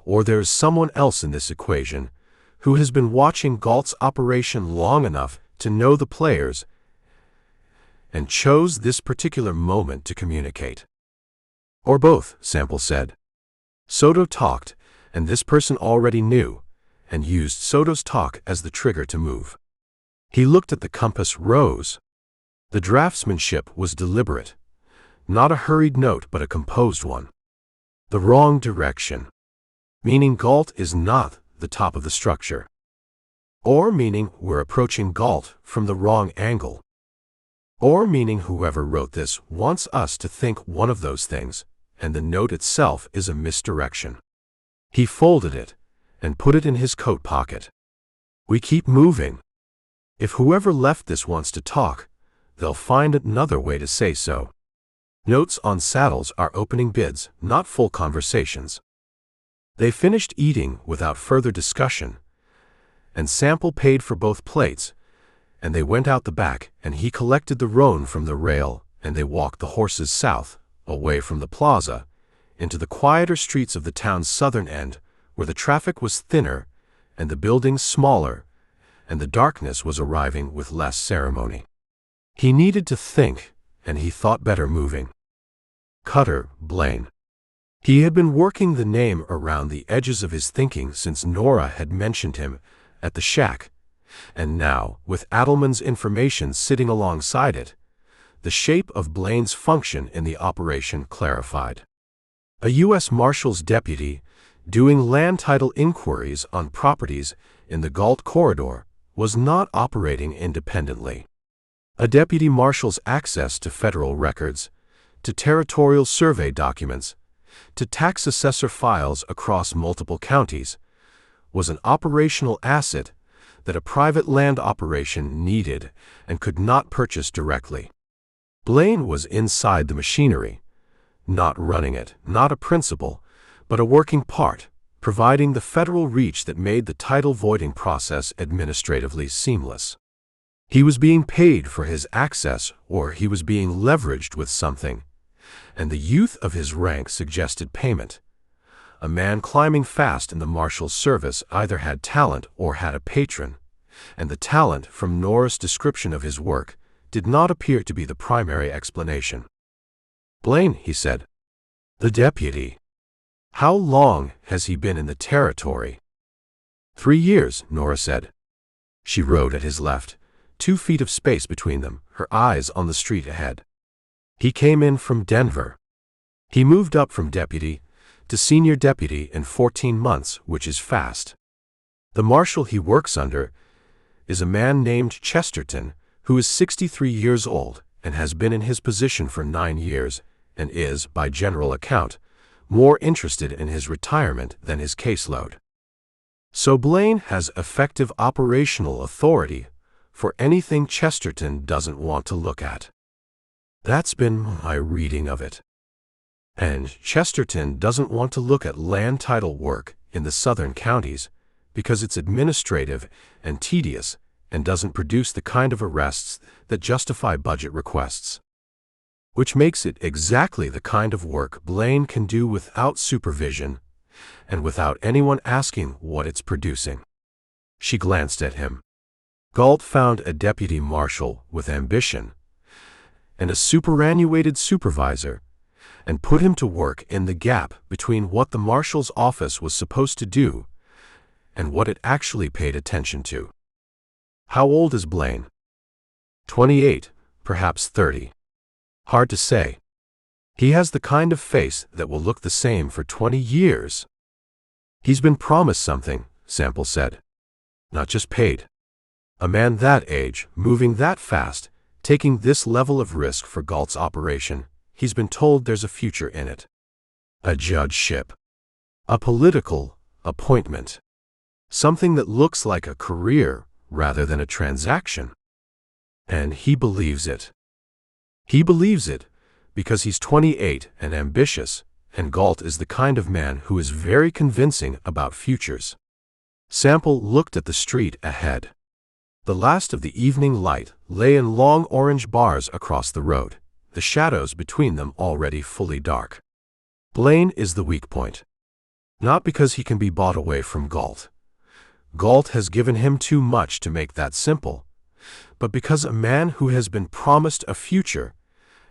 or there is someone else in this equation who has been watching Galt's operation long enough to know the players and chose this particular moment to communicate. Or both, Sample said. Soto talked, and this person already knew, and used Soto's talk as the trigger to move. He looked at the compass rose. The draftsmanship was deliberate, not a hurried note but a composed one. The wrong direction, meaning Galt is not the top of the structure, or meaning we're approaching Galt from the wrong angle, or meaning whoever wrote this wants us to think one of those things, and the note itself is a misdirection. He folded it and put it in his coat pocket. We keep moving. If whoever left this wants to talk, they'll find another way to say so. Notes on saddles are opening bids, not full conversations. They finished eating without further discussion, and Sample paid for both plates, and they went out the back, and he collected the roan from the rail, and they walked the horses south, away from the plaza, into the quieter streets of the town's southern end, where the traffic was thinner, and the buildings smaller, and the darkness was arriving with less ceremony. He needed to think, and he thought better moving. Cutter, Blaine. He had been working the name around the edges of his thinking since Norah had mentioned him at the shack, and now, with Adelman's information sitting alongside it, the shape of Blaine's function in the operation clarified. A U.S. Marshal's deputy, doing land title inquiries on properties in the Galt corridor, was not operating independently. A deputy marshal's access to federal records, to territorial survey documents, to tax assessor files across multiple counties, was an operational asset that a private land operation needed and could not purchase directly. Blaine was inside the machinery, not running it, not a principal, but a working part, providing the federal reach that made the title voiding process administratively seamless. He was being paid for his access, or he was being leveraged with something, and the youth of his rank suggested payment. A man climbing fast in the marshal's service either had talent or had a patron, and the talent, from Norah's description of his work, did not appear to be the primary explanation. "Blaine," he said. "The deputy. How long has he been in the territory?" 3 years, Norah said. She rode at his left, 2 feet of space between them, her eyes on the street ahead. "He came in from Denver. He moved up from deputy to senior deputy in 14 months, which is fast. The marshal he works under is a man named Chesterton, who is 63 years old and has been in his position for 9 years and is, by general account, more interested in his retirement than his caseload. So Blaine has effective operational authority for anything Chesterton doesn't want to look at. That's been my reading of it. And Chesterton doesn't want to look at land title work in the southern counties because it's administrative and tedious and doesn't produce the kind of arrests that justify budget requests. Which makes it exactly the kind of work Blaine can do without supervision and without anyone asking what it's producing. She glanced at him. Galt found a deputy marshal with ambition and a superannuated supervisor and put him to work in the gap between what the marshal's office was supposed to do and what it actually paid attention to. How old is Blaine? 28, perhaps 30. Hard to say. He has the kind of face that will look the same for 20 years. He's been promised something, Sample said. Not just paid. A man that age, moving that fast, taking this level of risk for Galt's operation, he's been told there's a future in it. A judgeship. A political appointment. Something that looks like a career rather than a transaction. And he believes it. He believes it because he's 28 and ambitious, and Galt is the kind of man who is very convincing about futures. Sample looked at the street ahead. The last of the evening light lay in long orange bars across the road, the shadows between them already fully dark. Blaine is the weak point. Not because he can be bought away from Galt. Galt has given him too much to make that simple, but because a man who has been promised a future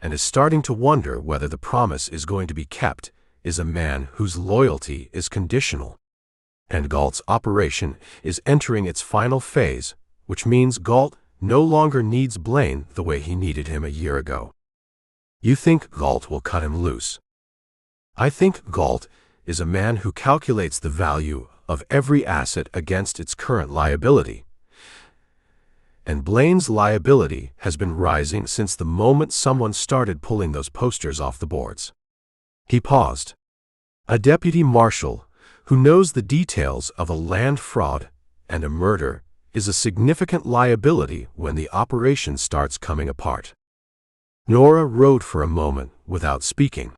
and is starting to wonder whether the promise is going to be kept is a man whose loyalty is conditional. And Galt's operation is entering its final phase, which means Galt no longer needs Blaine the way he needed him a year ago. You think Galt will cut him loose? I think Galt is a man who calculates the value of every asset against its current liability. And Blaine's liability has been rising since the moment someone started pulling those posters off the boards. He paused. A deputy marshal who knows the details of a land fraud and a murder is a significant liability when the operation starts coming apart. Nora rode for a moment without speaking.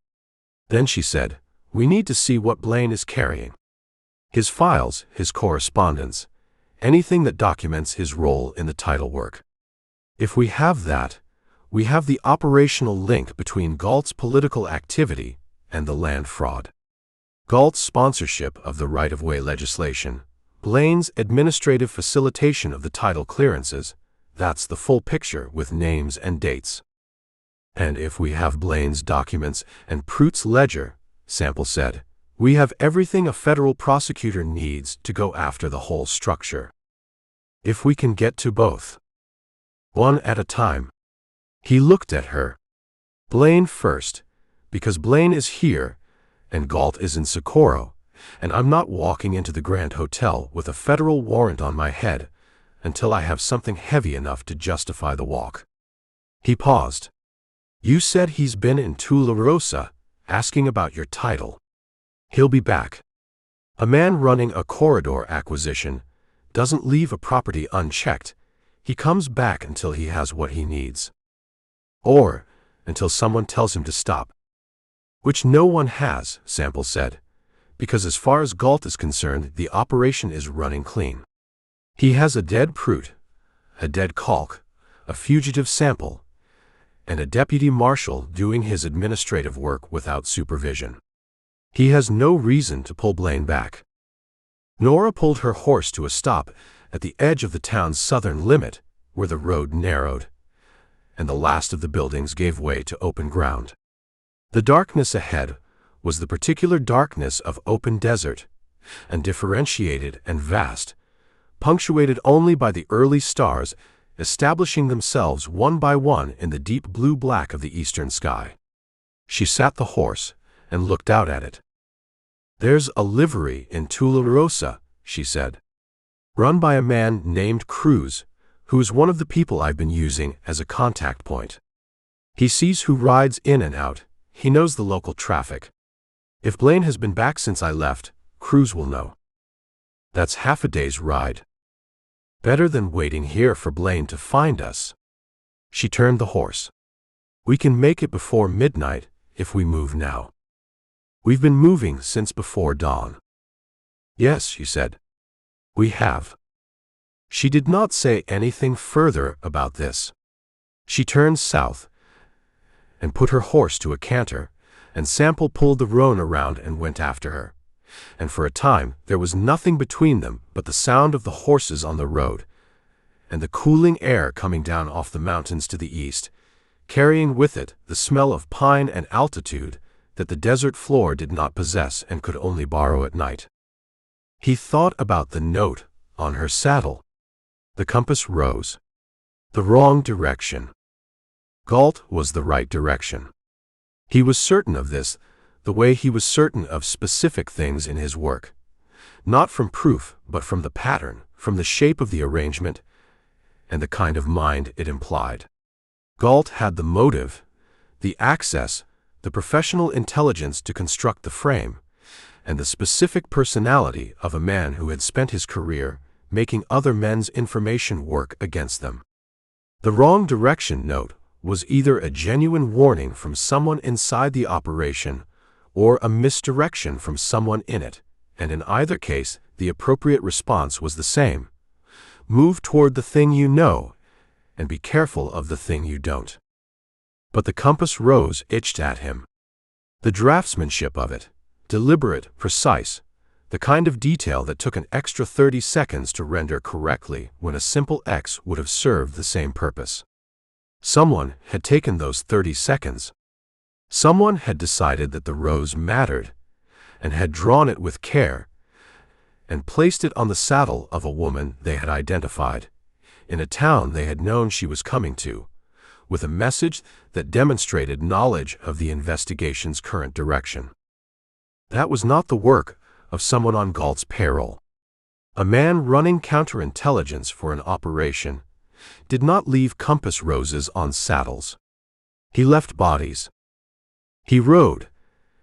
Then she said, "We need to see what Blaine is carrying. His files, his correspondence, anything that documents his role in the title work. If we have that, we have the operational link between Galt's political activity and the land fraud. Galt's sponsorship of the right-of-way legislation, Blaine's administrative facilitation of the title clearances, that's the full picture with names and dates. And if we have Blaine's documents and Prout's ledger," Sample said, "we have everything a federal prosecutor needs to go after the whole structure. If we can get to both. One at a time." He looked at her. "Blaine first, because Blaine is here, and Galt is in Socorro, and I'm not walking into the Grand Hotel with a federal warrant on my head until I have something heavy enough to justify the walk." He paused. "You said he's been in Tularosa, asking about your title. He'll be back. A man running a corridor acquisition doesn't leave a property unchecked. He comes back until he has what he needs. Or until someone tells him to stop. Which no one has," Sample said, "because as far as Galt is concerned, the operation is running clean. He has a dead Prout, a dead Calk, a fugitive Sample, and a deputy marshal doing his administrative work without supervision. He has no reason to pull Blaine back." Nora pulled her horse to a stop at the edge of the town's southern limit, where the road narrowed, and the last of the buildings gave way to open ground. The darkness ahead was the particular darkness of open desert, undifferentiated and vast, punctuated only by the early stars establishing themselves one by one in the deep blue-black of the eastern sky. She sat the horse and looked out at it. "There's a livery in Tularosa," she said, "run by a man named Cruz, who is one of the people I've been using as a contact point. He sees who rides in and out, he knows the local traffic. If Blaine has been back since I left, Cruz will know. That's half a day's ride. Better than waiting here for Blaine to find us." She turned the horse. "We can make it before midnight if we move now. We've been moving since before dawn." "Yes," she said. "We have." She did not say anything further about this. She turned south and put her horse to a canter, and Sample pulled the roan around and went after her. And for a time there was nothing between them but the sound of the horses on the road, and the cooling air coming down off the mountains to the east, carrying with it the smell of pine and altitude that the desert floor did not possess and could only borrow at night. He thought about the note on her saddle. The compass rose. The wrong direction. Galt was the right direction. He was certain of this, the way he was certain of specific things in his work. Not from proof, but from the pattern, from the shape of the arrangement, and the kind of mind it implied. Galt had the motive, the access, the professional intelligence to construct the frame, and the specific personality of a man who had spent his career making other men's information work against them. The wrong direction note was either a genuine warning from someone inside the operation or a misdirection from someone in it, and in either case the appropriate response was the same. Move toward the thing you know, and be careful of the thing you don't. But the compass rose itched at him. The draftsmanship of it, deliberate, precise, the kind of detail that took an extra 30 seconds to render correctly when a simple X would have served the same purpose. Someone had taken those 30 seconds. Someone had decided that the rose mattered, and had drawn it with care, and placed it on the saddle of a woman they had identified, in a town they had known she was coming to, with a message that demonstrated knowledge of the investigation's current direction. That was not the work of someone on Galt's payroll. A man running counterintelligence for an operation did not leave compass roses on saddles. He left bodies. He rode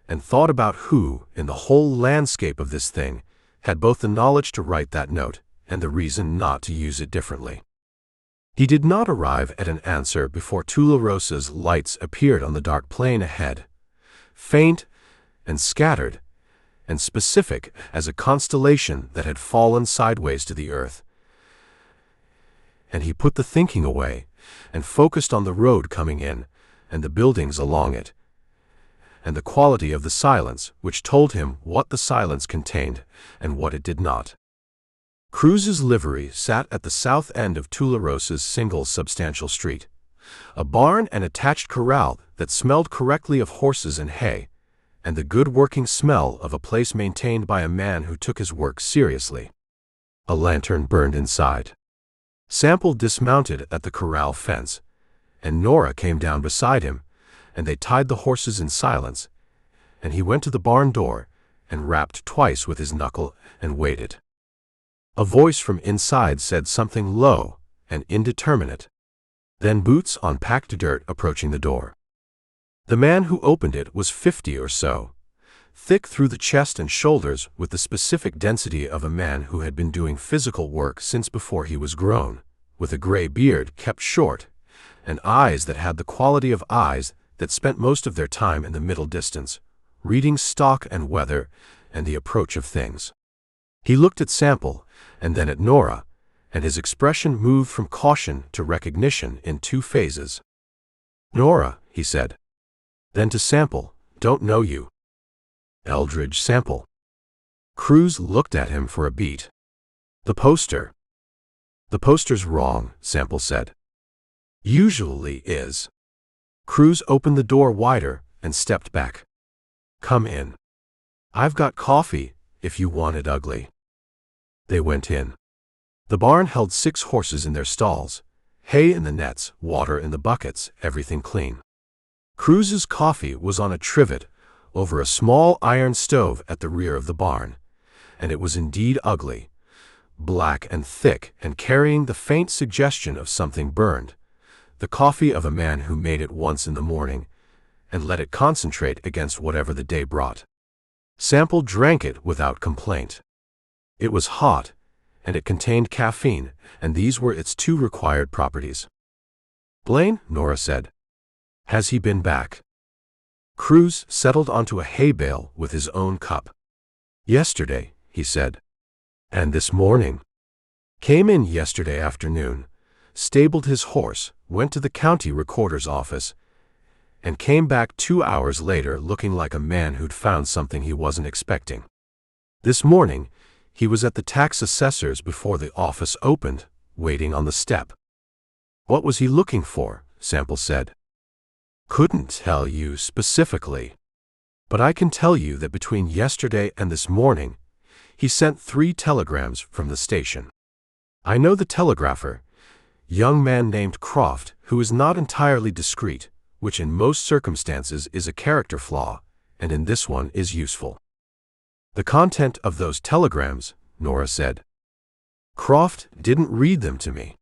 and thought about who, in the whole landscape of this thing, had both the knowledge to write that note and the reason not to use it differently. He did not arrive at an answer before Tularosa's lights appeared on the dark plain ahead, faint and scattered, and specific as a constellation that had fallen sideways to the earth. And he put the thinking away and focused on the road coming in and the buildings along it, and the quality of the silence which told him what the silence contained and what it did not. Cruz's livery sat at the south end of Tularosa's single substantial street, a barn and attached corral that smelled correctly of horses and hay, and the good working smell of a place maintained by a man who took his work seriously. A lantern burned inside. Sample dismounted at the corral fence, and Norah came down beside him, and they tied the horses in silence, and he went to the barn door and rapped twice with his knuckle and waited. A voice from inside said something low and indeterminate. Then boots on packed dirt approaching the door. The man who opened it was 50 or so, thick through the chest and shoulders with the specific density of a man who had been doing physical work since before he was grown, with a gray beard kept short, and eyes that had the quality of eyes that spent most of their time in the middle distance, reading stock and weather and the approach of things. He looked at Sample and then at Norah, and his expression moved from caution to recognition in 2 phases. "Norah," he said. Then to Sample, "Don't know you." "Eldridge Sample." Cruz looked at him for a beat. "The poster." "The poster's wrong," Sample said. "Usually is." Cruz opened the door wider and stepped back. "Come in. I've got coffee, if you want it ugly." They went in. The barn held 6 horses in their stalls, hay in the nets, water in the buckets, everything clean. Cruz's coffee was on a trivet, over a small iron stove at the rear of the barn, and it was indeed ugly, black and thick and carrying the faint suggestion of something burned, the coffee of a man who made it once in the morning and let it concentrate against whatever the day brought. Sample drank it without complaint. It was hot, and it contained caffeine, and these were its two required properties. "Blaine," Nora said. "Has he been back?" Cruz settled onto a hay bale with his own cup. "Yesterday," he said. "And this morning?" "Came in yesterday afternoon, stabled his horse, went to the county recorder's office, and came back 2 hours later looking like a man who'd found something he wasn't expecting. This morning, he was at the tax assessor's before the office opened, waiting on the step." "What was he looking for?" Sample said. "Couldn't tell you specifically. But I can tell you that between yesterday and this morning, he sent 3 telegrams from the station. I know the telegrapher, young man named Croft, who is not entirely discreet, which in most circumstances is a character flaw, and in this one is useful." "The content of those telegrams," Nora said. "Croft didn't read them to me,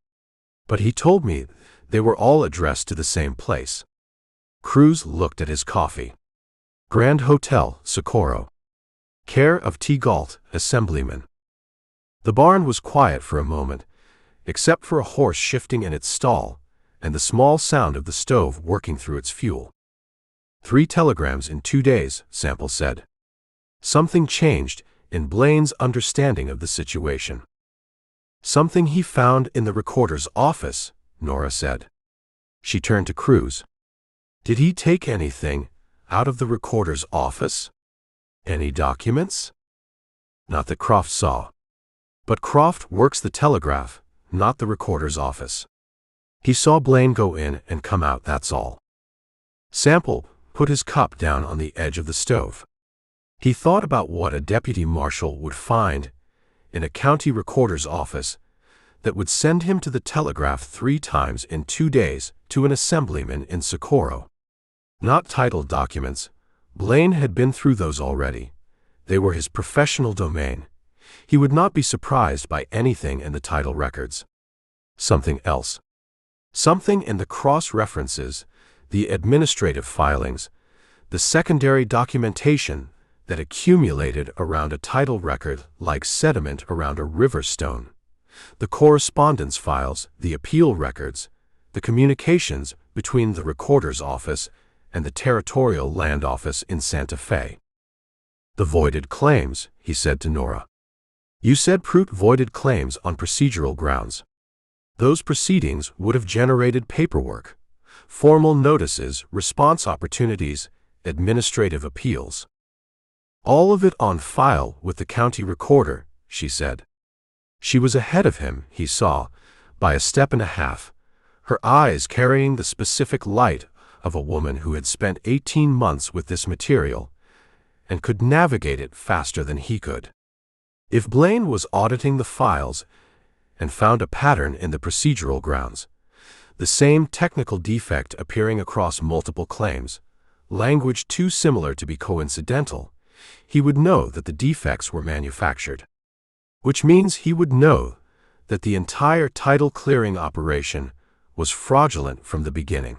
but he told me they were all addressed to the same place." Cruz looked at his coffee. "Grand Hotel, Socorro. Care of T. Galt, Assemblyman." The barn was quiet for a moment, except for a horse shifting in its stall and the small sound of the stove working through its fuel. 3 telegrams in 2 days, Sample said. Something changed in Blaine's understanding of the situation. "Something he found in the recorder's office," Nora said. She turned to Cruz. "Did he take anything out of the recorder's office? Any documents?" "Not that Croft saw. But Croft works the telegraph, not the recorder's office. He saw Blaine go in and come out, that's all." Sample put his cup down on the edge of the stove. He thought about what a deputy marshal would find in a county recorder's office that would send him to the telegraph 3 times in 2 days to an assemblyman in Socorro. Not title documents. Blaine had been through those already. They were his professional domain. He would not be surprised by anything in the title records. Something else. Something in the cross-references, the administrative filings, the secondary documentation that accumulated around a title record like sediment around a river stone, the correspondence files, the appeal records, the communications between the recorder's office and the territorial land office in Santa Fe. "The voided claims," he said to Nora. "You said Prout voided claims on procedural grounds. Those proceedings would have generated paperwork, formal notices, response opportunities, administrative appeals. All of it on file with the county recorder," she said. She was ahead of him, he saw, by a step and a half, her eyes carrying the specific light of a woman who had spent 18 months with this material and could navigate it faster than he could. If Blaine was auditing the files and found a pattern in the procedural grounds, the same technical defect appearing across multiple claims, language too similar to be coincidental, he would know that the defects were manufactured. Which means he would know that the entire title clearing operation was fraudulent from the beginning.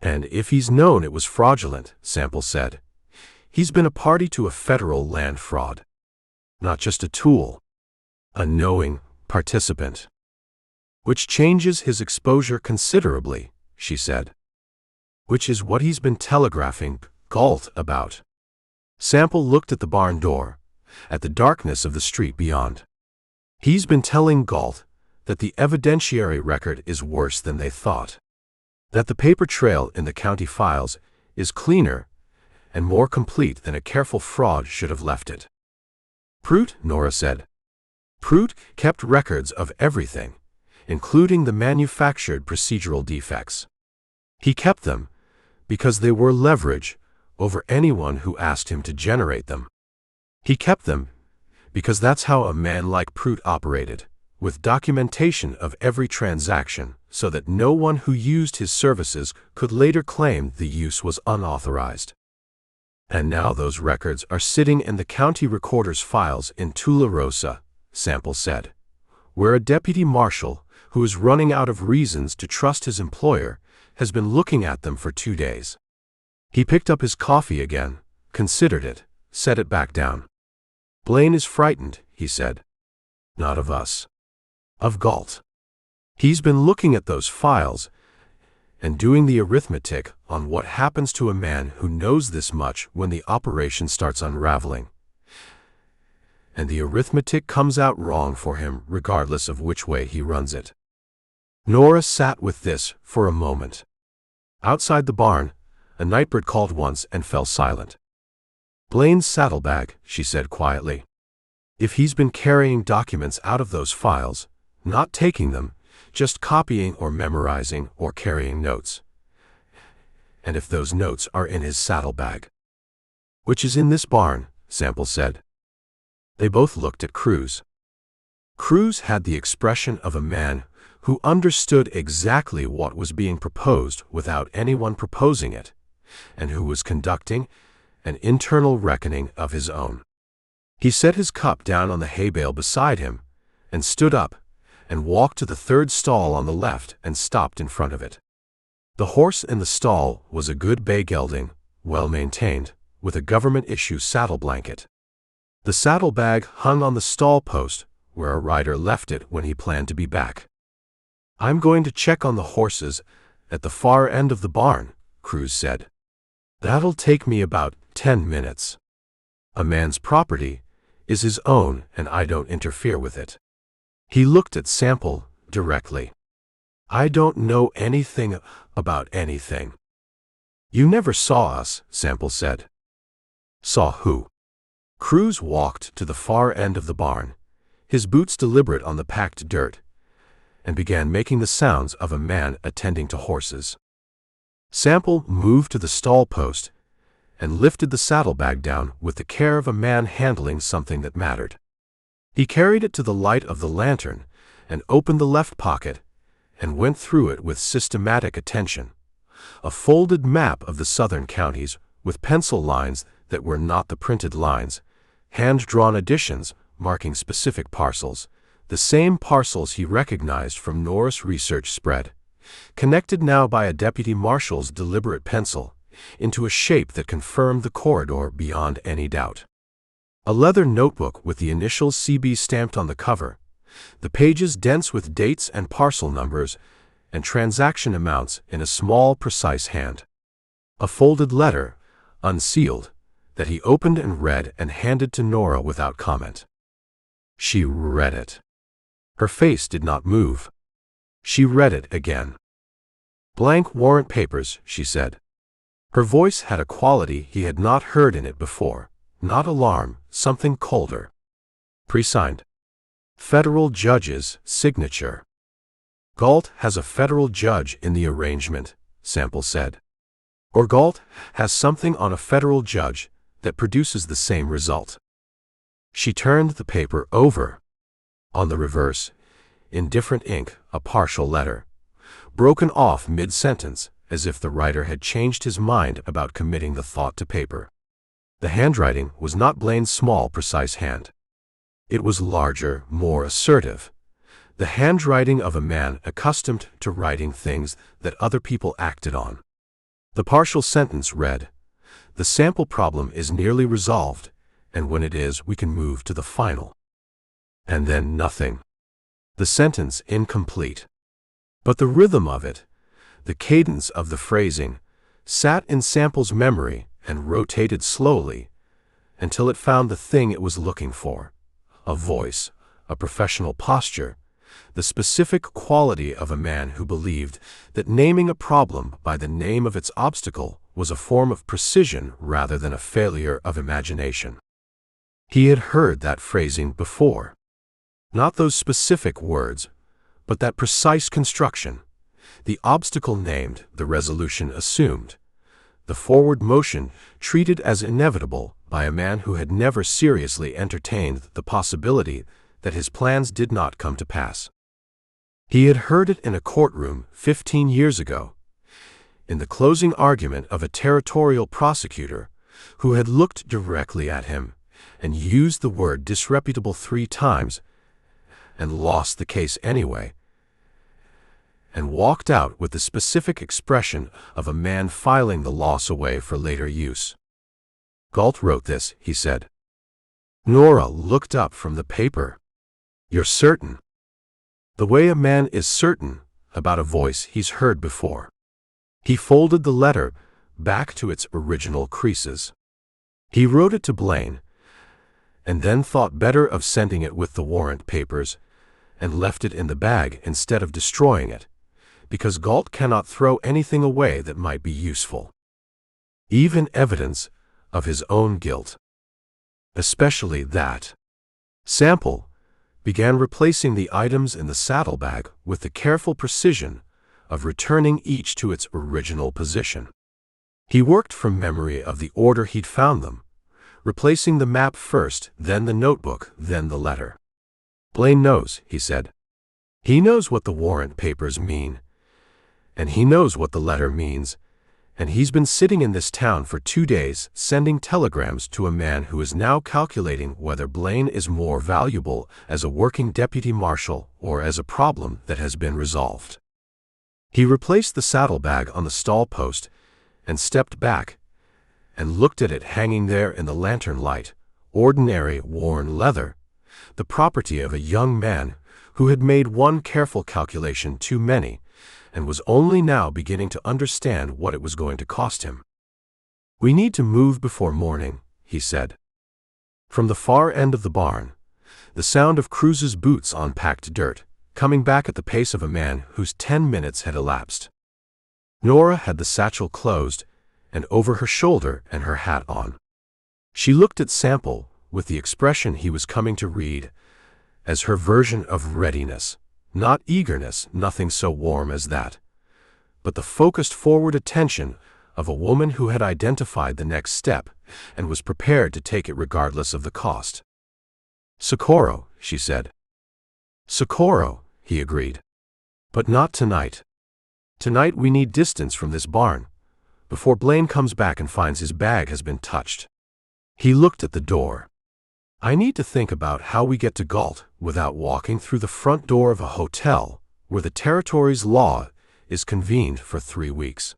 And if he's known it was fraudulent, Sample said, he's been a party to a federal land fraud. Not just a tool, a knowing participant. Which changes his exposure considerably, she said. Which is what he's been telegraphing Galt about. Sample looked at the barn door, at the darkness of the street beyond. He's been telling Galt that the evidentiary record is worse than they thought. That the paper trail in the county files is cleaner and more complete than a careful fraud should have left it. Prout, Nora said. Prout kept records of everything, including the manufactured procedural defects. He kept them because they were leverage over anyone who asked him to generate them. He kept them because that's how a man like Prout operated, with documentation of every transaction so that no one who used his services could later claim the use was unauthorized. And now those records are sitting in the county recorder's files in Tularosa, Sample said, where a deputy marshal, who is running out of reasons to trust his employer, has been looking at them for 2 days. He picked up his coffee again, considered it, set it back down. Blaine is frightened, he said. Not of us. Of Galt. He's been looking at those files and doing the arithmetic on what happens to a man who knows this much when the operation starts unraveling. And the arithmetic comes out wrong for him regardless of which way he runs it. Nora sat with this for a moment. Outside the barn, a nightbird called once and fell silent. Blaine's saddlebag, she said quietly. If he's been carrying documents out of those files, not taking them, just copying or memorizing or carrying notes. And if those notes are in his saddlebag. Which is in this barn, Sample said. They both looked at Cruz. Cruz had the expression of a man who understood exactly what was being proposed without anyone proposing it, and who was conducting an internal reckoning of his own. He set his cup down on the hay bale beside him, and stood up, and walked to the third stall on the left and stopped in front of it. The horse in the stall was a good bay gelding, well maintained, with a government-issue saddle blanket. The saddlebag hung on the stall post, where a rider left it when he planned to be back. I'm going to check on the horses at the far end of the barn, Cruz said. That'll take me about 10 minutes. A man's property is his own and I don't interfere with it. He looked at Sample directly. I don't know anything about anything. You never saw us, Sample said. Saw who? Cruz walked to the far end of the barn, his boots deliberate on the packed dirt, and began making the sounds of a man attending to horses. Sample moved to the stall post and lifted the saddlebag down with the care of a man handling something that mattered. He carried it to the light of the lantern and opened the left pocket and went through it with systematic attention. A folded map of the southern counties with pencil lines that were not the printed lines, hand-drawn additions marking specific parcels, the same parcels he recognized from Norah's research spread, connected now by a deputy marshal's deliberate pencil, into a shape that confirmed the corridor beyond any doubt. A leather notebook with the initials CB stamped on the cover, the pages dense with dates and parcel numbers and transaction amounts in a small, precise hand. A folded letter, unsealed, that he opened and read and handed to Norah without comment. She read it. Her face did not move. She read it again. Blank warrant papers, she said. Her voice had a quality he had not heard in it before, not alarm, something colder. Pre-signed. Federal judge's signature. Galt has a federal judge in the arrangement, Sample said. Or Galt has something on a federal judge that produces the same result. She turned the paper over. On the reverse, in different ink, a partial letter, broken off mid-sentence, as if the writer had changed his mind about committing the thought to paper. The handwriting was not Blaine's small, precise hand. It was larger, more assertive. The handwriting of a man accustomed to writing things that other people acted on. The partial sentence read, "The sample problem is nearly resolved, and when it is, we can move to the final." And then nothing. The sentence incomplete. But the rhythm of it, the cadence of the phrasing, sat in Sample's memory and rotated slowly until it found the thing it was looking for: a voice, a professional posture, the specific quality of a man who believed that naming a problem by the name of its obstacle was a form of precision rather than a failure of imagination. He had heard that phrasing before. Not those specific words, but that precise construction. The obstacle named, the resolution assumed. The forward motion treated as inevitable by a man who had never seriously entertained the possibility that his plans did not come to pass. He had heard it in a courtroom 15 years ago, in the closing argument of a territorial prosecutor who had looked directly at him and used the word disreputable 3 times and lost the case anyway, and walked out with the specific expression of a man filing the loss away for later use. "Galt wrote this," he said. Nora looked up from the paper. "You're certain?" The way a man is certain about a voice he's heard before. He folded the letter back to its original creases. He wrote it to Blaine, and then thought better of sending it with the warrant papers, and left it in the bag instead of destroying it, because Galt cannot throw anything away that might be useful. Even evidence of his own guilt. Especially that. Sample began replacing the items in the saddlebag with the careful precision of returning each to its original position. He worked from memory of the order he'd found them, replacing the map first, then the notebook, then the letter. "Blaine knows," he said. "He knows what the warrant papers mean, and he knows what the letter means, and he's been sitting in this town for 2 days sending telegrams to a man who is now calculating whether Blaine is more valuable as a working deputy marshal or as a problem that has been resolved." He replaced the saddlebag on the stall post and stepped back and looked at it hanging there in the lantern light, ordinary worn leather, the property of a young man who had made one careful calculation too many and was only now beginning to understand what it was going to cost him. "We need to move before morning," he said. From the far end of the barn, the sound of Cruz's boots on packed dirt, coming back at the pace of a man whose 10 minutes had elapsed. Nora had the satchel closed and over her shoulder and her hat on. She looked at Sample with the expression he was coming to read as her version of readiness. Not eagerness, nothing so warm as that, but the focused forward attention of a woman who had identified the next step and was prepared to take it regardless of the cost. "Socorro," she said. "Socorro," he agreed. "But not tonight. Tonight we need distance from this barn, before Blaine comes back and finds his bag has been touched." He looked at the door. "I need to think about how we get to Galt without walking through the front door of a hotel where the territory's law is convened for 3 weeks.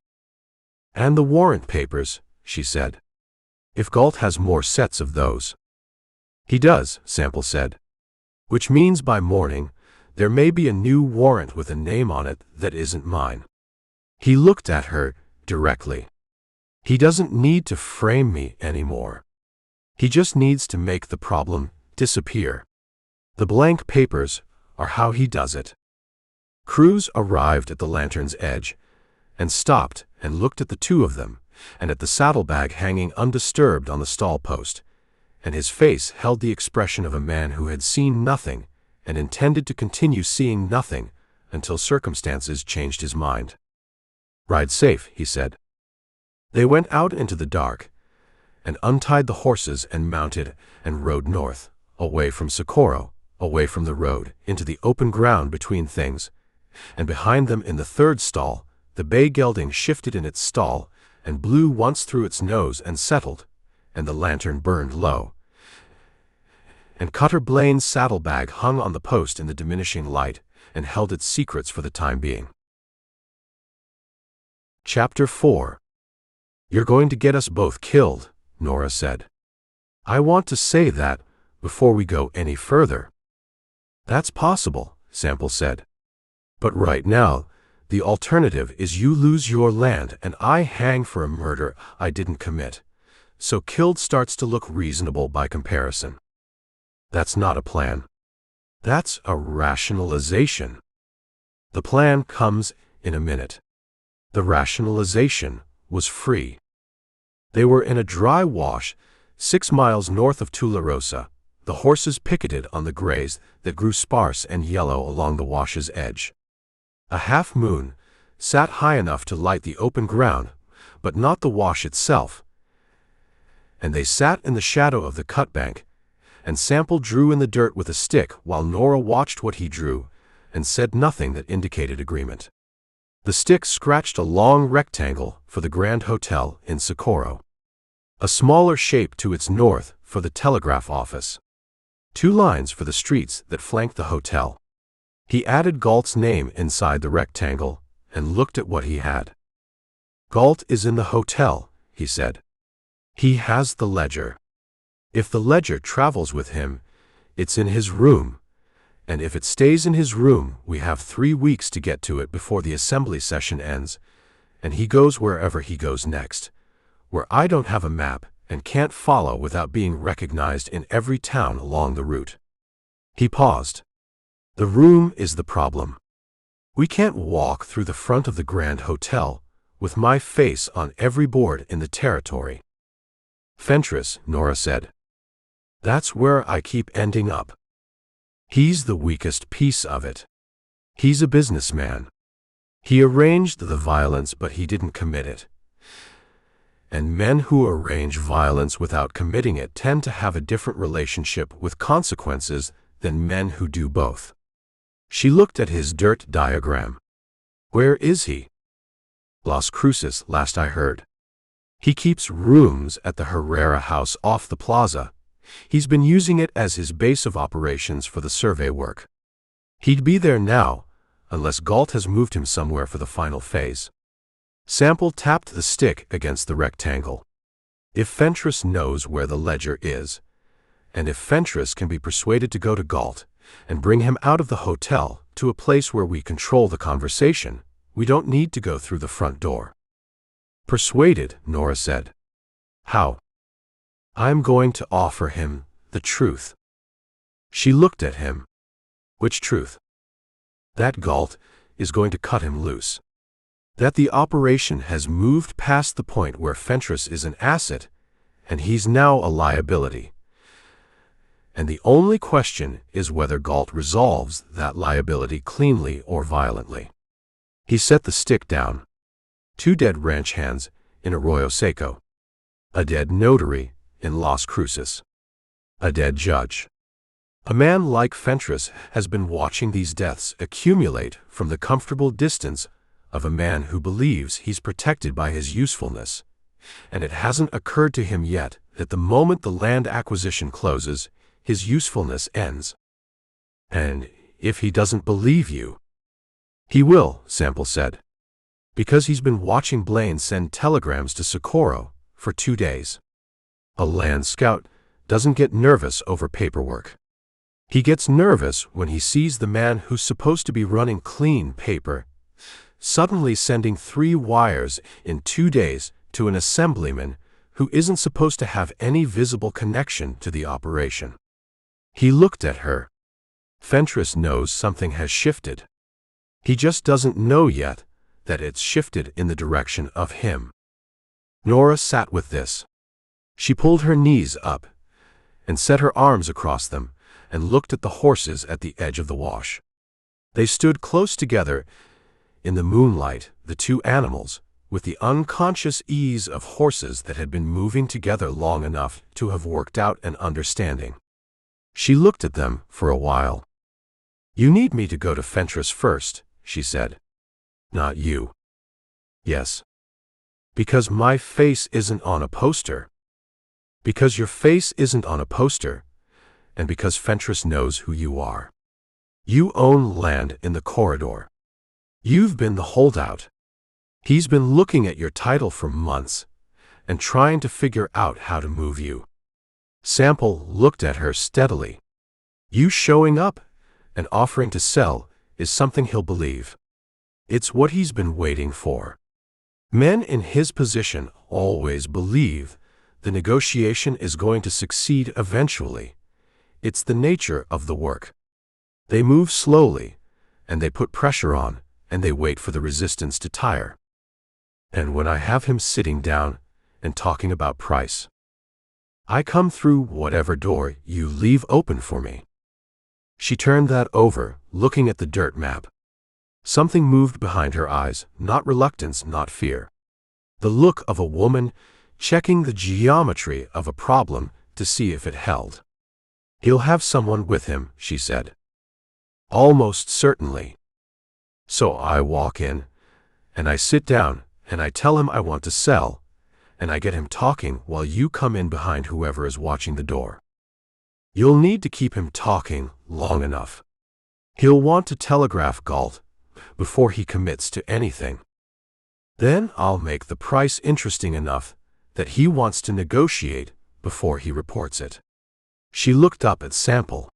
"And the warrant papers," she said. "If Galt has more sets of those." "He does," Sample said. "Which means by morning there may be a new warrant with a name on it that isn't mine." He looked at her directly. "He doesn't need to frame me anymore. He just needs to make the problem disappear. The blank papers are how he does it." Cruz arrived at the lantern's edge and stopped and looked at the two of them and at the saddlebag hanging undisturbed on the stall post, and his face held the expression of a man who had seen nothing and intended to continue seeing nothing until circumstances changed his mind. "Ride safe," he said. They went out into the dark and untied the horses and mounted and rode north, away from Socorro, away from the road, into the open ground between things, and behind them in the third stall, the bay gelding shifted in its stall and blew once through its nose and settled, and the lantern burned low, and Cutter Blaine's saddlebag hung on the post in the diminishing light and held its secrets for the time being. Chapter 4. "You're going to get us both killed," Nora said. "I want to say that before we go any further." "That's possible," Sample said. "But right now, the alternative is you lose your land and I hang for a murder I didn't commit, so killed starts to look reasonable by comparison." "That's not a plan. That's a rationalization." "The plan comes in a minute." The rationalization was free. They were in a dry wash 6 miles north of Tularosa, the horses picketed on the grays that grew sparse and yellow along the wash's edge. A half-moon sat high enough to light the open ground, but not the wash itself, and they sat in the shadow of the cutbank, and Sample drew in the dirt with a stick while Nora watched what he drew and said nothing that indicated agreement. The stick scratched a long rectangle for the Grand Hotel in Socorro. A smaller shape to its north for the telegraph office. 2 lines for the streets that flanked the hotel. He added Galt's name inside the rectangle and looked at what he had. Galt is in the hotel, he said. He has the ledger. If the ledger travels with him, it's in his room, and if it stays in his room, we have 3 weeks to get to it before the assembly session ends, and he goes wherever he goes next, where I don't have a map and can't follow without being recognized in every town along the route. He paused. The room is the problem. We can't walk through the front of the Grand Hotel with my face on every board in the territory. Fentress, Nora said. That's where I keep ending up. He's the weakest piece of it. He's a businessman. He arranged the violence, but he didn't commit it. And men who arrange violence without committing it tend to have a different relationship with consequences than men who do both. She looked at his dirt diagram. Where is he? Las Cruces, last I heard. He keeps rooms at the Herrera house off the plaza. He's been using it as his base of operations for the survey work. He'd be there now, unless Galt has moved him somewhere for the final phase. Sample tapped the stick against the rectangle. If Fentress knows where the ledger is, and if Fentress can be persuaded to go to Galt and bring him out of the hotel to a place where we control the conversation, we don't need to go through the front door. Persuaded, Nora said. How? I'm going to offer him the truth. She looked at him. Which truth? That Galt is going to cut him loose. That the operation has moved past the point where Fentress is an asset, and he's now a liability. And the only question is whether Galt resolves that liability cleanly or violently. He set the stick down. 2 dead ranch hands in Arroyo Seco. A dead notary in Las Cruces. A dead judge. A man like Fentress has been watching these deaths accumulate from the comfortable distance of a man who believes he's protected by his usefulness, and it hasn't occurred to him yet that the moment the land acquisition closes, his usefulness ends. And if he doesn't believe you, he will, Sample said, because he's been watching Blaine send telegrams to Socorro for 2 days. A land scout doesn't get nervous over paperwork. He gets nervous when he sees the man who's supposed to be running clean paper suddenly sending 3 wires in 2 days to an assemblyman who isn't supposed to have any visible connection to the operation. He looked at her. Fentress knows something has shifted. He just doesn't know yet that it's shifted in the direction of him. Nora sat with this. She pulled her knees up and set her arms across them and looked at the horses at the edge of the wash. They stood close together in the moonlight, the 2 animals, with the unconscious ease of horses that had been moving together long enough to have worked out an understanding. She looked at them for a while. You need me to go to Fentress first, she said. Not you. Yes. Because my face isn't on a poster. Because your face isn't on a poster, and because Fentress knows who you are. You own land in the corridor. You've been the holdout. He's been looking at your title for months and trying to figure out how to move you. Sample looked at her steadily. You showing up and offering to sell is something he'll believe. It's what he's been waiting for. Men in his position always believe the negotiation is going to succeed eventually. It's the nature of the work. They move slowly, and they put pressure on, and they wait for the resistance to tire. And when I have him sitting down and talking about price, I come through whatever door you leave open for me. She turned that over, looking at the dirt map. Something moved behind her eyes, not reluctance, not fear. The look of a woman checking the geometry of a problem to see if it held. He'll have someone with him, she said. Almost certainly. So I walk in, and I sit down, and I tell him I want to sell, and I get him talking while you come in behind whoever is watching the door. You'll need to keep him talking long enough. He'll want to telegraph Galt before he commits to anything. Then I'll make the price interesting enough that he wants to negotiate before he reports it." She looked up at Sample.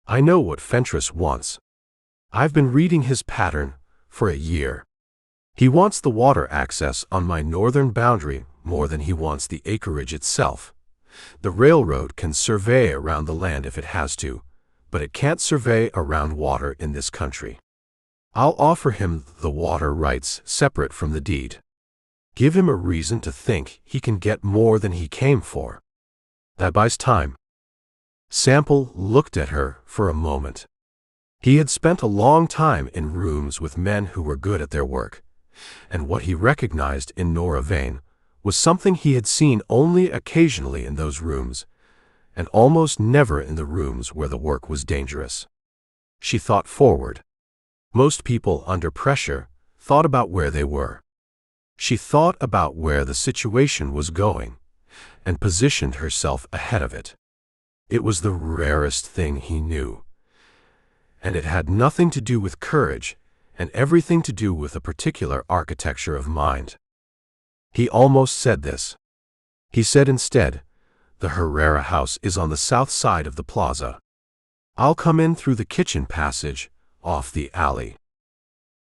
"I know what Fentress wants. I've been reading his pattern for a year. He wants the water access on my northern boundary more than he wants the acreage itself. The railroad can survey around the land if it has to, but it can't survey around water in this country. I'll offer him the water rights separate from the deed. Give him a reason to think he can get more than he came for. That buys time." Sample looked at her for a moment. He had spent a long time in rooms with men who were good at their work, and what he recognized in Nora Vane was something he had seen only occasionally in those rooms, and almost never in the rooms where the work was dangerous. She thought forward. Most people under pressure thought about where they were. She thought about where the situation was going, and positioned herself ahead of it. It was the rarest thing he knew, and it had nothing to do with courage and everything to do with a particular architecture of mind. He almost said this. He said instead, "The Herrera house is on the south side of the plaza. I'll come in through the kitchen passage, off the alley.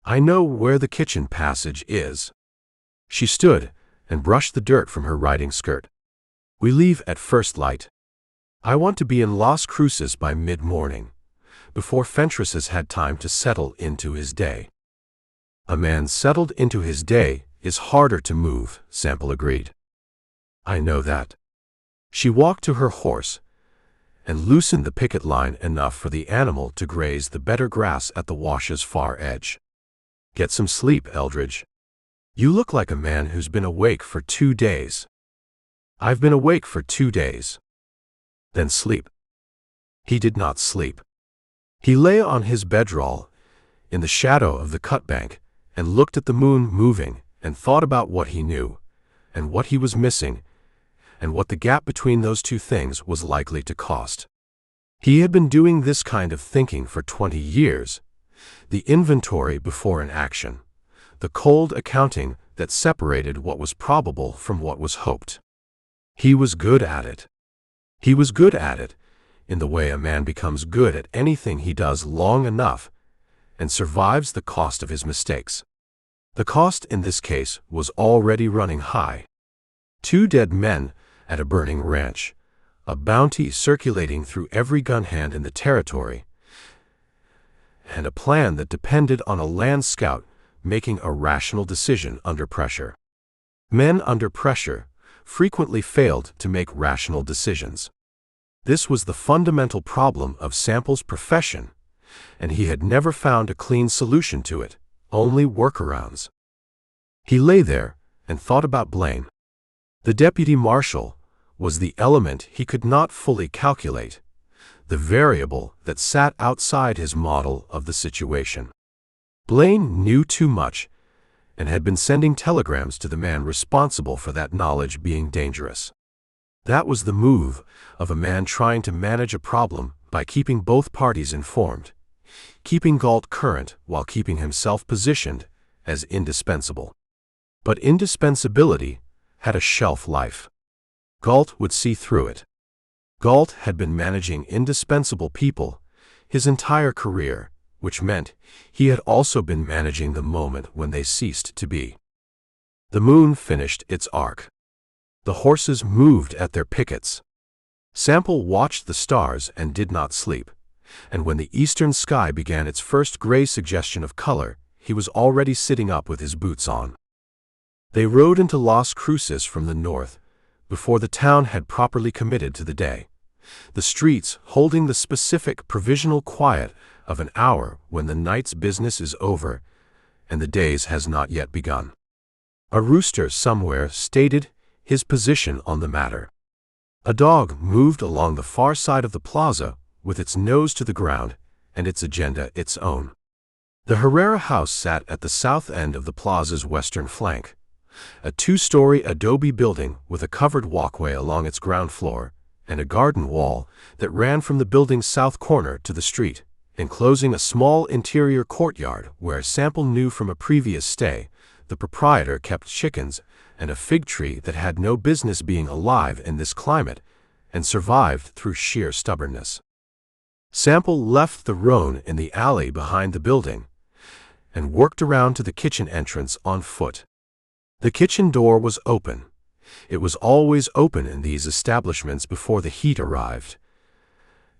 I know where the kitchen passage is." She stood and brushed the dirt from her riding skirt. "We leave at first light. I want to be in Las Cruces by mid-morning, before Fentress has had time to settle into his day." "A man settled into his day is harder to move," Sample agreed. "I know that." She walked to her horse and loosened the picket line enough for the animal to graze the better grass at the wash's far edge. "Get some sleep, Eldridge. You look like a man who's been awake for 2 days." "I've been awake for 2 days." "Then sleep." He did not sleep. He lay on his bedroll in the shadow of the cut bank and looked at the moon moving and thought about what he knew and what he was missing and what the gap between those two things was likely to cost. He had been doing this kind of thinking for 20 years, the inventory before an action, the cold accounting that separated what was probable from what was hoped. He was good at it. He was good at it in the way a man becomes good at anything he does long enough and survives the cost of his mistakes. The cost in this case was already running high. 2 dead men at a burning ranch, a bounty circulating through every gun hand in the territory, and a plan that depended on a land scout making a rational decision under pressure. Men under pressure frequently failed to make rational decisions. This was the fundamental problem of Sample's profession, and he had never found a clean solution to it, only workarounds. He lay there and thought about Blaine. The deputy marshal was the element he could not fully calculate, the variable that sat outside his model of the situation. Blaine knew too much and had been sending telegrams to the man responsible for that knowledge being dangerous. That was the move of a man trying to manage a problem by keeping both parties informed, keeping Galt current while keeping himself positioned as indispensable. But indispensability had a shelf life. Galt would see through it. Galt had been managing indispensable people his entire career, which meant he had also been managing the moment when they ceased to be. The moon finished its arc. The horses moved at their pickets. Sample watched the stars and did not sleep, and when the eastern sky began its first gray suggestion of color, he was already sitting up with his boots on. They rode into Las Cruces from the north, before the town had properly committed to the day, the streets holding the specific provisional quiet of an hour when the night's business is over and the day's has not yet begun. A rooster somewhere stated his position on the matter. A dog moved along the far side of the plaza with its nose to the ground and its agenda its own. The Herrera house sat at the south end of the plaza's western flank, a two-story adobe building with a covered walkway along its ground floor, and a garden wall that ran from the building's south corner to the street, enclosing a small interior courtyard where Sample knew from a previous stay the proprietor kept chickens and a fig tree that had no business being alive in this climate and survived through sheer stubbornness. Sample left the roan in the alley behind the building and worked around to the kitchen entrance on foot. The kitchen door was open. It was always open in these establishments before the heat arrived.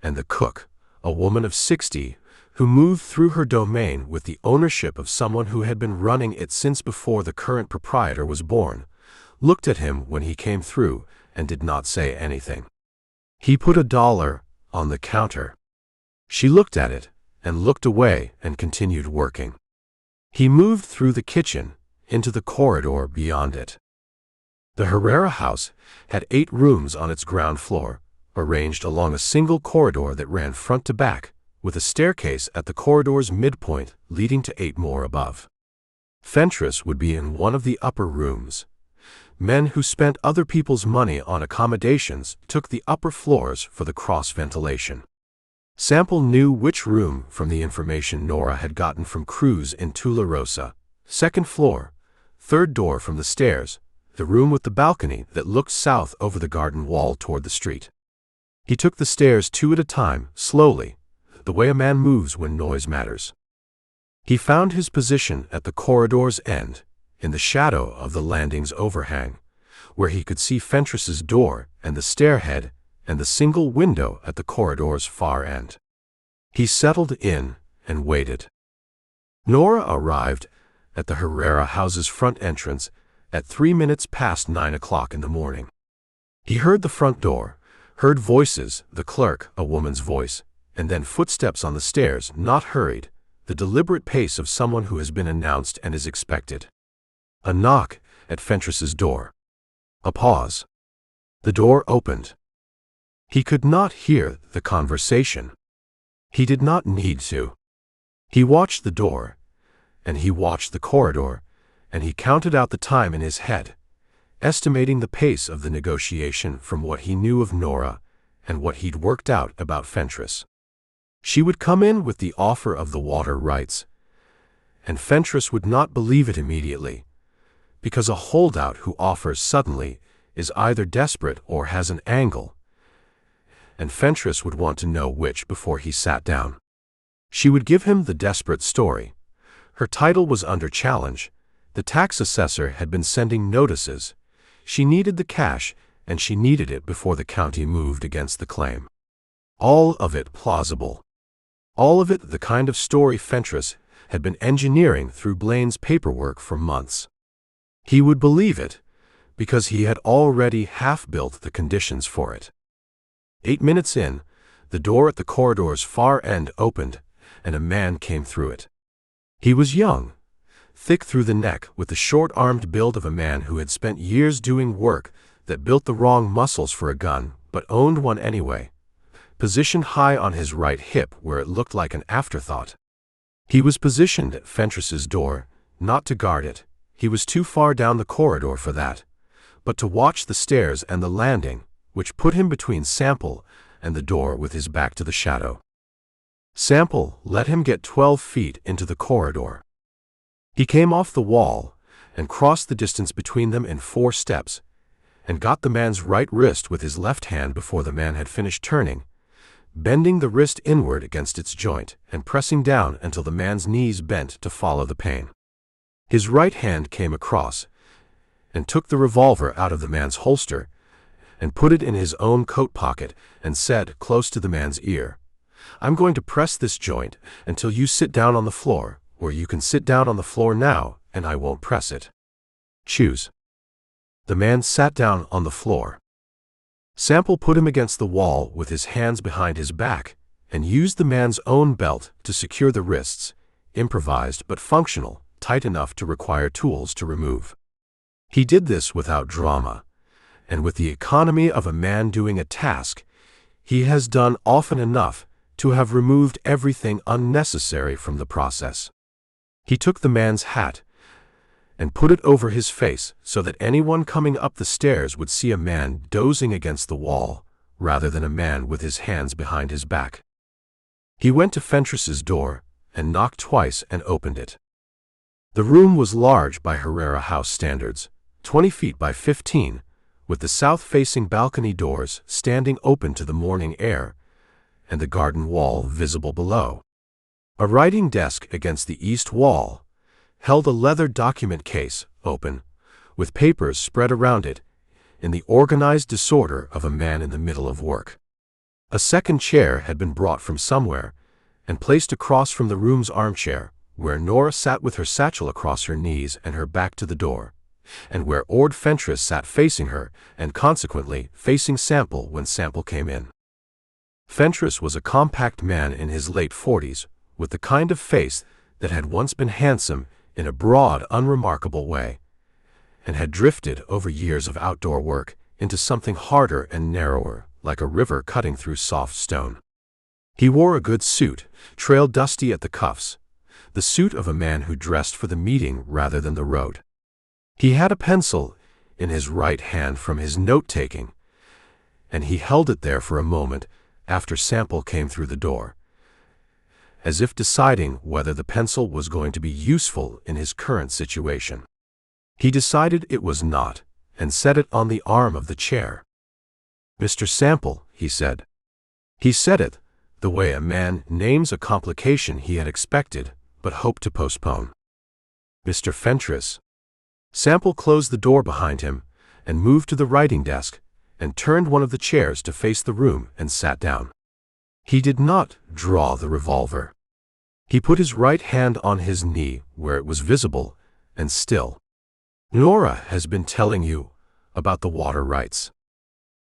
And the cook, a woman of 60, who moved through her domain with the ownership of someone who had been running it since before the current proprietor was born, looked at him when he came through and did not say anything. He put $1 on the counter. She looked at it and looked away and continued working. He moved through the kitchen into the corridor beyond it. The Herrera house had 8 rooms on its ground floor, arranged along a single corridor that ran front to back, with a staircase at the corridor's midpoint leading to 8 more above. Fentress would be in one of the upper rooms. Men who spent other people's money on accommodations took the upper floors for the cross-ventilation. Sample knew which room from the information Nora had gotten from crews in Tularosa. Second floor, third door from the stairs, the room with the balcony that looked south over the garden wall toward the street. He took the stairs 2 at a time, slowly, the way a man moves when noise matters. He found his position at the corridor's end, in the shadow of the landing's overhang, where he could see Fentress's door and the stairhead and the single window at the corridor's far end. He settled in and waited. Nora arrived at the Herrera house's front entrance at 3 minutes past 9 o'clock in the morning. He heard the front door, heard voices, the clerk, a woman's voice, and then footsteps on the stairs, not hurried, the deliberate pace of someone who has been announced and is expected. A knock at Fentress's door. A pause. The door opened. He could not hear the conversation. He did not need to. He watched the door, and he watched the corridor, and he counted out the time in his head, estimating the pace of the negotiation from what he knew of Nora and what he'd worked out about Fentress. She would come in with the offer of the water rights, and Fentress would not believe it immediately, because a holdout who offers suddenly is either desperate or has an angle, and Fentress would want to know which before he sat down. She would give him the desperate story. Her title was under challenge. The tax assessor had been sending notices. She needed the cash, and she needed it before the county moved against the claim. All of it plausible. All of it the kind of story Fentress had been engineering through Blaine's paperwork for months. He would believe it, because he had already half-built the conditions for it. 8 minutes in, the door at the corridor's far end opened, and a man came through it. He was young, thick through the neck, with the short-armed build of a man who had spent years doing work that built the wrong muscles for a gun, but owned one anyway, positioned high on his right hip where it looked like an afterthought. He was positioned at Fentress's door, not to guard it. He was too far down the corridor for that, but to watch the stairs and the landing, which put him between Sample and the door with his back to the shadow. Sample let him get 12 feet into the corridor. He came off the wall and crossed the distance between them in 4 steps, and got the man's right wrist with his left hand before the man had finished turning, bending the wrist inward against its joint and pressing down until the man's knees bent to follow the pain. His right hand came across and took the revolver out of the man's holster and put it in his own coat pocket and said, close to the man's ear, "I'm going to press this joint until you sit down on the floor, or you can sit down on the floor now and I won't press it. Choose." The man sat down on the floor. Sample put him against the wall with his hands behind his back and used the man's own belt to secure the wrists, improvised but functional, tight enough to require tools to remove. He did this without drama, and with the economy of a man doing a task he has done often enough to have removed everything unnecessary from the process. He took the man's hat and put it over his face so that anyone coming up the stairs would see a man dozing against the wall rather than a man with his hands behind his back. He went to Fentress's door and knocked twice and opened it. The room was large by Herrera house standards, 20 feet by 15, with the south-facing balcony doors standing open to the morning air and the garden wall visible below. A writing desk against the east wall held a leather document case open, with papers spread around it in the organized disorder of a man in the middle of work. A second chair had been brought from somewhere and placed across from the room's armchair, where Nora sat with her satchel across her knees and her back to the door, and where Ord Fentress sat facing her and consequently facing Sample when Sample came in. Fentress was a compact man in his late 40s, with the kind of face that had once been handsome in a broad, unremarkable way, and had drifted over years of outdoor work into something harder and narrower, like a river cutting through soft stone. He wore a good suit, trailed dusty at the cuffs, the suit of a man who dressed for the meeting rather than the road. He had a pencil in his right hand from his note-taking, and he held it there for a moment after Sample came through the door, as if deciding whether the pencil was going to be useful in his current situation. He decided it was not, and set it on the arm of the chair. "Mr. Sample," he said. He said it the way a man names a complication he had expected but hoped to postpone. "Mr. Fentress." Sample closed the door behind him and moved to the writing desk and turned one of the chairs to face the room and sat down. He did not draw the revolver. He put his right hand on his knee where it was visible and still. "Nora has been telling you about the water rights."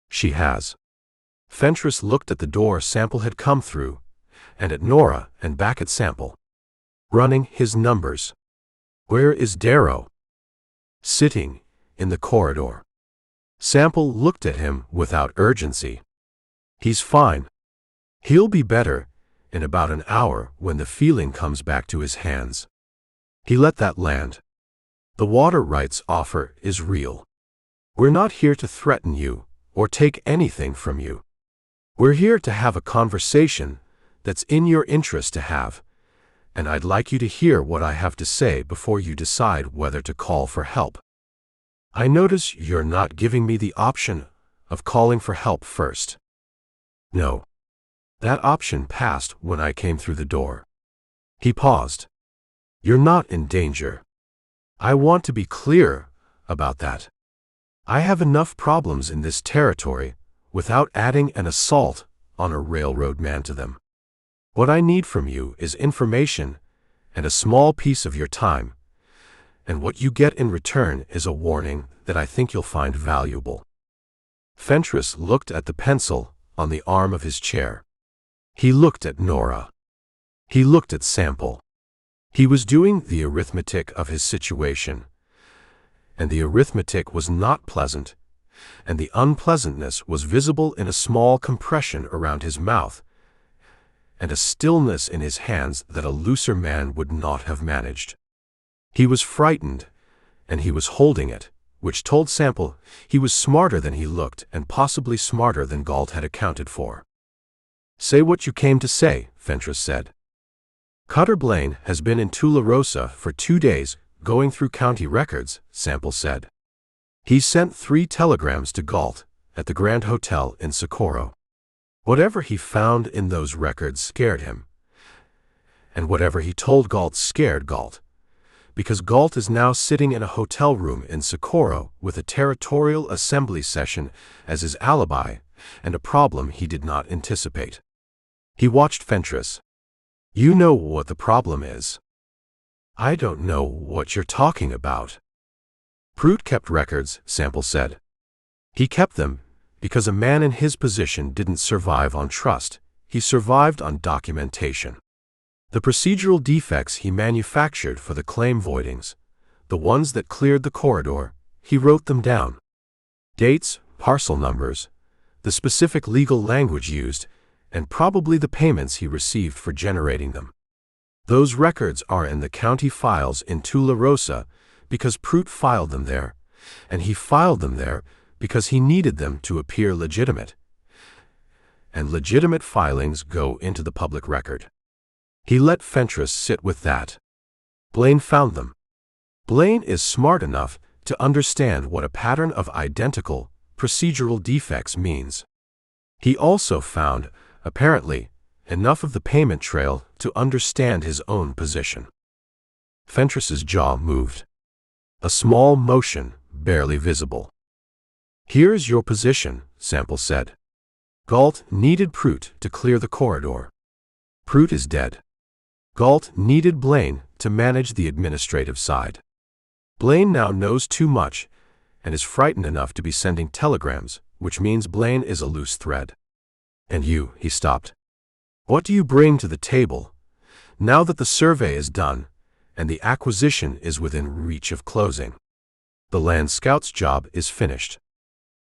"She has." Fentress looked at the door Sample had come through, and at Nora and back at Sample. "Running his numbers." "Where is Darrow?" "Sitting in the corridor." Sample looked at him without urgency. "He's fine. He'll be better in about an hour when the feeling comes back to his hands." He let that land. "The water rights offer is real. We're not here to threaten you or take anything from you. We're here to have a conversation that's in your interest to have, and I'd like you to hear what I have to say before you decide whether to call for help. I notice you're not giving me the option of calling for help first." "No. That option passed when I came through the door." He paused. "You're not in danger. I want to be clear about that. I have enough problems in this territory without adding an assault on a railroad man to them. What I need from you is information and a small piece of your time, and what you get in return is a warning that I think you'll find valuable." Fentress looked at the pencil on the arm of his chair. He looked at Nora. He looked at Sample. He was doing the arithmetic of his situation, and the arithmetic was not pleasant, and the unpleasantness was visible in a small compression around his mouth, and a stillness in his hands that a looser man would not have managed. He was frightened, and he was holding it, which told Sample he was smarter than he looked and possibly smarter than Galt had accounted for. "Say what you came to say," Fentress said. "Cutter Blaine has been in Tularosa for 2 days going through county records," Sample said. "He sent 3 telegrams to Galt at the Grand Hotel in Socorro. Whatever he found in those records scared him, and whatever he told Galt scared Galt, because Galt is now sitting in a hotel room in Socorro with a territorial assembly session as his alibi and a problem he did not anticipate." He watched Fentress. "You know what the problem is." "I don't know what you're talking about." "Prout kept records," Sample said. "He kept them because a man in his position didn't survive on trust. He survived on documentation. The procedural defects he manufactured for the claim voidings, the ones that cleared the corridor, he wrote them down. Dates, parcel numbers, the specific legal language used, and probably the payments he received for generating them. Those records are in the county files in Tularosa because Prout filed them there, and he filed them there because he needed them to appear legitimate. And legitimate filings go into the public record. He let Fentress sit with that. Blaine found them. Blaine is smart enough to understand what a pattern of identical, procedural defects means. He also found, apparently, enough of the payment trail to understand his own position. Fentress's jaw moved. A small motion, barely visible. "Here's your position," Sample said. Galt needed Prout to clear the corridor. Prout is dead. Galt needed Blaine to manage the administrative side. Blaine now knows too much and is frightened enough to be sending telegrams, which means Blaine is a loose thread. "And you," he stopped. "What do you bring to the table, now that the survey is done and the acquisition is within reach of closing? The land scout's job is finished.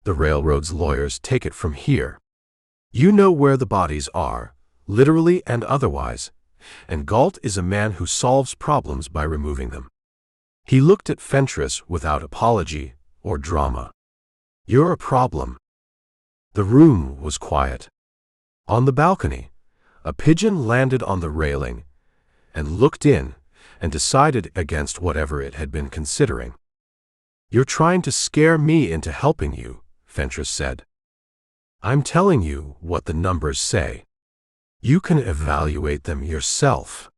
The railroad's lawyers take it from here. You know where the bodies are, literally and otherwise, and Galt is a man who solves problems by removing them." He looked at Fentress without apology or drama. "You're a problem." The room was quiet. On the balcony, a pigeon landed on the railing and looked in and decided against whatever it had been considering. "You're trying to scare me into helping you," Fentress said. "I'm telling you what the numbers say. You can evaluate them yourself."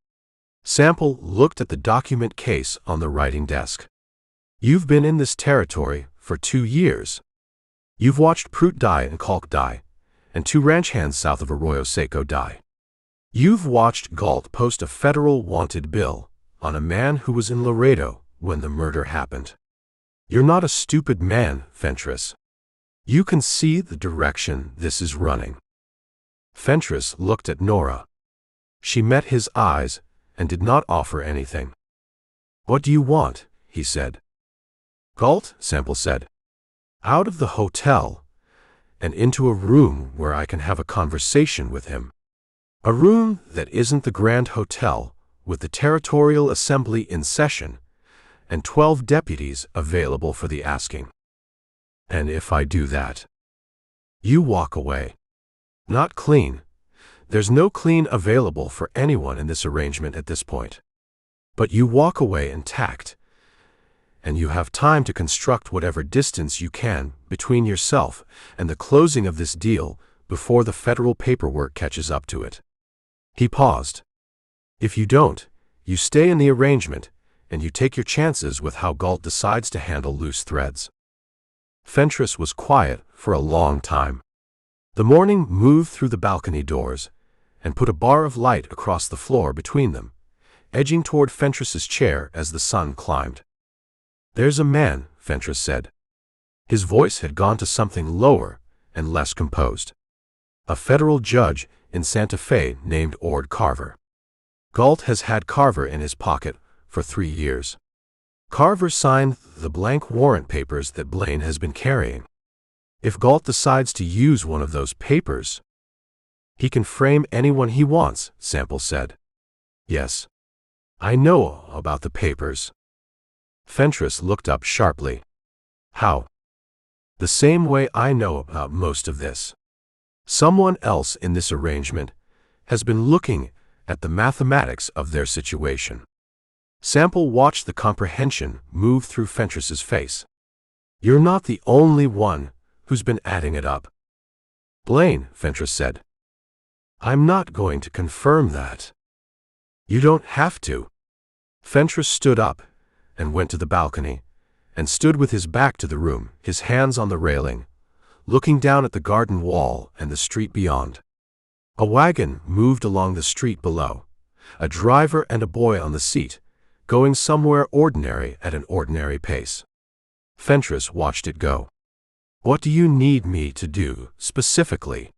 Sample looked at the document case on the writing desk. "You've been in this territory for 2 years. You've watched Prout die and Calk die, and 2 ranch hands south of Arroyo Seco die. You've watched Galt post a federal wanted bill on a man who was in Laredo when the murder happened. You're not a stupid man, Fentress. You can see the direction this is running." Fentress looked at Norah. She met his eyes and did not offer anything. "What do you want?" he said. "Galt," Sample said. "Out of the hotel and into a room where I can have a conversation with him. A room that isn't the Grand Hotel with the Territorial Assembly in session and 12 deputies available for the asking. And if I do that, you walk away. Not clean. There's no clean available for anyone in this arrangement at this point. But you walk away intact, and you have time to construct whatever distance you can between yourself and the closing of this deal before the federal paperwork catches up to it." He paused. "If you don't, you stay in the arrangement, and you take your chances with how Galt decides to handle loose threads." Fentress was quiet for a long time. The morning moved through the balcony doors and put a bar of light across the floor between them, edging toward Fentress's chair as the sun climbed. "There's a man," Fentress said. His voice had gone to something lower and less composed. "A federal judge in Santa Fe named Ord Carver. Galt has had Carver in his pocket for 3 years. Carver signed the blank warrant papers that Blaine has been carrying. If Galt decides to use one of those papers, he can frame anyone he wants," Sample said. "Yes, I know about the papers." Fentress looked up sharply. "How?" "The same way I know about most of this. Someone else in this arrangement has been looking at the mathematics of their situation." Sample watched the comprehension move through Fentress's face. "You're not the only one who's been adding it up." "Blaine," Fentress said. "I'm not going to confirm that." "You don't have to." Fentress stood up and went to the balcony and stood with his back to the room, his hands on the railing, looking down at the garden wall and the street beyond. A wagon moved along the street below, a driver and a boy on the seat, going somewhere ordinary at an ordinary pace. Fentress watched it go. "What do you need me to do, specifically?"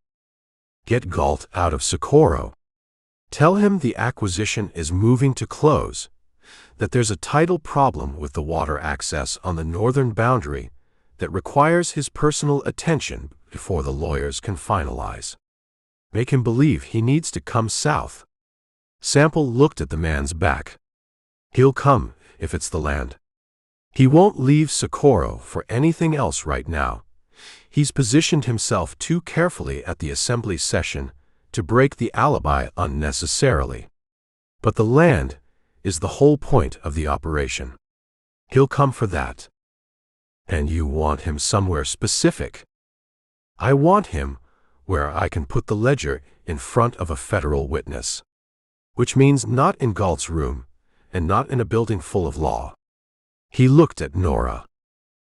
"Get Galt out of Socorro. Tell him the acquisition is moving to close, that there's a title problem with the water access on the northern boundary that requires his personal attention before the lawyers can finalize. Make him believe he needs to come south." Sample looked at the man's back. "He'll come, if it's the land." He won't leave Socorro for anything else right now. He's positioned himself too carefully at the assembly session to break the alibi unnecessarily. But the land is the whole point of the operation. He'll come for that. And you want him somewhere specific. I want him where I can put the ledger in front of a federal witness. Which means not in Galt's room, and not in a building full of law. He looked at Norah.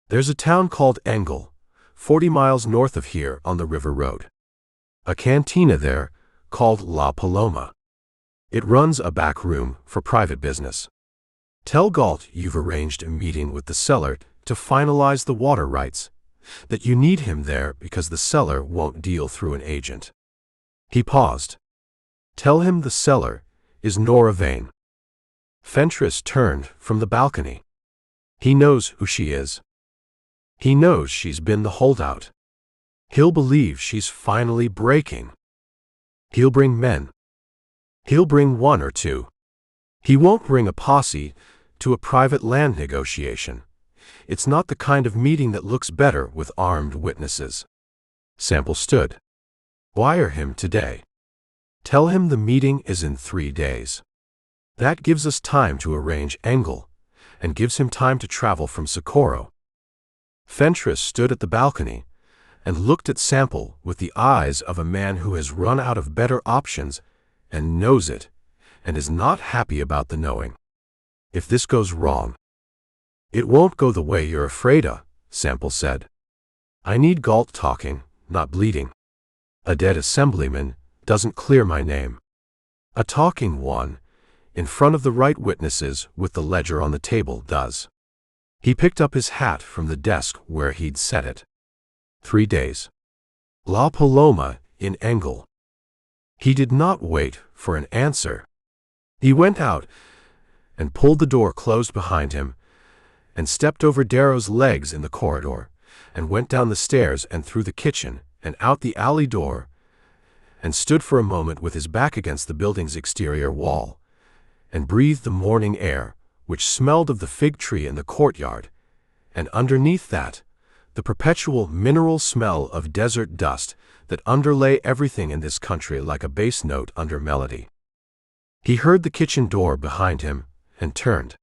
There's a town called Engel, 40 miles north of here on the river road. A cantina there called La Paloma. It runs a back room for private business. Tell Galt you've arranged a meeting with the seller to finalize the water rights, that you need him there because the seller won't deal through an agent. He paused. Tell him the seller is Nora Vane. Fentress turned from the balcony. He knows who she is. He knows she's been the holdout. He'll believe she's finally breaking. He'll bring men. He'll bring one or two. He won't bring a posse to a private land negotiation. It's not the kind of meeting that looks better with armed witnesses. Sample stood. Wire him today. Tell him the meeting is in 3 days. That gives us time to arrange Engel, and gives him time to travel from Socorro. Fentress stood at the balcony and looked at Sample with the eyes of a man who has run out of better options and knows it, and is not happy about the knowing. If this goes wrong, it won't go the way you're afraid of, Sample said. I need Galt talking, not bleeding. A dead assemblyman doesn't clear my name. A talking one, in front of the right witnesses with the ledger on the table, does. He picked up his hat from the desk where he'd set it. 3 days. La Paloma in Engel. He did not wait for an answer. He went out and pulled the door closed behind him, and stepped over Darrow's legs in the corridor, and went down the stairs and through the kitchen and out the alley door, and stood for a moment with his back against the building's exterior wall, and breathed the morning air, which smelled of the fig tree in the courtyard, and underneath that, the perpetual mineral smell of desert dust that underlay everything in this country like a bass note under melody. He heard the kitchen door behind him, and turned.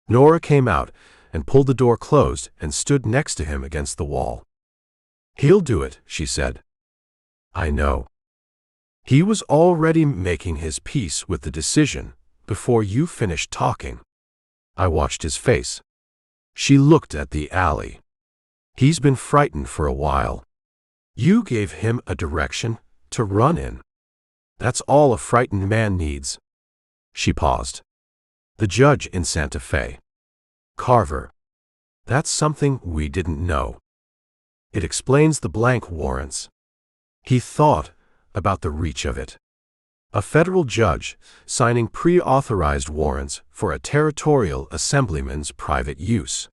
Norah came out and pulled the door closed and stood next to him against the wall. He'll do it, she said. I know. He was already making his peace with the decision before you finished talking. I watched his face. She looked at the alley. He's been frightened for a while. You gave him a direction to run in. That's all a frightened man needs. She paused. The judge in Santa Fe. Carver. That's something we didn't know. It explains the blank warrants. He thought about the reach of it. A federal judge signing pre-authorized warrants for a territorial assemblyman's private use.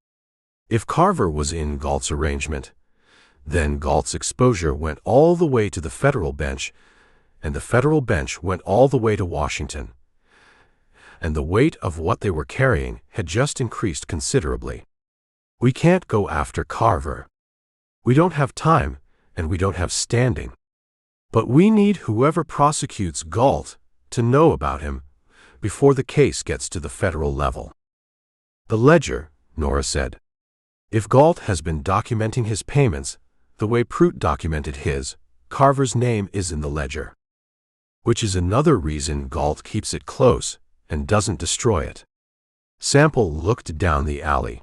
If Carver was in Galt's arrangement, then Galt's exposure went all the way to the federal bench, and the federal bench went all the way to Washington. And the weight of what they were carrying had just increased considerably. We can't go after Carver. We don't have time, and we don't have standing. But we need whoever prosecutes Galt to know about him before the case gets to the federal level. The ledger, Norah said. If Galt has been documenting his payments the way Prout documented his, Carver's name is in the ledger. Which is another reason Galt keeps it close and doesn't destroy it. Sample looked down the alley.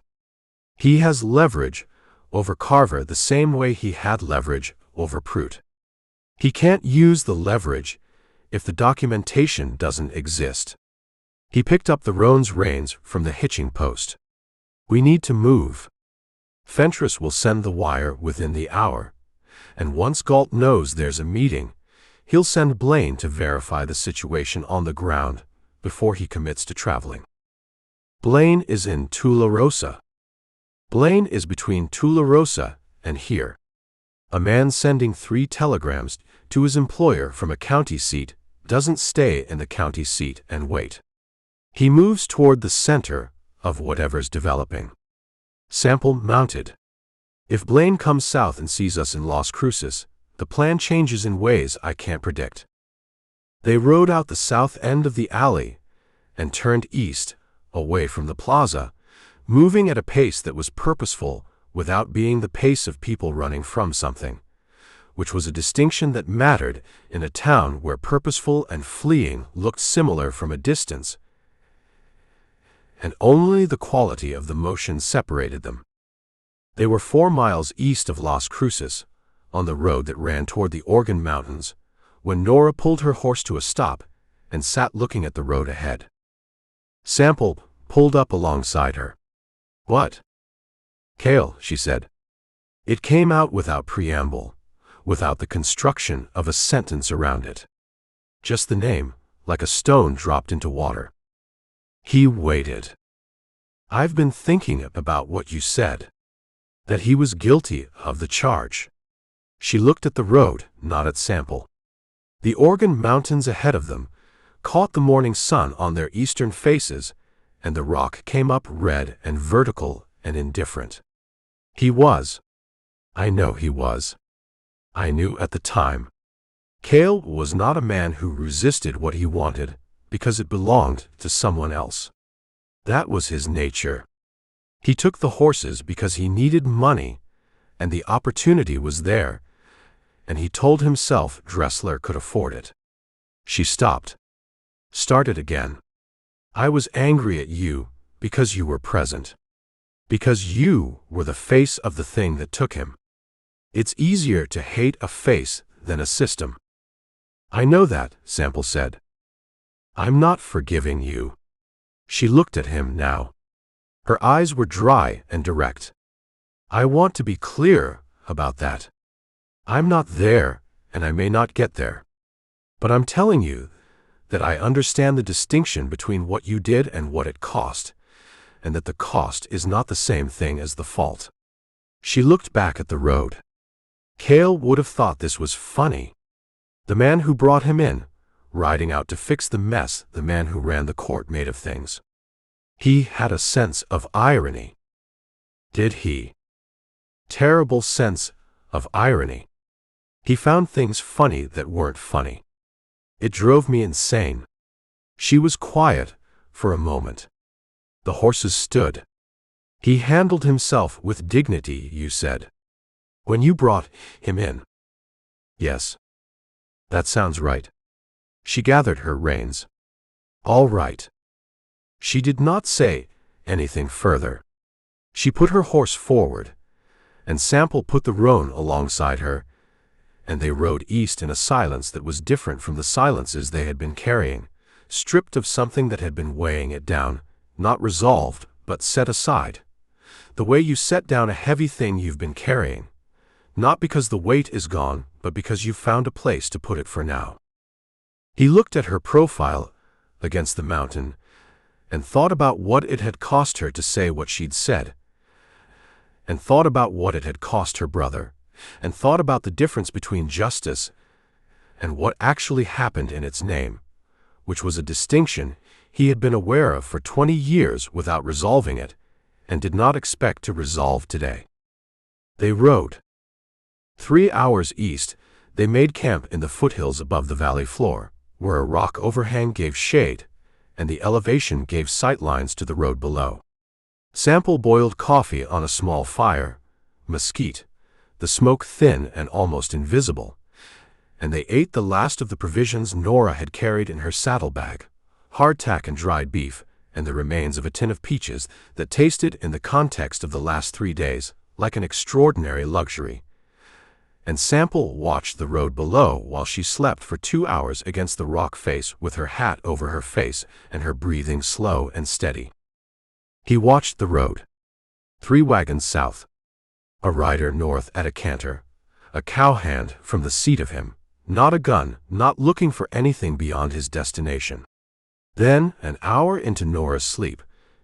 He has leverage over Carver the same way he had leverage over Prout. He can't use the leverage if the documentation doesn't exist. He picked up the roan's reins from the hitching post. We need to move. Fentress will send the wire within the hour, and once Galt knows there's a meeting, he'll send Blaine to verify the situation on the ground before he commits to traveling. Blaine is in Tularosa. Blaine is between Tularosa and here. A man sending 3 telegrams to his employer from a county seat doesn't stay in the county seat and wait. He moves toward the center of whatever's developing. Sample mounted. If Blaine comes south and sees us in Las Cruces, the plan changes in ways I can't predict. They rode out the south end of the alley and turned east, away from the plaza, moving at a pace that was purposeful without being the pace of people running from something, which was a distinction that mattered in a town where purposeful and fleeing looked similar from a distance, and only the quality of the motion separated them. They were 4 miles east of Las Cruces, on the road that ran toward the Organ Mountains, when Nora pulled her horse to a stop and sat looking at the road ahead. Sample pulled up alongside her. "What?" "Kale," she said. It came out without preamble, without the construction of a sentence around it. Just the name, like a stone dropped into water. He waited. "I've been thinking about what you said. That he was guilty of the charge." She looked at the road, not at Sample. The Organ Mountains ahead of them caught the morning sun on their eastern faces, and the rock came up red and vertical and indifferent. He was. I know he was. I knew at the time. Kale was not a man who resisted what he wanted because it belonged to someone else. That was his nature. He took the horses because he needed money, and the opportunity was there, and he told himself Dressler could afford it. She stopped. Started again. "I was angry at you because you were present. Because you were the face of the thing that took him. It's easier to hate a face than a system." "I know that," Sample said. "I'm not forgiving you." She looked at him now. Her eyes were dry and direct. "I want to be clear about that. I'm not there, and I may not get there. But I'm telling you that I understand the distinction between what you did and what it cost, and that the cost is not the same thing as the fault." She looked back at the road. Kale would have thought this was funny. The man who brought him in, riding out to fix the mess the man who ran the court made of things. He had a sense of irony. Did he? Terrible sense of irony. He found things funny that weren't funny. It drove me insane. She was quiet for a moment. The horses stood. "He handled himself with dignity, you said. When you brought him in." "Yes. That sounds right." She gathered her reins. "All right." She did not say anything further. She put her horse forward, and Sample put the roan alongside her, and they rode east in a silence that was different from the silences they had been carrying, stripped of something that had been weighing it down, not resolved, but set aside. The way you set down a heavy thing you've been carrying, not because the weight is gone, but because you've found a place to put it for now. He looked at her profile against the mountain and thought about what it had cost her to say what she'd said, and thought about what it had cost her brother, and thought about the difference between justice and what actually happened in its name, which was a distinction he had been aware of for 20 years without resolving it, and did not expect to resolve today. They rode. 3 hours east, they made camp in the foothills above the valley floor, where a rock overhang gave shade, and the elevation gave sightlines to the road below. Sample boiled coffee on a small fire, mesquite, the smoke thin and almost invisible, and they ate the last of the provisions Nora had carried in her saddlebag, hardtack and dried beef, and the remains of a tin of peaches that tasted in the context of the last 3 days like an extraordinary luxury. And Sample watched the road below while she slept for 2 hours against the rock face with her hat over her face and her breathing slow and steady. He watched the road. 3 wagons south. A rider north at a canter. A cowhand from the seat of him, not a gun, not looking for anything beyond his destination. Then, an hour into Nora's sleep,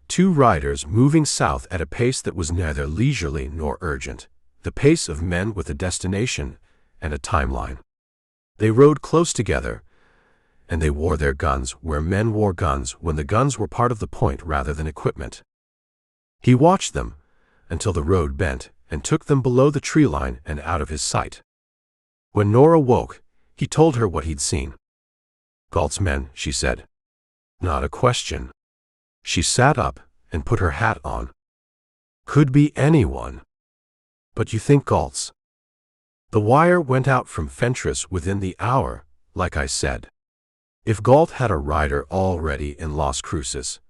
2 riders moving south at a pace that was neither leisurely nor urgent, the pace of men with a destination and a timeline. They rode close together, and they wore their guns where men wore guns when the guns were part of the point rather than equipment. He watched them, until the road bent and took them below the tree line and out of his sight. When Nora woke, he told her what he'd seen. "Galt's men," she said. Not a question. She sat up and put her hat on. "Could be anyone. But you think Galt's?" "The wire went out from Fentress within the hour, like I said. If Galt had a rider already in Las Cruces,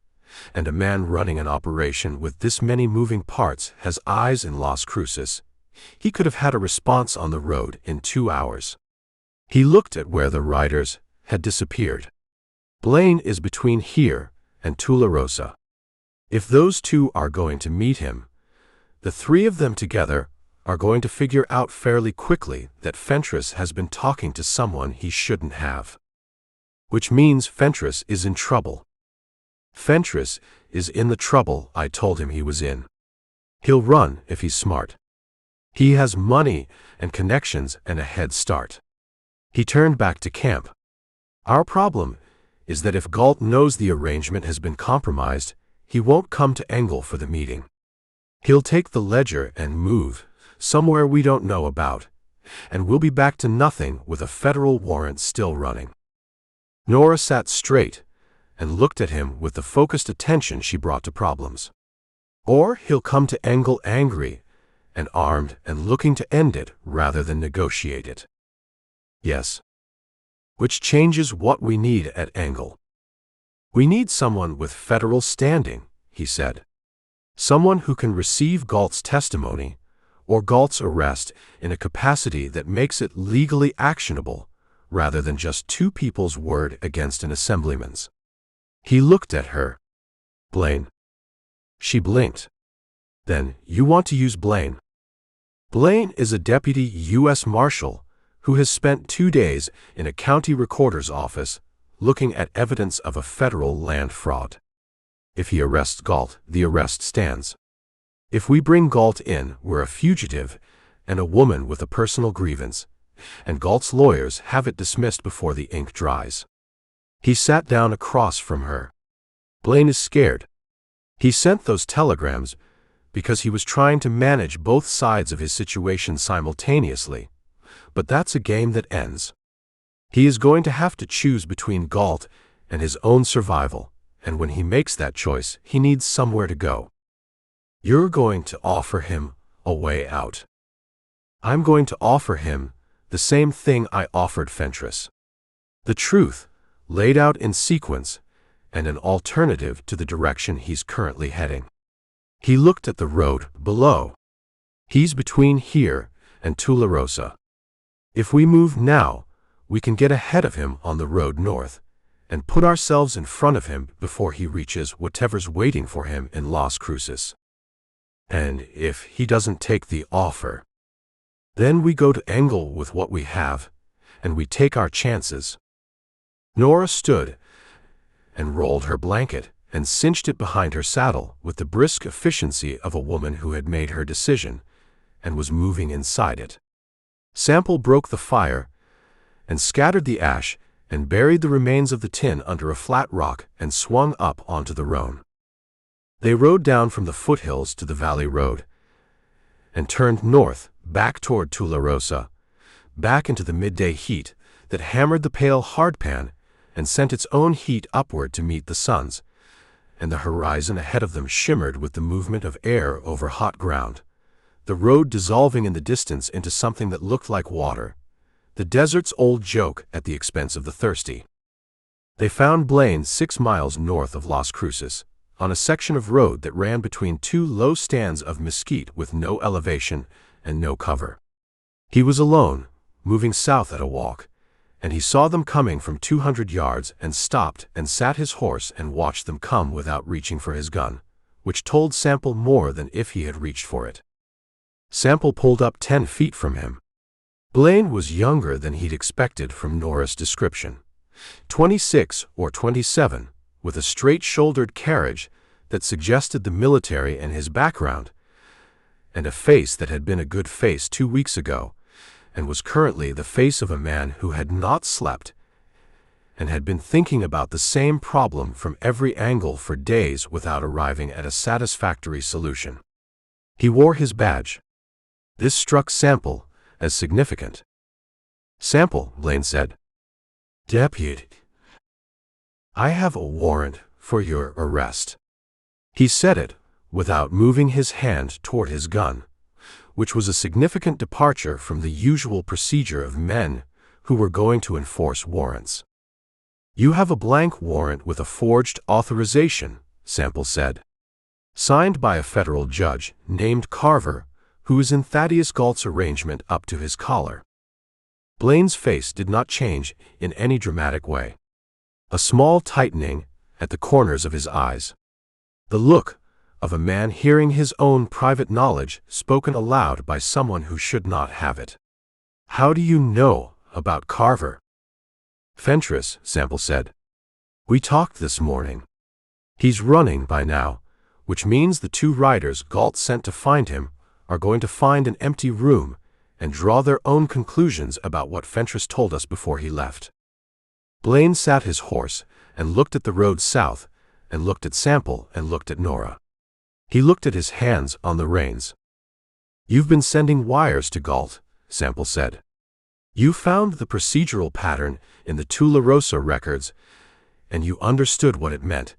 and a man running an operation with this many moving parts has eyes in Las Cruces, he could have had a response on the road in 2 hours." He looked at where the riders had disappeared. "Blaine is between here and Tularosa. If those two are going to meet him, the three of them together are going to figure out fairly quickly that Fentress has been talking to someone he shouldn't have. Which means Fentress is in trouble. Fentress is in the trouble I told him he was in. He'll run if he's smart. He has money and connections and a head start." He turned back to camp. "Our problem is that if Galt knows the arrangement has been compromised, he won't come to Engel for the meeting. He'll take the ledger and move somewhere we don't know about, and we'll be back to nothing with a federal warrant still running." Nora sat straight and looked at him with the focused attention she brought to problems. "Or he'll come to Engel angry and armed and looking to end it rather than negotiate it." "Yes. Which changes what we need at Engel. We need someone with federal standing," he said. "Someone who can receive Galt's testimony or Galt's arrest in a capacity that makes it legally actionable rather than just two people's word against an assemblyman's." He looked at her. "Blaine." She blinked. "Then you want to use Blaine?" Blaine is a deputy U.S. Marshal who has spent 2 days in a county recorder's office looking at evidence of a federal land fraud. If he arrests Galt, the arrest stands. If we bring Galt in, we're a fugitive and a woman with a personal grievance, and Galt's lawyers have it dismissed before the ink dries." He sat down across from her. "Blaine is scared. He sent those telegrams because he was trying to manage both sides of his situation simultaneously, but that's a game that ends. He is going to have to choose between Galt and his own survival, and when he makes that choice, he needs somewhere to go. You're going to offer him a way out. I'm going to offer him the same thing I offered Fentress. The truth, laid out in sequence, and an alternative to the direction he's currently heading." He looked at the road below. "He's between here and Tularosa. If we move now, we can get ahead of him on the road north and put ourselves in front of him before he reaches whatever's waiting for him in Las Cruces. And if he doesn't take the offer, then we go to Engel with what we have, and we take our chances." Nora stood and rolled her blanket and cinched it behind her saddle with the brisk efficiency of a woman who had made her decision and was moving inside it. Sample broke the fire and scattered the ash and buried the remains of the tin under a flat rock and swung up onto the roan. They rode down from the foothills to the valley road and turned north, back toward Tularosa, back into the midday heat that hammered the pale hardpan and sent its own heat upward to meet the sun's, and the horizon ahead of them shimmered with the movement of air over hot ground, the road dissolving in the distance into something that looked like water, the desert's old joke at the expense of the thirsty. They found Blaine 6 miles north of Las Cruces, on a section of road that ran between 2 low stands of mesquite with no elevation and no cover. He was alone, moving south at a walk, and he saw them coming from 200 yards and stopped and sat his horse and watched them come without reaching for his gun, which told Sample more than if he had reached for it. Sample pulled up 10 feet from him. Blaine was younger than he'd expected from Nora's description, 26 or 27, with a straight-shouldered carriage that suggested the military and his background, and a face that had been a good face 2 weeks ago, and was currently the face of a man who had not slept and had been thinking about the same problem from every angle for days without arriving at a satisfactory solution. He wore his badge. This struck Sample as significant. "Sample," Blaine said. "Deputy, I have a warrant for your arrest." He said it without moving his hand toward his gun, which was a significant departure from the usual procedure of men who were going to enforce warrants. "You have a blank warrant with a forged authorization," Sample said. "Signed by a federal judge named Carver, who is in Thaddeus Galt's arrangement up to his collar." Blaine's face did not change in any dramatic way. A small tightening at the corners of his eyes. The look of a man hearing his own private knowledge spoken aloud by someone who should not have it. "How do you know about Carver?" "Fentress," Sample said. "We talked this morning. He's running by now, which means the two riders Galt sent to find him are going to find an empty room and draw their own conclusions about what Fentress told us before he left." Blaine sat his horse and looked at the road south and looked at Sample and looked at Norah. He looked at his hands on the reins. "You've been sending wires to Galt," Sample said. "You found the procedural pattern in the Tularosa records, and you understood what it meant,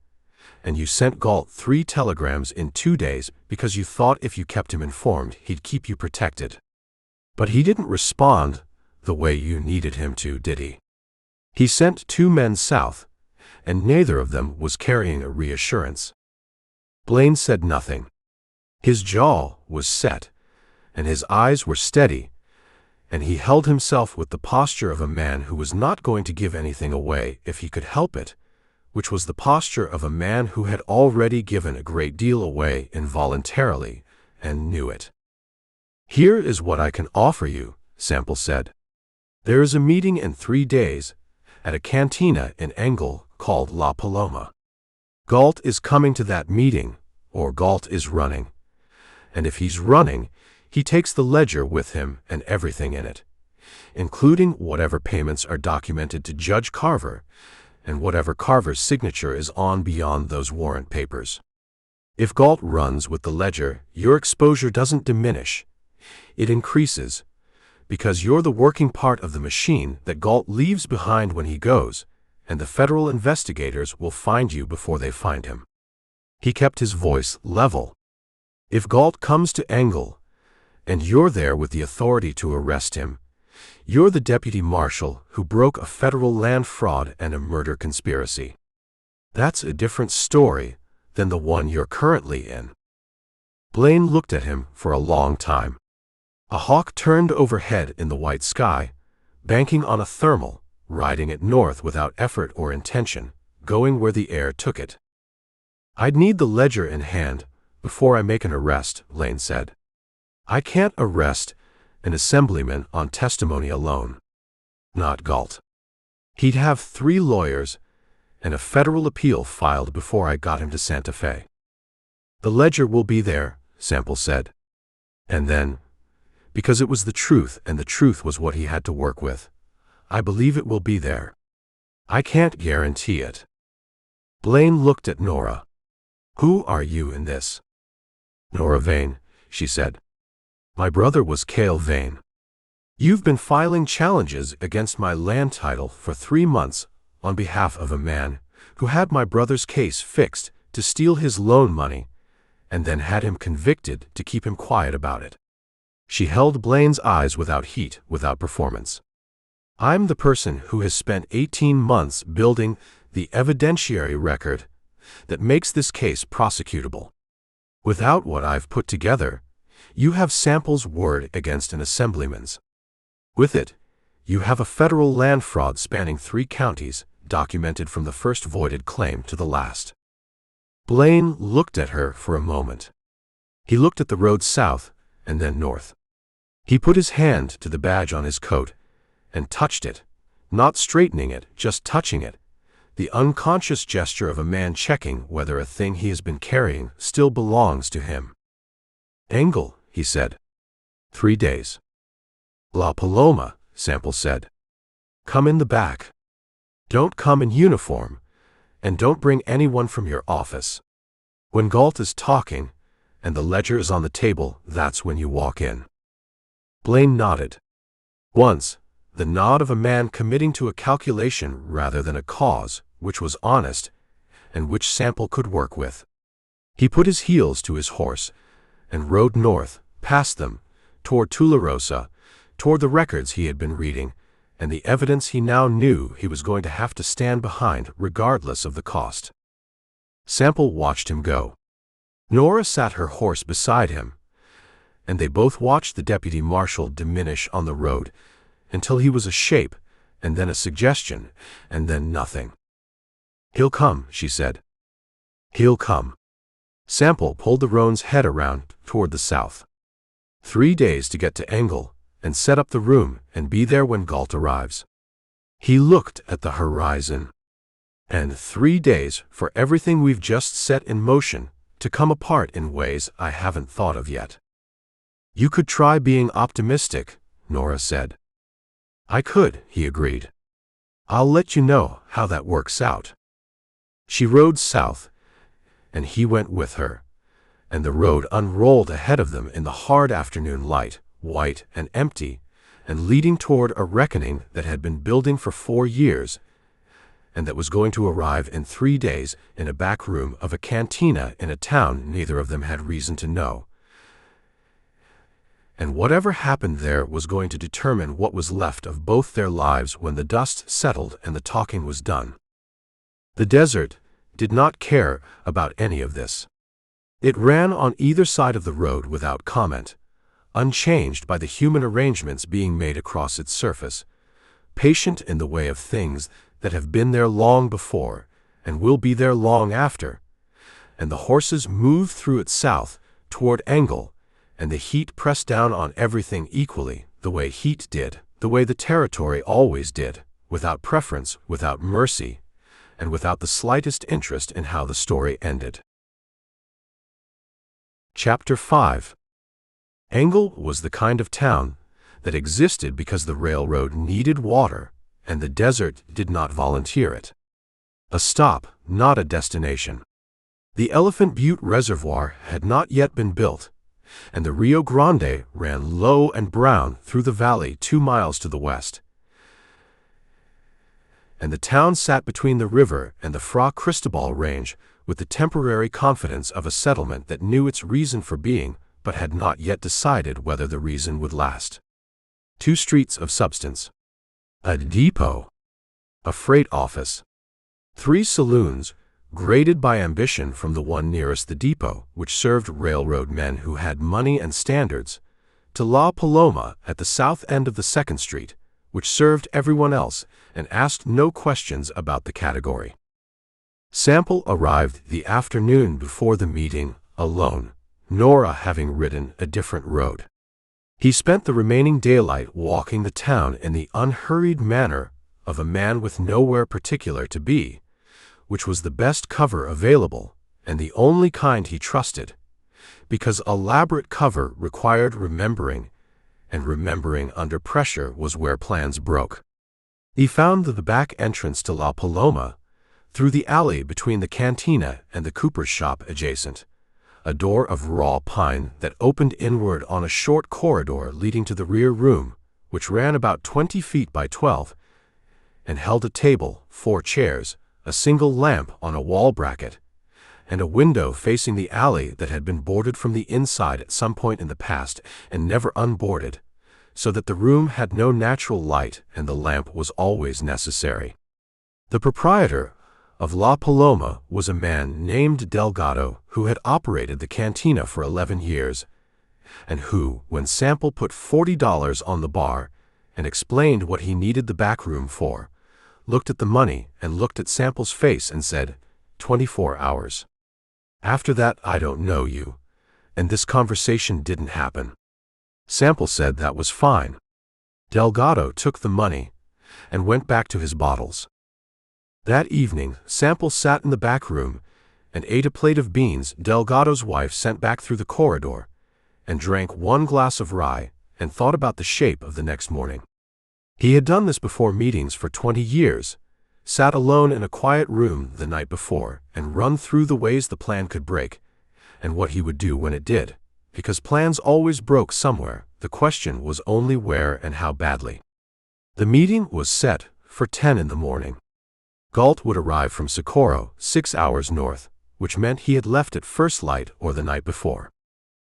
and you sent Galt 3 telegrams in 2 days because you thought if you kept him informed he'd keep you protected. But he didn't respond the way you needed him to, did he? He sent 2 men south, and neither of them was carrying a reassurance." Blaine said nothing. His jaw was set, and his eyes were steady, and he held himself with the posture of a man who was not going to give anything away if he could help it, which was the posture of a man who had already given a great deal away involuntarily and knew it. "Here is what I can offer you," Sample said. "There is a meeting in 3 days at a cantina in Engel called La Paloma. Galt is coming to that meeting, or Galt is running. And if he's running, he takes the ledger with him and everything in it, including whatever payments are documented to Judge Carver and whatever Carver's signature is on beyond those warrant papers. If Galt runs with the ledger, your exposure doesn't diminish. It increases, because you're the working part of the machine that Galt leaves behind when he goes, and the federal investigators will find you before they find him." He kept his voice level. "If Galt comes to Engel, and you're there with the authority to arrest him, you're the deputy marshal who broke a federal land fraud and a murder conspiracy. That's a different story than the one you're currently in." Blaine looked at him for a long time. A hawk turned overhead in the white sky, banking on a thermal, riding it north without effort or intention, going where the air took it. "I'd need the ledger in hand before I make an arrest," Blaine said. "I can't arrest an assemblyman on testimony alone. Not Galt. He'd have 3 lawyers and a federal appeal filed before I got him to Santa Fe." "The ledger will be there," Sample said. And then, because it was the truth and the truth was what he had to work with, "I believe it will be there. I can't guarantee it." Blaine looked at Norah. "Who are you in this?" "Nora Vane," she said. "My brother was Cale Vane. You've been filing challenges against my land title for 3 months on behalf of a man who had my brother's case fixed to steal his loan money and then had him convicted to keep him quiet about it." She held Blaine's eyes without heat, without performance. "I'm the person who has spent 18 months building the evidentiary record that makes this case prosecutable. Without what I've put together, you have Sample's word against an assemblyman's. With it, you have a federal land fraud spanning 3 counties, documented from the first voided claim to the last." Blaine looked at her for a moment. He looked at the road south and then north. He put his hand to the badge on his coat and touched it, not straightening it, just touching it, the unconscious gesture of a man checking whether a thing he has been carrying still belongs to him. "Engel," he said. 3 days. "La Paloma," Sample said. "Come in the back. Don't come in uniform, and don't bring anyone from your office. When Galt is talking, and the ledger is on the table, that's when you walk in." Blaine nodded. Once, the nod of a man committing to a calculation rather than a cause, which was honest, and which Sample could work with. He put his heels to his horse, and rode north, past them, toward Tularosa, toward the records he had been reading, and the evidence he now knew he was going to have to stand behind regardless of the cost. Sample watched him go. Nora sat her horse beside him, and they both watched the deputy marshal diminish on the road until he was a shape, and then a suggestion, and then nothing. "He'll come," she said. "He'll come." Sample pulled the roan's head around toward the south. 3 days to get to Engel and set up the room and be there when Galt arrives. He looked at the horizon. "And 3 days for everything we've just set in motion to come apart in ways I haven't thought of yet." "You could try being optimistic," Nora said. "I could," he agreed. "I'll let you know how that works out." She rode south, and he went with her, and the road unrolled ahead of them in the hard afternoon light, white and empty, and leading toward a reckoning that had been building for 4 years, and that was going to arrive in 3 days in a back room of a cantina in a town neither of them had reason to know. And whatever happened there was going to determine what was left of both their lives when the dust settled and the talking was done. The desert did not care about any of this. It ran on either side of the road without comment, unchanged by the human arrangements being made across its surface, patient in the way of things that have been there long before and will be there long after, and the horses moved through it south toward Engel, and the heat pressed down on everything equally, the way heat did, the way the territory always did, without preference, without mercy, and without the slightest interest in how the story ended. Chapter 5. Engel was the kind of town that existed because the railroad needed water, and the desert did not volunteer it. A stop, not a destination. The Elephant Butte Reservoir had not yet been built, and the Rio Grande ran low and brown through the valley 2 miles to the west. And the town sat between the river and the Fra Cristobal Range with the temporary confidence of a settlement that knew its reason for being, but had not yet decided whether the reason would last. 2 streets of substance. A depot. A freight office. 3 saloons, graded by ambition from the one nearest the depot, which served railroad men who had money and standards, to La Paloma at the south end of the 2nd Street, which served everyone else and asked no questions about the category. Sample arrived the afternoon before the meeting, alone, Norah having ridden a different road. He spent the remaining daylight walking the town in the unhurried manner of a man with nowhere particular to be, which was the best cover available, and the only kind he trusted, because elaborate cover required remembering, and remembering under pressure was where plans broke. He found the back entrance to La Paloma, through the alley between the cantina and the cooper's shop adjacent, a door of raw pine that opened inward on a short corridor leading to the rear room, which ran about 20 feet by 12, and held a table, 4 chairs, a single lamp on a wall bracket, and a window facing the alley that had been boarded from the inside at some point in the past and never unboarded, so that the room had no natural light and the lamp was always necessary. The proprietor of La Paloma was a man named Delgado who had operated the cantina for 11 years, and who, when Sample put $40 on the bar and explained what he needed the back room for, looked at the money and looked at Sample's face and said, 24 hours. After that, I don't know you, and this conversation didn't happen. Sample said that was fine. Delgado took the money and went back to his bottles. That evening, Sample sat in the back room and ate a plate of beans Delgado's wife sent back through the corridor, and drank 1 glass of rye and thought about the shape of the next morning. He had done this before meetings for 20 years, sat alone in a quiet room the night before and run through the ways the plan could break, and what he would do when it did, because plans always broke somewhere. The question was only where and how badly. The meeting was set for 10 in the morning. Galt would arrive from Socorro, 6 hours north, which meant he had left at first light or the night before.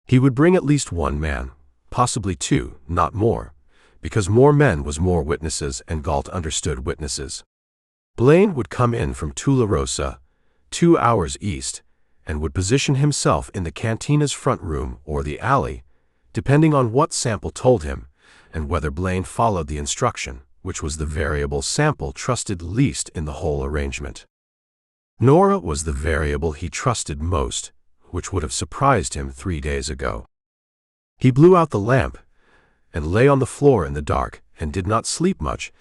He would bring at least one man, possibly two, not more, because more men was more witnesses, and Galt understood witnesses. Blaine would come in from Tularosa, 2 hours east, and would position himself in the cantina's front room or the alley, depending on what Sample told him, and whether Blaine followed the instruction, which was the variable Sample trusted least in the whole arrangement. Norah was the variable he trusted most, which would have surprised him 3 days ago. He blew out the lamp, and lay on the floor in the dark, and did not sleep much,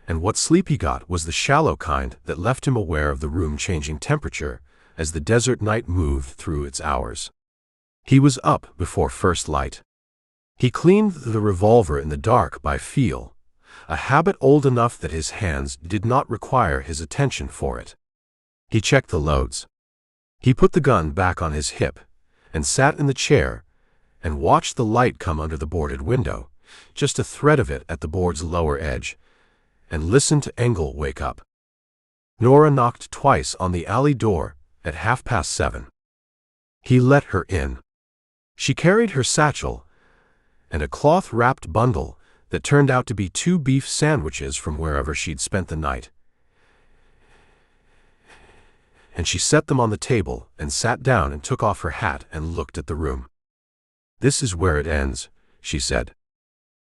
and what sleep he got was the shallow kind that left him aware of the room changing temperature as the desert night moved through its hours. He was up before first light. He cleaned the revolver in the dark by feel, a habit old enough that his hands did not require his attention for it. He checked the loads. He put the gun back on his hip, and sat in the chair, and watched the light come under the boarded window, just a thread of it at the board's lower edge, and listened to Engel wake up. Norah knocked twice on the alley door at 7:30. He let her in. She carried her satchel and a cloth-wrapped bundle that turned out to be 2 beef sandwiches from wherever she'd spent the night, and she set them on the table and sat down and took off her hat and looked at the room. "This is where it ends," she said.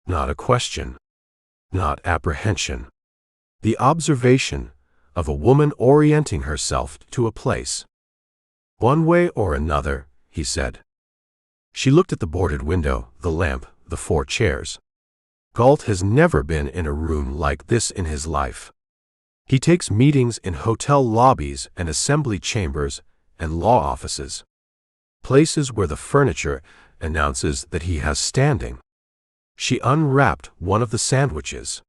Not a question. Not apprehension. The observation of a woman orienting herself to a place. "One way or another," he said. She looked at the boarded window, the lamp, the 4 chairs. Galt has never been in a room like this in his life. He takes meetings in hotel lobbies and assembly chambers and law offices, places where the furniture announces that he has standing. She unwrapped one of the sandwiches.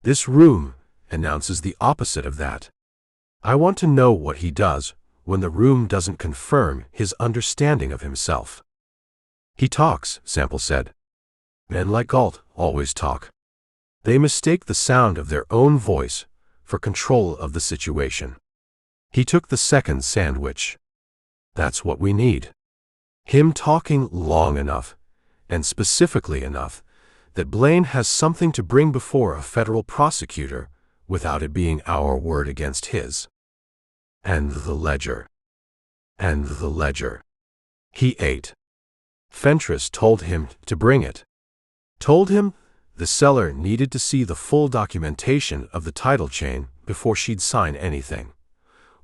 This room announces the opposite of that. I want to know what he does when the room doesn't confirm his understanding of himself. "He talks," Sample said. "Men like Galt always talk. They mistake the sound of their own voice for control of the situation." He took the second sandwich. "That's what we need. Him talking long enough, and specifically enough, that Blaine has something to bring before a federal prosecutor without it being our word against his. And the ledger. And the ledger." He ate. Fentress told him to bring it. Told him the seller needed to see the full documentation of the title chain before she'd sign anything,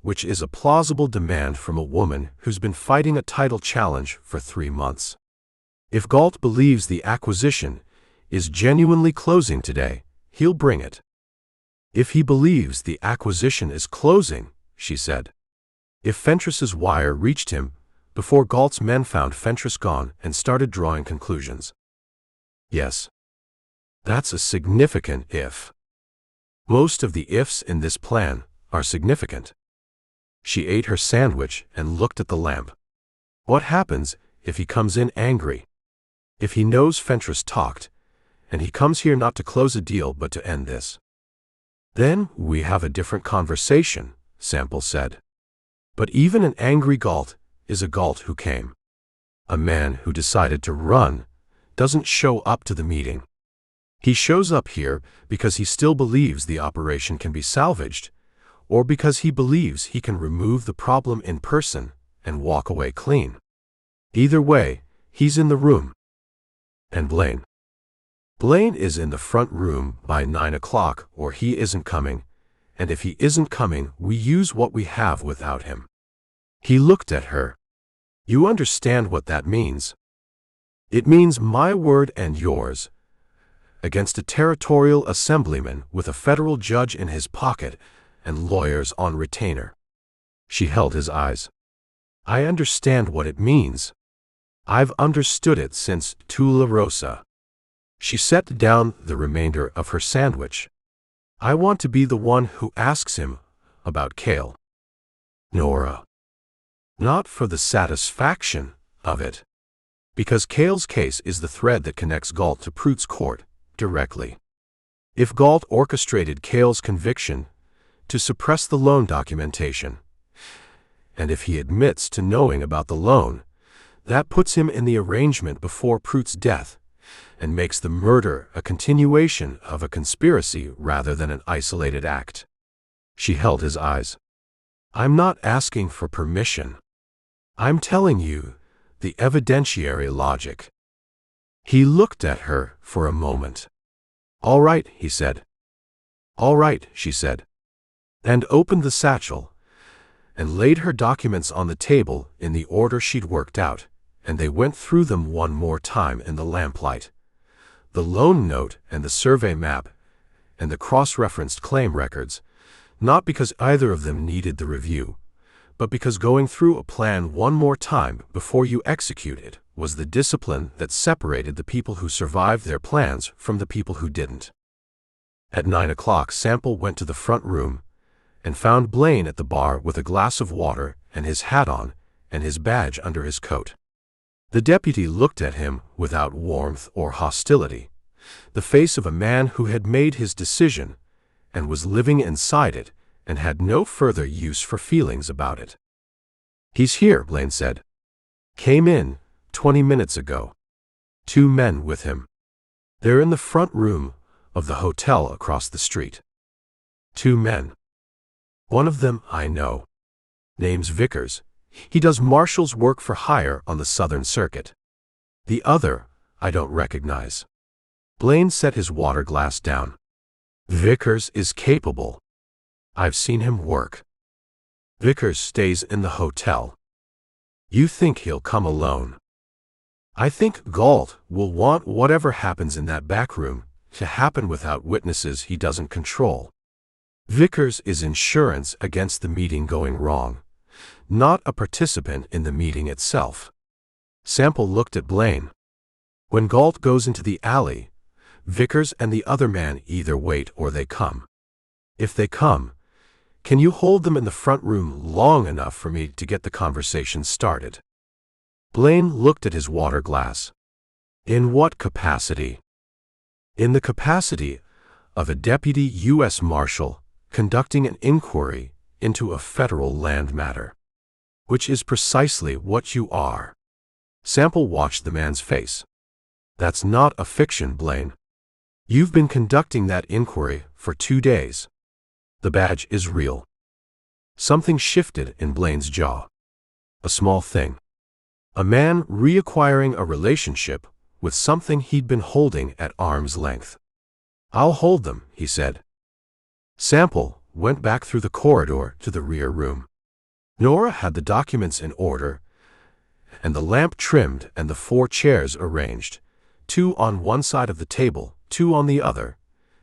which is a plausible demand from a woman who's been fighting a title challenge for 3 months. If Galt believes the acquisition is genuinely closing today, he'll bring it. "If he believes the acquisition is closing," she said. If Fentress's wire reached him before Galt's men found Fentress gone and started drawing conclusions. Yes. That's a significant if. Most of the ifs in this plan are significant. She ate her sandwich and looked at the lamp. What happens if he comes in angry? If he knows Fentress talked, and he comes here not to close a deal but to end this? "Then we have a different conversation," Sample said. But even an angry Galt is a Galt who came. A man who decided to run doesn't show up to the meeting. He shows up here because he still believes the operation can be salvaged, or because he believes he can remove the problem in person and walk away clean. Either way, he's in the room. And Blaine. Blaine is in the front room by 9 o'clock, or he isn't coming, and if he isn't coming, we use what we have without him. He looked at her. "You understand what that means? It means my word and yours against a territorial assemblyman with a federal judge in his pocket and lawyers on retainer." She held his eyes. "I understand what it means. I've understood it since Tularosa." She set down the remainder of her sandwich. "I want to be the one who asks him about Cale." Norah. Not for the satisfaction of it, because Cale's case is the thread that connects Galt to Prout's court directly. If Galt orchestrated Cale's conviction to suppress the loan documentation, and if he admits to knowing about the loan, that puts him in the arrangement before Prout's death and makes the murder a continuation of a conspiracy rather than an isolated act. She held his eyes. I'm not asking for permission. I'm telling you the evidentiary logic. He looked at her for a moment. All right, he said. All right, she said, and opened the satchel and laid her documents on the table in the order she'd worked out, and they went through them one more time in the lamplight. The loan note and the survey map and the cross-referenced claim records, not because either of them needed the review, but because going through a plan one more time before you execute it was the discipline that separated the people who survived their plans from the people who didn't. At 9 o'clock, Sample went to the front room and found Blaine at the bar with a glass of water and his hat on and his badge under his coat. The deputy looked at him without warmth or hostility, the face of a man who had made his decision and was living inside it and had no further use for feelings about it. He's here, Blaine said. Came in 20 minutes ago. 2 men with him. They're in the front room of the hotel across the street. 2 men. One of them I know. Name's Vickers. He does Marshal's work for hire on the Southern Circuit. The other I don't recognize. Blaine set his water glass down. Vickers is capable. I've seen him work. Vickers stays in the hotel. You think he'll come alone? I think Galt will want whatever happens in that back room to happen without witnesses he doesn't control. Vickers is insurance against the meeting going wrong, not a participant in the meeting itself. Sample looked at Blaine. When Galt goes into the alley, Vickers and the other man either wait or they come. If they come, can you hold them in the front room long enough for me to get the conversation started? Blaine looked at his water glass. In what capacity? In the capacity of a deputy U.S. Marshal conducting an inquiry into a federal land matter, which is precisely what you are. Sample watched the man's face. That's not a fiction, Blaine. You've been conducting that inquiry for 2 days. The badge is real. Something shifted in Blaine's jaw. A small thing. A man reacquiring a relationship with something he'd been holding at arm's length. I'll hold them, he said. Sample went back through the corridor to the rear room. Nora had the documents in order, and the lamp trimmed and the 4 chairs arranged, 2 on one side of the table, 2 on the other,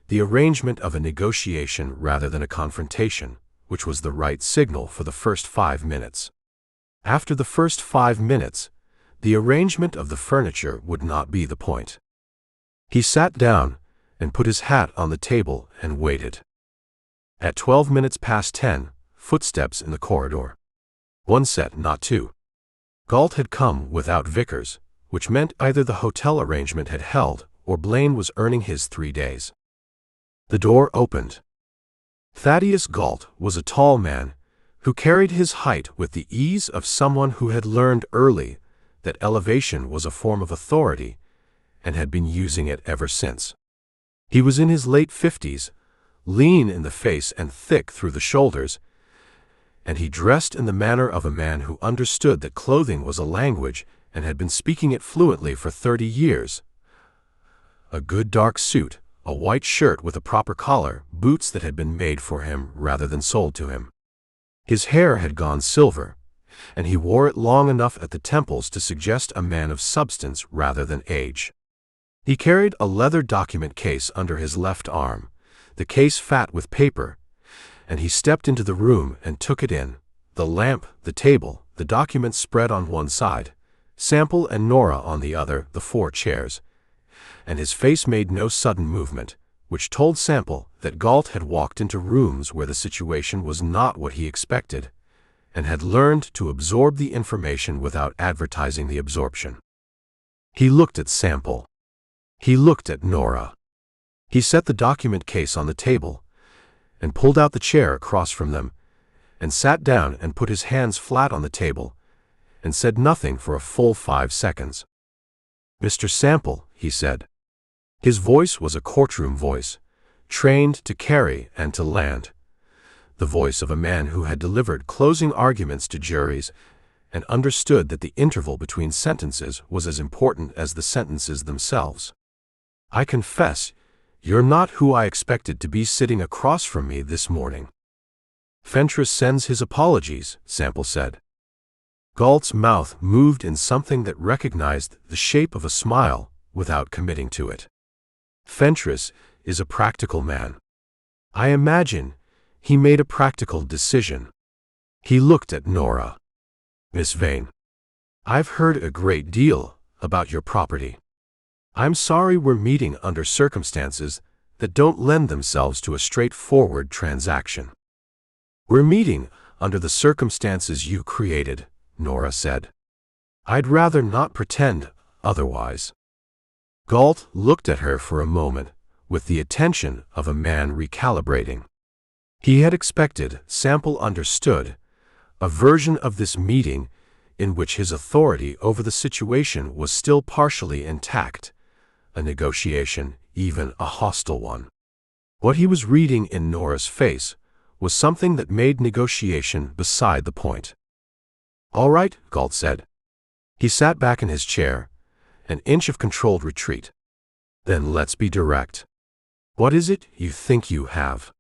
the arrangement of a negotiation rather than a confrontation, which was the right signal for the first 5 minutes. After the first 5 minutes, the arrangement of the furniture would not be the point. He sat down and put his hat on the table and waited. At 12 minutes past 10, footsteps in the corridor. 1 set, not 2. Galt had come without Vickers, which meant either the hotel arrangement had held or Blaine was earning his 3 days. The door opened. Thaddeus Galt was a tall man who carried his height with the ease of someone who had learned early that elevation was a form of authority and had been using it ever since. He was in his late 50s, lean in the face and thick through the shoulders, and he dressed in the manner of a man who understood that clothing was a language and had been speaking it fluently for 30 years. A good dark suit, a white shirt with a proper collar, boots that had been made for him rather than sold to him. His hair had gone silver, and he wore it long enough at the temples to suggest a man of substance rather than age. He carried a leather document case under his left arm, the case fat with paper, and he stepped into the room and took it in, the lamp, the table, the documents spread on one side, Sample and Nora on the other, the 4 chairs, and his face made no sudden movement, which told Sample that Galt had walked into rooms where the situation was not what he expected, and had learned to absorb the information without advertising the absorption. He looked at Sample. He looked at Norah. He set the document case on the table and pulled out the chair across from them and sat down and put his hands flat on the table and said nothing for a full 5 seconds. "Mr. Sample," he said. His voice was a courtroom voice, trained to carry and to land. The voice of a man who had delivered closing arguments to juries and understood that the interval between sentences was as important as the sentences themselves. "I confess, you're not who I expected to be sitting across from me this morning." "Fentress sends his apologies," Sample said. Galt's mouth moved in something that recognized the shape of a smile without committing to it. "Fentress is a practical man. I imagine he made a practical decision." He looked at Norah. "Miss Vane, I've heard a great deal about your property. I'm sorry we're meeting under circumstances that don't lend themselves to a straightforward transaction." "We're meeting under the circumstances you created," Norah said. "I'd rather not pretend otherwise." Galt looked at her for a moment with the attention of a man recalibrating. He had expected, Sample understood, a version of this meeting in which his authority over the situation was still partially intact, a negotiation, even a hostile one. What he was reading in Norah's face was something that made negotiation beside the point. "All right," Galt said. He sat back in his chair, an inch of controlled retreat. "Then let's be direct. What is it you think you have?"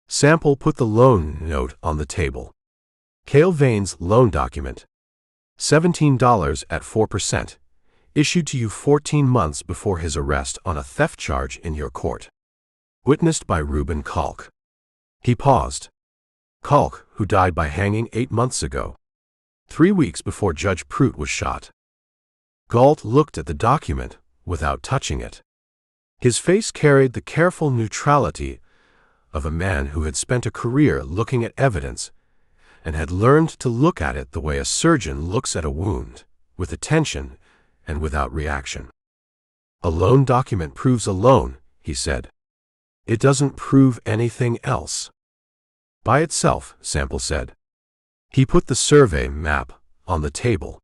Sample put the loan note on the table. Cale Vane's loan document. $17 at 4%, issued to you 14 months before his arrest on a theft charge in your court. Witnessed by Reuben Kalk. He paused. Kalk, who died by hanging 8 months ago, 3 weeks before Judge Prout was shot. Galt looked at the document without touching it. His face carried the careful neutrality of a man who had spent a career looking at evidence and had learned to look at it the way a surgeon looks at a wound, with attention and without reaction. "A loan document proves a loan," he said. "It doesn't prove anything else." "By itself," Sample said. He put the survey map on the table.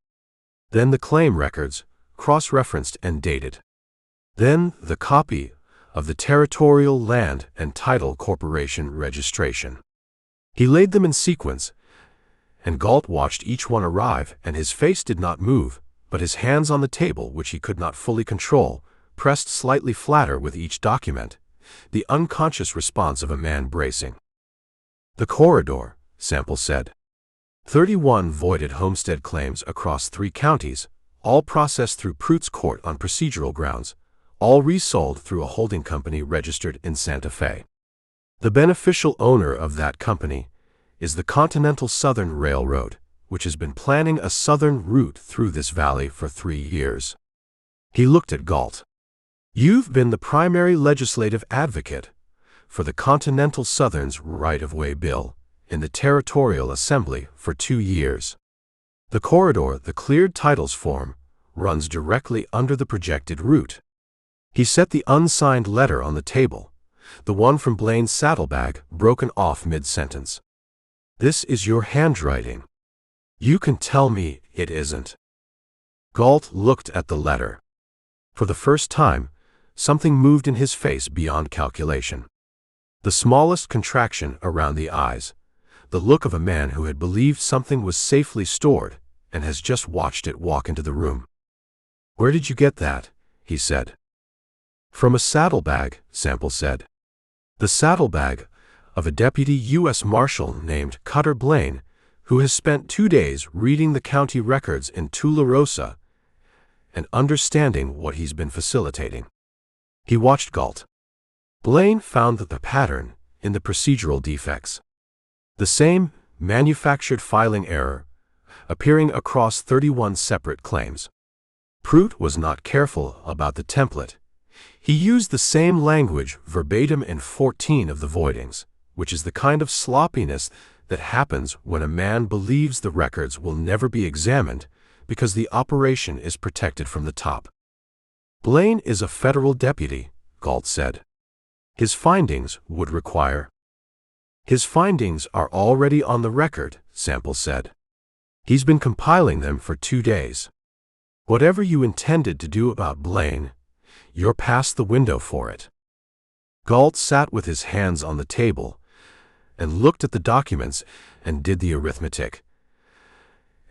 Then the claim records, cross-referenced and dated. Then the copy of the Territorial Land and Title Corporation registration. He laid them in sequence, and Galt watched each one arrive, and his face did not move, but his hands on the table, which he could not fully control, pressed slightly flatter with each document, the unconscious response of a man bracing. "The corridor," Sample said. 31 voided homestead claims across 3 counties, all processed through Prout's court on procedural grounds, all resold through a holding company registered in Santa Fe. The beneficial owner of that company is the Continental Southern Railroad, which has been planning a southern route through this valley for 3 years. He looked at Galt. "You've been the primary legislative advocate for the Continental Southern's right-of-way bill in the Territorial Assembly for 2 years. The corridor, the cleared titles form, runs directly under the projected route." He set the unsigned letter on the table, the one from Blaine's saddlebag, broken off mid-sentence. "This is your handwriting. You can tell me it isn't." Galt looked at the letter. For the first time, something moved in his face beyond calculation. The smallest contraction around the eyes, the look of a man who had believed something was safely stored and has just watched it walk into the room. "Where did you get that?" he said. "From a saddlebag," Sample said. "The saddlebag of a deputy U.S. Marshal named Cutter Blaine, who has spent 2 days reading the county records in Tularosa and understanding what he's been facilitating." He watched Galt. Blaine found the pattern in the procedural defects. The same manufactured filing error appearing across 31 separate claims. Prout was not careful about the template. He used the same language verbatim in 14 of the voidings, which is the kind of sloppiness that happens when a man believes the records will never be examined because the operation is protected from the top. Blaine is a federal deputy, Galt said. His findings would require. His findings are already on the record, Sample said. He's been compiling them for 2 days. Whatever you intended to do about Blaine, you're past the window for it. Galt sat with his hands on the table and looked at the documents and did the arithmetic.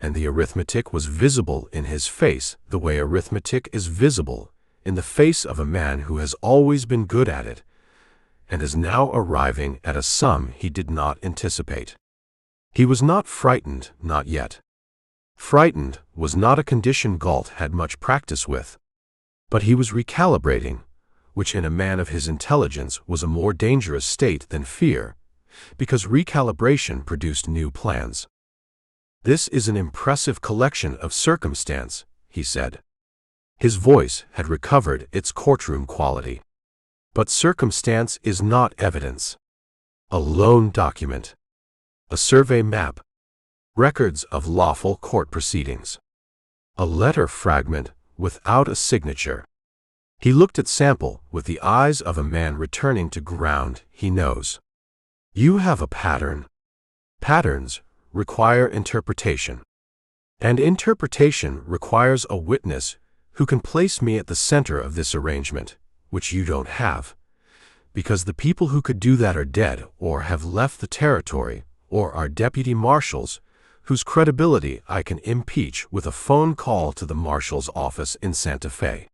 And the arithmetic was visible in his face the way arithmetic is visible in the face of a man who has always been good at it and is now arriving at a sum he did not anticipate. He was not frightened, not yet. Frightened was not a condition Galt had much practice with. But he was recalibrating, which in a man of his intelligence was a more dangerous state than fear, because recalibration produced new plans. This is an impressive collection of circumstance, he said. His voice had recovered its courtroom quality. But circumstance is not evidence. A loan document. A survey map. Records of lawful court proceedings. A letter fragment without a signature. He looked at Sample with the eyes of a man returning to ground he knows. You have a pattern. Patterns require interpretation. And interpretation requires a witness who can place me at the center of this arrangement, which you don't have, because the people who could do that are dead or have left the territory or are deputy marshals whose credibility I can impeach with a phone call to the marshal's office in Santa Fe.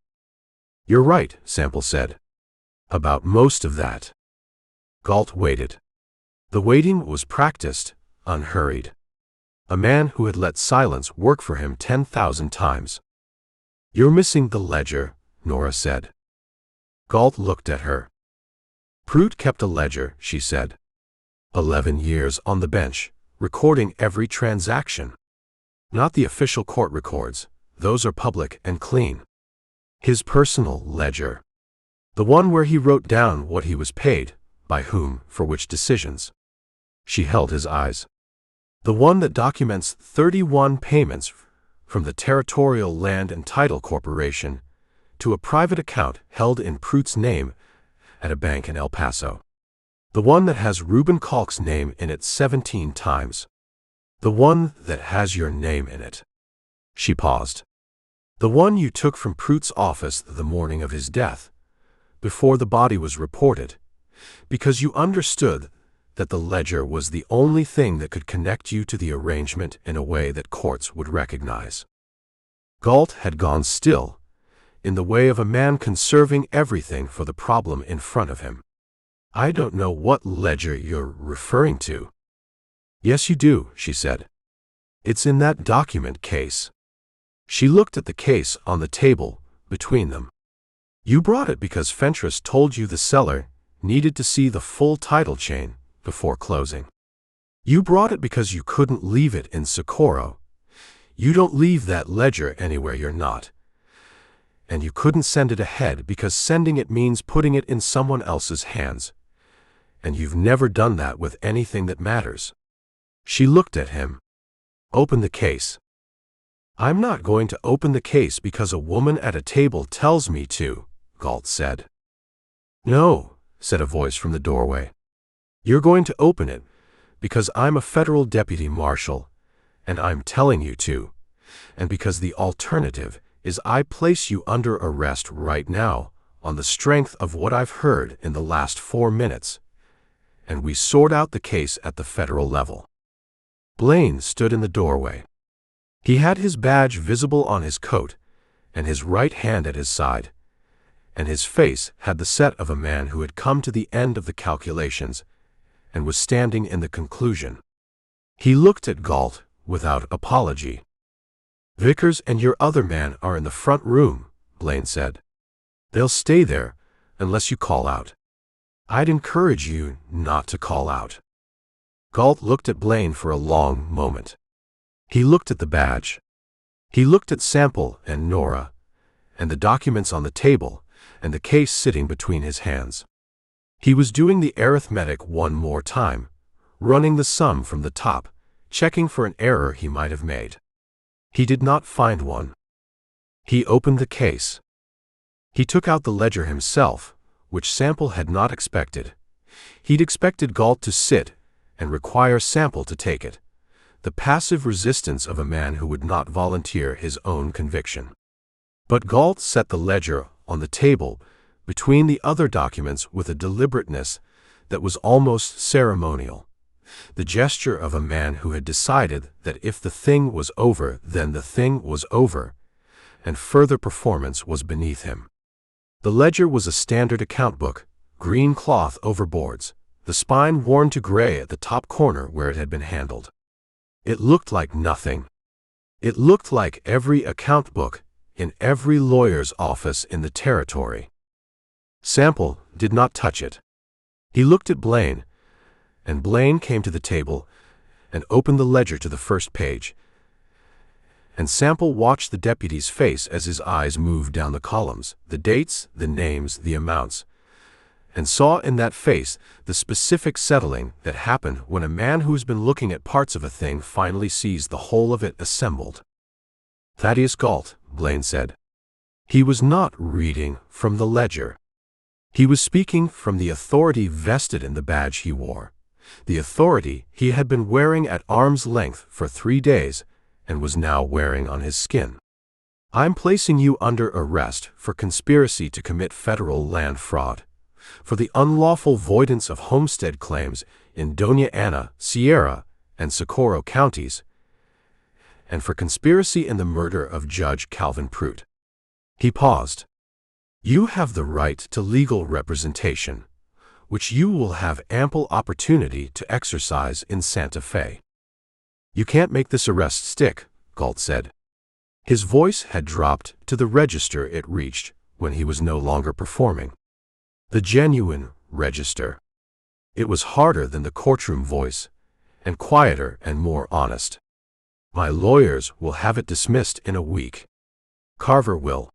You're right, Sample said. About most of that. Galt waited. The waiting was practiced, unhurried. A man who had let silence work for him 10,000 times. You're missing the ledger, Norah said. Galt looked at her. Prout kept a ledger, she said. 11 years on the bench, recording every transaction. Not the official court records, those are public and clean. His personal ledger. The one where he wrote down what he was paid, by whom, for which decisions. She held his eyes. The one that documents 31 payments from the Territorial Land and Title Corporation to a private account held in Prout's name at a bank in El Paso. The one that has Reuben Kalk's name in it 17 times. The one that has your name in it. She paused. The one you took from Prout's office the morning of his death, before the body was reported, because you understood that the ledger was the only thing that could connect you to the arrangement in a way that courts would recognize. Galt had gone still, in the way of a man conserving everything for the problem in front of him. I don't know what ledger you're referring to. Yes, you do, she said. It's in that document case. She looked at the case on the table between them. You brought it because Fentress told you the seller needed to see the full title chain before closing. You brought it because you couldn't leave it in Socorro. You don't leave that ledger anywhere you're not. And you couldn't send it ahead because sending it means putting it in someone else's hands. And you've never done that with anything that matters. She looked at him. Open the case. I'm not going to open the case because a woman at a table tells me to, Galt said. No, said a voice from the doorway. You're going to open it because I'm a federal deputy marshal, and I'm telling you to, and because the alternative is I place you under arrest right now on the strength of what I've heard in the last 4 minutes, and we sort out the case at the federal level. Blaine stood in the doorway. He had his badge visible on his coat and his right hand at his side, and his face had the set of a man who had come to the end of the calculations and was standing in the conclusion. He looked at Galt without apology. Vickers and your other man are in the front room, Blaine said. They'll stay there unless you call out. I'd encourage you not to call out. Galt looked at Blaine for a long moment. He looked at the badge. He looked at Sample and Norah, and the documents on the table, and the case sitting between his hands. He was doing the arithmetic one more time, running the sum from the top, checking for an error he might have made. He did not find one. He opened the case. He took out the ledger himself, which Sample had not expected. He'd expected Galt to sit and require Sample to take it, the passive resistance of a man who would not volunteer his own conviction. But Galt set the ledger on the table between the other documents with a deliberateness that was almost ceremonial, the gesture of a man who had decided that if the thing was over, then the thing was over, and further performance was beneath him. The ledger was a standard account book, green cloth over boards, the spine worn to gray at the top corner where it had been handled. It looked like nothing. It looked like every account book in every lawyer's office in the territory. Sample did not touch it. He looked at Blaine, and Blaine came to the table and opened the ledger to the first page, and Sample watched the deputy's face as his eyes moved down the columns, the dates, the names, the amounts, and saw in that face the specific settling that happened when a man who has been looking at parts of a thing finally sees the whole of it assembled. "Thaddeus Galt," Blaine said. He was not reading from the ledger. He was speaking from the authority vested in the badge he wore, the authority he had been wearing at arm's length for 3 days and was now wearing on his skin. "I'm placing you under arrest for conspiracy to commit federal land fraud, for the unlawful voidance of homestead claims in Doña Ana, Sierra, and Socorro counties, and for conspiracy in the murder of Judge Calvin Pruitt." He paused. "You have the right to legal representation, which you will have ample opportunity to exercise in Santa Fe." "You can't make this arrest stick," Galt said. His voice had dropped to the register it reached when he was no longer performing. The genuine register. It was harder than the courtroom voice, and quieter and more honest. "My lawyers will have it dismissed in a week. Carver will."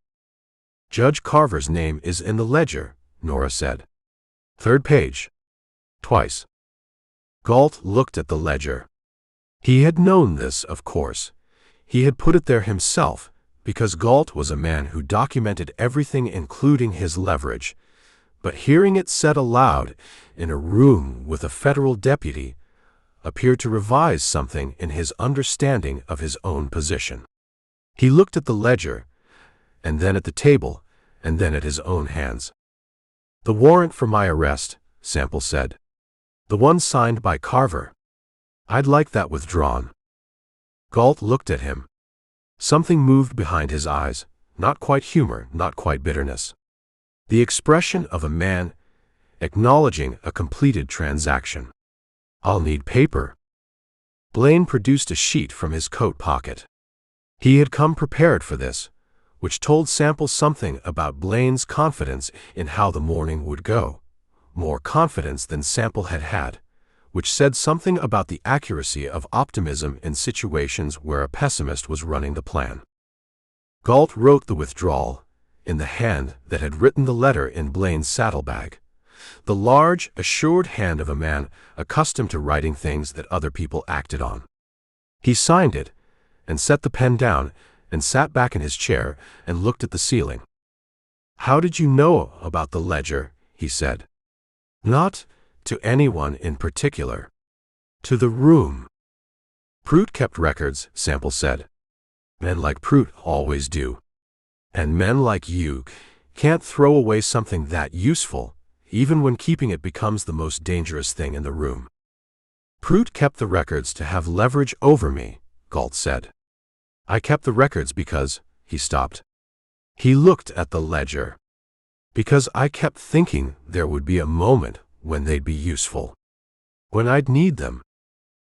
"Judge Carver's name is in the ledger," Nora said. "Third page." Twice. Galt looked at the ledger. He had known this, of course. He had put it there himself, because Galt was a man who documented everything including his leverage. But hearing it said aloud in a room with a federal deputy appeared to revise something in his understanding of his own position. He looked at the ledger, and then at the table, and then at his own hands. "The warrant for my arrest," Sample said. "The one signed by Carver. I'd like that withdrawn." Galt looked at him. Something moved behind his eyes, not quite humor, not quite bitterness. The expression of a man acknowledging a completed transaction. "I'll need paper." Blaine produced a sheet from his coat pocket. He had come prepared for this, which told Sample something about Blaine's confidence in how the morning would go, more confidence than Sample had had, which said something about the accuracy of optimism in situations where a pessimist was running the plan. Galt wrote the withdrawal in the hand that had written the letter in Blaine's saddlebag, the large, assured hand of a man accustomed to writing things that other people acted on. He signed it, and set the pen down, and sat back in his chair and looked at the ceiling. "How did you know about the ledger?" he said. "Not to anyone in particular. To the room." "Pruitt kept records," Sample said. "Men like Pruitt always do. And men like you can't throw away something that useful, even when keeping it becomes the most dangerous thing in the room." "Pruitt kept the records to have leverage over me," Galt said. "I kept the records because," he stopped. He looked at the ledger. "Because I kept thinking there would be a moment when they'd be useful. When I'd need them."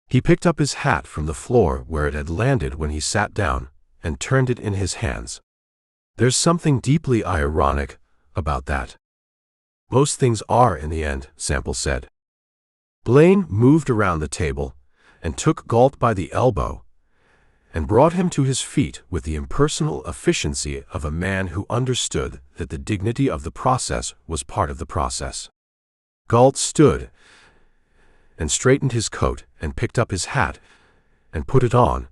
He picked up his hat from the floor where it had landed when he sat down and turned it in his hands. "There's something deeply ironic about that." "Most things are in the end," Sample said. Blaine moved around the table and took Galt by the elbow and brought him to his feet with the impersonal efficiency of a man who understood that the dignity of the process was part of the process. Galt stood and straightened his coat, and picked up his hat, and put it on.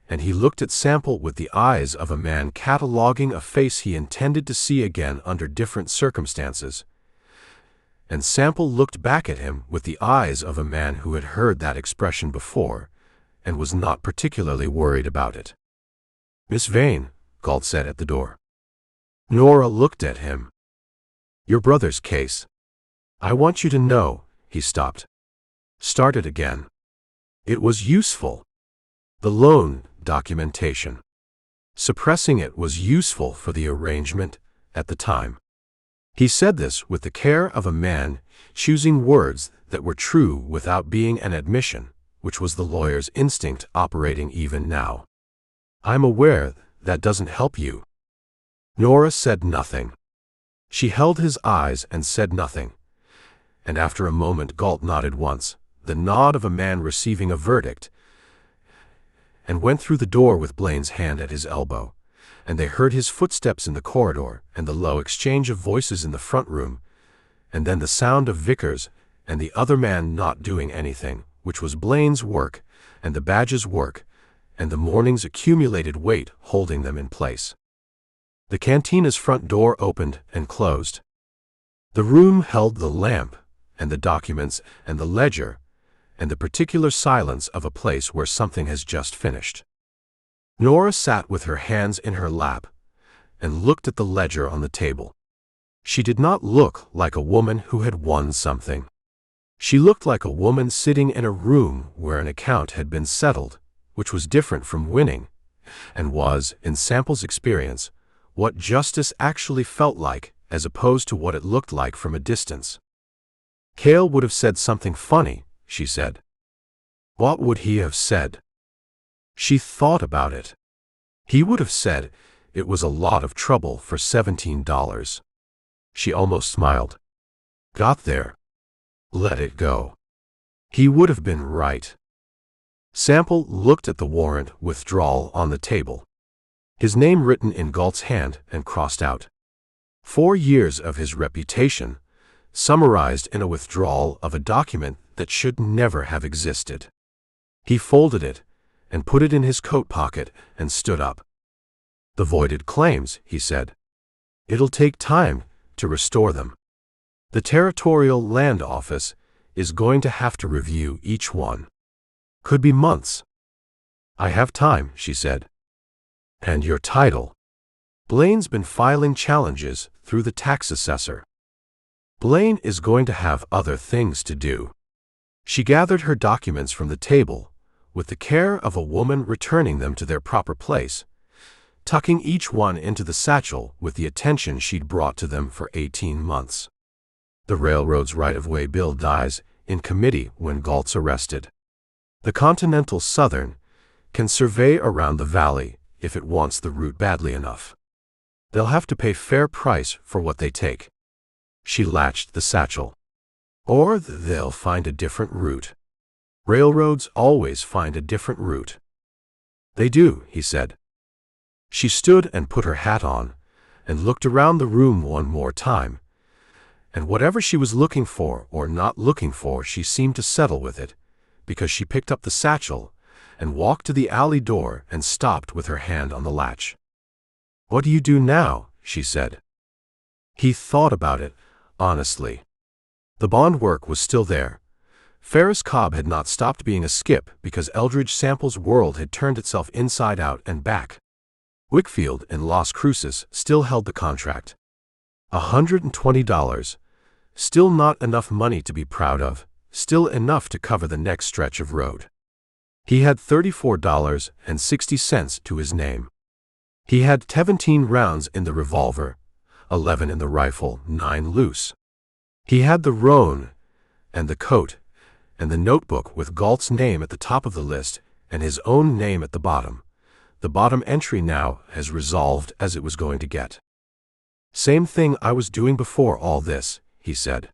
And he looked at Sample with the eyes of a man cataloging a face he intended to see again under different circumstances. And Sample looked back at him with the eyes of a man who had heard that expression before, and was not particularly worried about it. "Miss Vane," Galt said at the door. Nora looked at him. "Your brother's case. I want you to know," he stopped. Started again. "It was useful. The loan documentation. Suppressing it was useful for the arrangement at the time." He said this with the care of a man choosing words that were true without being an admission, which was the lawyer's instinct operating even now. "I'm aware that doesn't help you." Nora said nothing. She held his eyes and said nothing. And after a moment Galt nodded once, the nod of a man receiving a verdict, and went through the door with Blaine's hand at his elbow, and they heard his footsteps in the corridor and the low exchange of voices in the front room, and then the sound of Vickers and the other man not doing anything, which was Blaine's work and the badge's work, and the morning's accumulated weight holding them in place. The cantina's front door opened and closed. The room held the lamp and the documents and the ledger, and the particular silence of a place where something has just finished. Nora sat with her hands in her lap and looked at the ledger on the table. She did not look like a woman who had won something. She looked like a woman sitting in a room where an account had been settled, which was different from winning, and was, in Sample's experience, what justice actually felt like as opposed to what it looked like from a distance. "Cale would have said something funny," she said. "What would he have said?" She thought about it. He would have said it was a lot of trouble for $17. She almost smiled. Got there. Let it go. He would have been right. Sample looked at the warrant withdrawal on the table. His name written in Galt's hand and crossed out. 4 years of his reputation, summarized in a withdrawal of a document that should never have existed. He folded it and put it in his coat pocket and stood up. "The voided claims," he said. "It'll take time to restore them. The Territorial Land Office is going to have to review each one. Could be months." "I have time," she said. "And your title?" "Blaine's been filing challenges through the tax assessor. Blaine is going to have other things to do." She gathered her documents from the table, with the care of a woman returning them to their proper place, tucking each one into the satchel with the attention she'd brought to them for 18 months. The railroad's right-of-way bill dies in committee when Galt's arrested. The Continental Southern can survey around the valley if it wants the route badly enough. They'll have to pay fair price for what they take. She latched the satchel. Or they'll find a different route. Railroads always find a different route. "They do," he said. She stood and put her hat on, and looked around the room one more time, and whatever she was looking for or not looking for, she seemed to settle with it, because she picked up the satchel and walked to the alley door and stopped with her hand on the latch. "What do you do now?" she said. He thought about it, honestly. The bond work was still there. Ferris Cobb had not stopped being a skip because Eldridge Sample's world had turned itself inside out and back. Wickfield and Las Cruces still held the contract. $120, still not enough money to be proud of, still enough to cover the next stretch of road. He had $34.60 to his name. He had 17 rounds in the revolver, 11 in the rifle, 9 loose. He had the roan, and the coat, and the notebook with Galt's name at the top of the list and his own name at the bottom. The bottom entry now as resolved as it was going to get. "Same thing I was doing before all this," he said.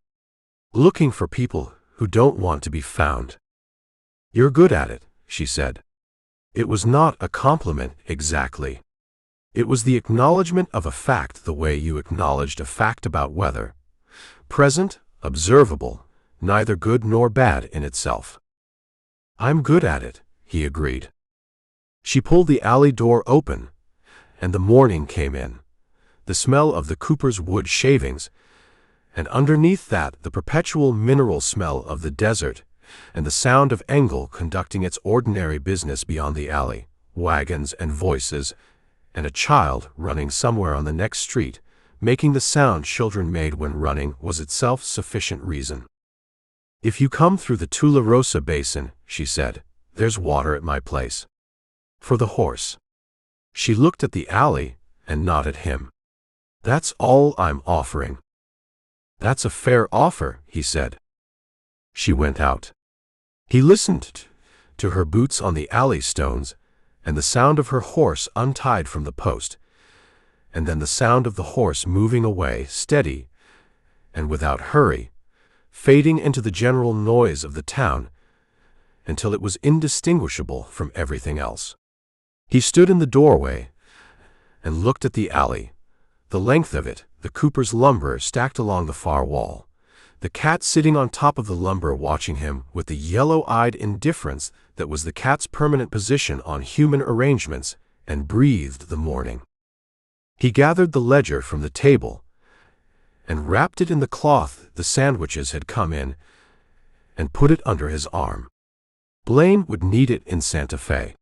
"Looking for people who don't want to be found." "You're good at it," she said. It was not a compliment exactly. It was the acknowledgement of a fact the way you acknowledged a fact about weather. Present, observable, neither good nor bad in itself. "I'm good at it," he agreed. She pulled the alley door open, and the morning came in, the smell of the cooper's wood shavings, and underneath that the perpetual mineral smell of the desert, and the sound of Engel conducting its ordinary business beyond the alley, wagons and voices, and a child running somewhere on the next street, making the sound children made when running was itself sufficient reason. "If you come through the Tularosa Basin," she said, "there's water at my place. For the horse." She looked at the alley and not at him. "That's all I'm offering." "That's a fair offer," he said. She went out. He listened to her boots on the alley stones, and the sound of her horse untied from the post, and then the sound of the horse moving away, steady and without hurry, fading into the general noise of the town, until it was indistinguishable from everything else. He stood in the doorway and looked at the alley, the length of it, the cooper's lumber stacked along the far wall, the cat sitting on top of the lumber watching him with the yellow-eyed indifference that was the cat's permanent position on human arrangements, and breathed the morning. He gathered the ledger from the table and wrapped it in the cloth the sandwiches had come in and put it under his arm. Blaine would need it in Santa Fe.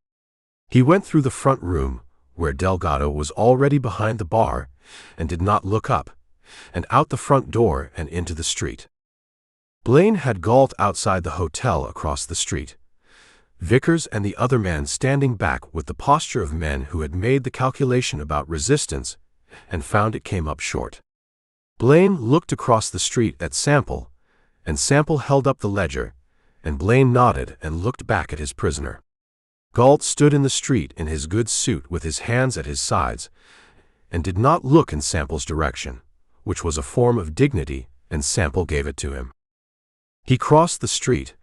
He went through the front room, where Delgado was already behind the bar, and did not look up, and out the front door and into the street. Blaine had Galt outside the hotel across the street, Vickers and the other man standing back with the posture of men who had made the calculation about resistance and found it came up short. Blaine looked across the street at Sample, and Sample held up the ledger, and Blaine nodded and looked back at his prisoner. Galt stood in the street in his good suit with his hands at his sides, and did not look in Sample's direction, which was a form of dignity, and Sample gave it to him. He crossed the street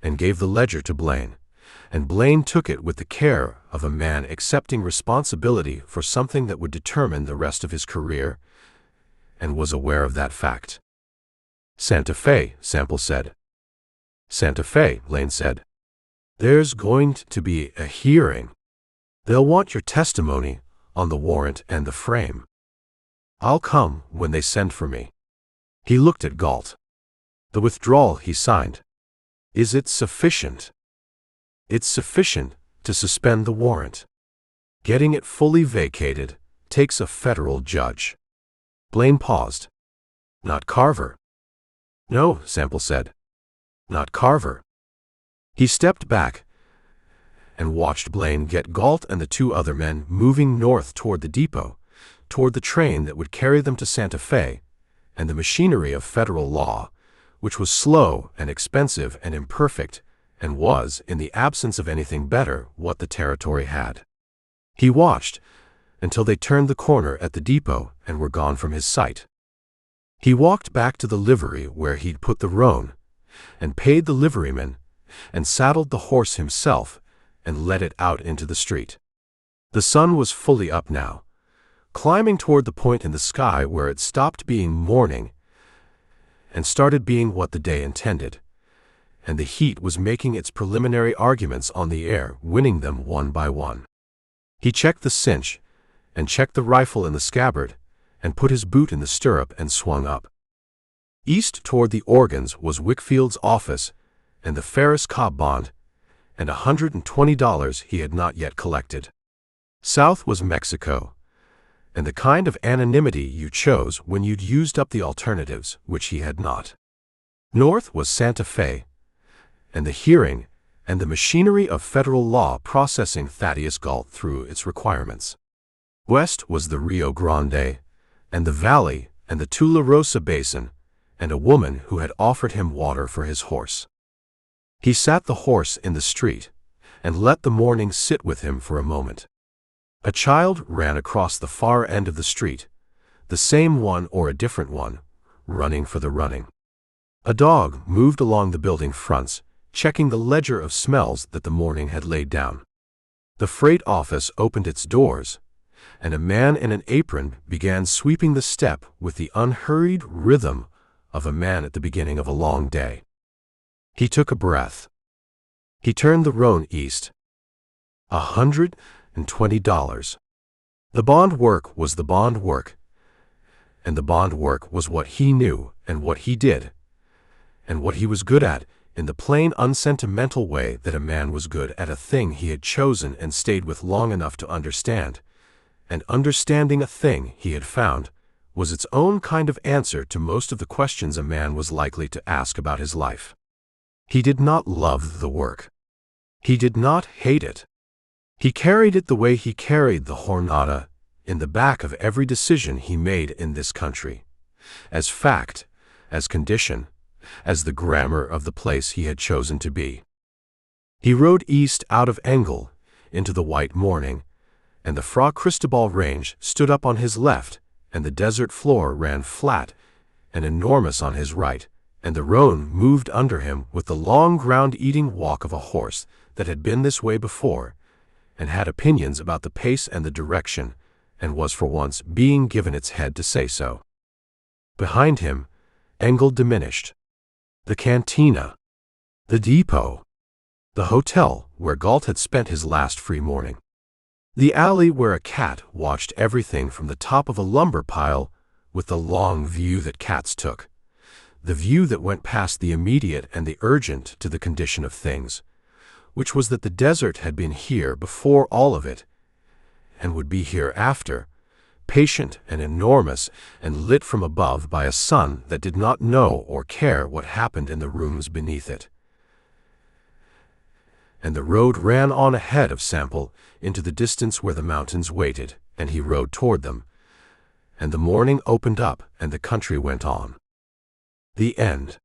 and gave the ledger to Blaine, and Blaine took it with the care of a man accepting responsibility for something that would determine the rest of his career, and was aware of that fact. "Santa Fe," Sample said. "Santa Fe," Blaine said. "There's going to be a hearing. They'll want your testimony on the warrant and the frame. I'll come when they send for me." He looked at Galt. "The withdrawal he signed. Is it sufficient?" "It's sufficient to suspend the warrant. Getting it fully vacated takes a federal judge." Blaine paused. "Not Carver?" "No," Sample said. "Not Carver." He stepped back and watched Blaine get Galt and the two other men moving north toward the depot, toward the train that would carry them to Santa Fe, and the machinery of federal law, which was slow and expensive and imperfect, and was, in the absence of anything better, what the territory had. He watched until they turned the corner at the depot and were gone from his sight. He walked back to the livery where he'd put the roan, and paid the liveryman, and saddled the horse himself, and led it out into the street. The sun was fully up now, climbing toward the point in the sky where it stopped being morning and started being what the day intended, and the heat was making its preliminary arguments on the air, winning them one by one. He checked the cinch, and checked the rifle in the scabbard, and put his boot in the stirrup and swung up. East toward the organs was Wickfield's office, and the Ferris Cobb bond, and $120 he had not yet collected. South was Mexico, and the kind of anonymity you chose when you'd used up the alternatives, which he had not. North was Santa Fe, and the hearing, and the machinery of federal law processing Thaddeus Galt through its requirements. West was the Rio Grande, and the valley, and the Tularosa Basin, and a woman who had offered him water for his horse. He sat the horse in the street, and let the morning sit with him for a moment. A child ran across the far end of the street, the same one or a different one, running for the running. A dog moved along the building fronts, checking the ledger of smells that the morning had laid down. The freight office opened its doors, and a man in an apron began sweeping the step with the unhurried rhythm of a man at the beginning of a long day. He took a breath. He turned the roan east. $120. The bond work was the bond work, and the bond work was what he knew and what he did, and what he was good at, in the plain, unsentimental way that a man was good at a thing he had chosen and stayed with long enough to understand, and understanding a thing he had found was its own kind of answer to most of the questions a man was likely to ask about his life. He did not love the work. He did not hate it. He carried it the way he carried the jornada, in the back of every decision he made in this country, as fact, as condition, as the grammar of the place he had chosen to be. He rode east out of Engel into the white morning, and the Fra Cristobal Range stood up on his left, and the desert floor ran flat and enormous on his right, and the roan moved under him with the long ground-eating walk of a horse that had been this way before, and had opinions about the pace and the direction, and was for once being given its head to say so. Behind him, Engel diminished. The cantina, the depot, the hotel where Galt had spent his last free morning, the alley where a cat watched everything from the top of a lumber pile with the long view that cats took, the view that went past the immediate and the urgent to the condition of things, which was that the desert had been here before all of it, and would be here after, patient and enormous and lit from above by a sun that did not know or care what happened in the rooms beneath it. And the road ran on ahead of Sample into the distance where the mountains waited, and he rode toward them, and the morning opened up and the country went on. The end.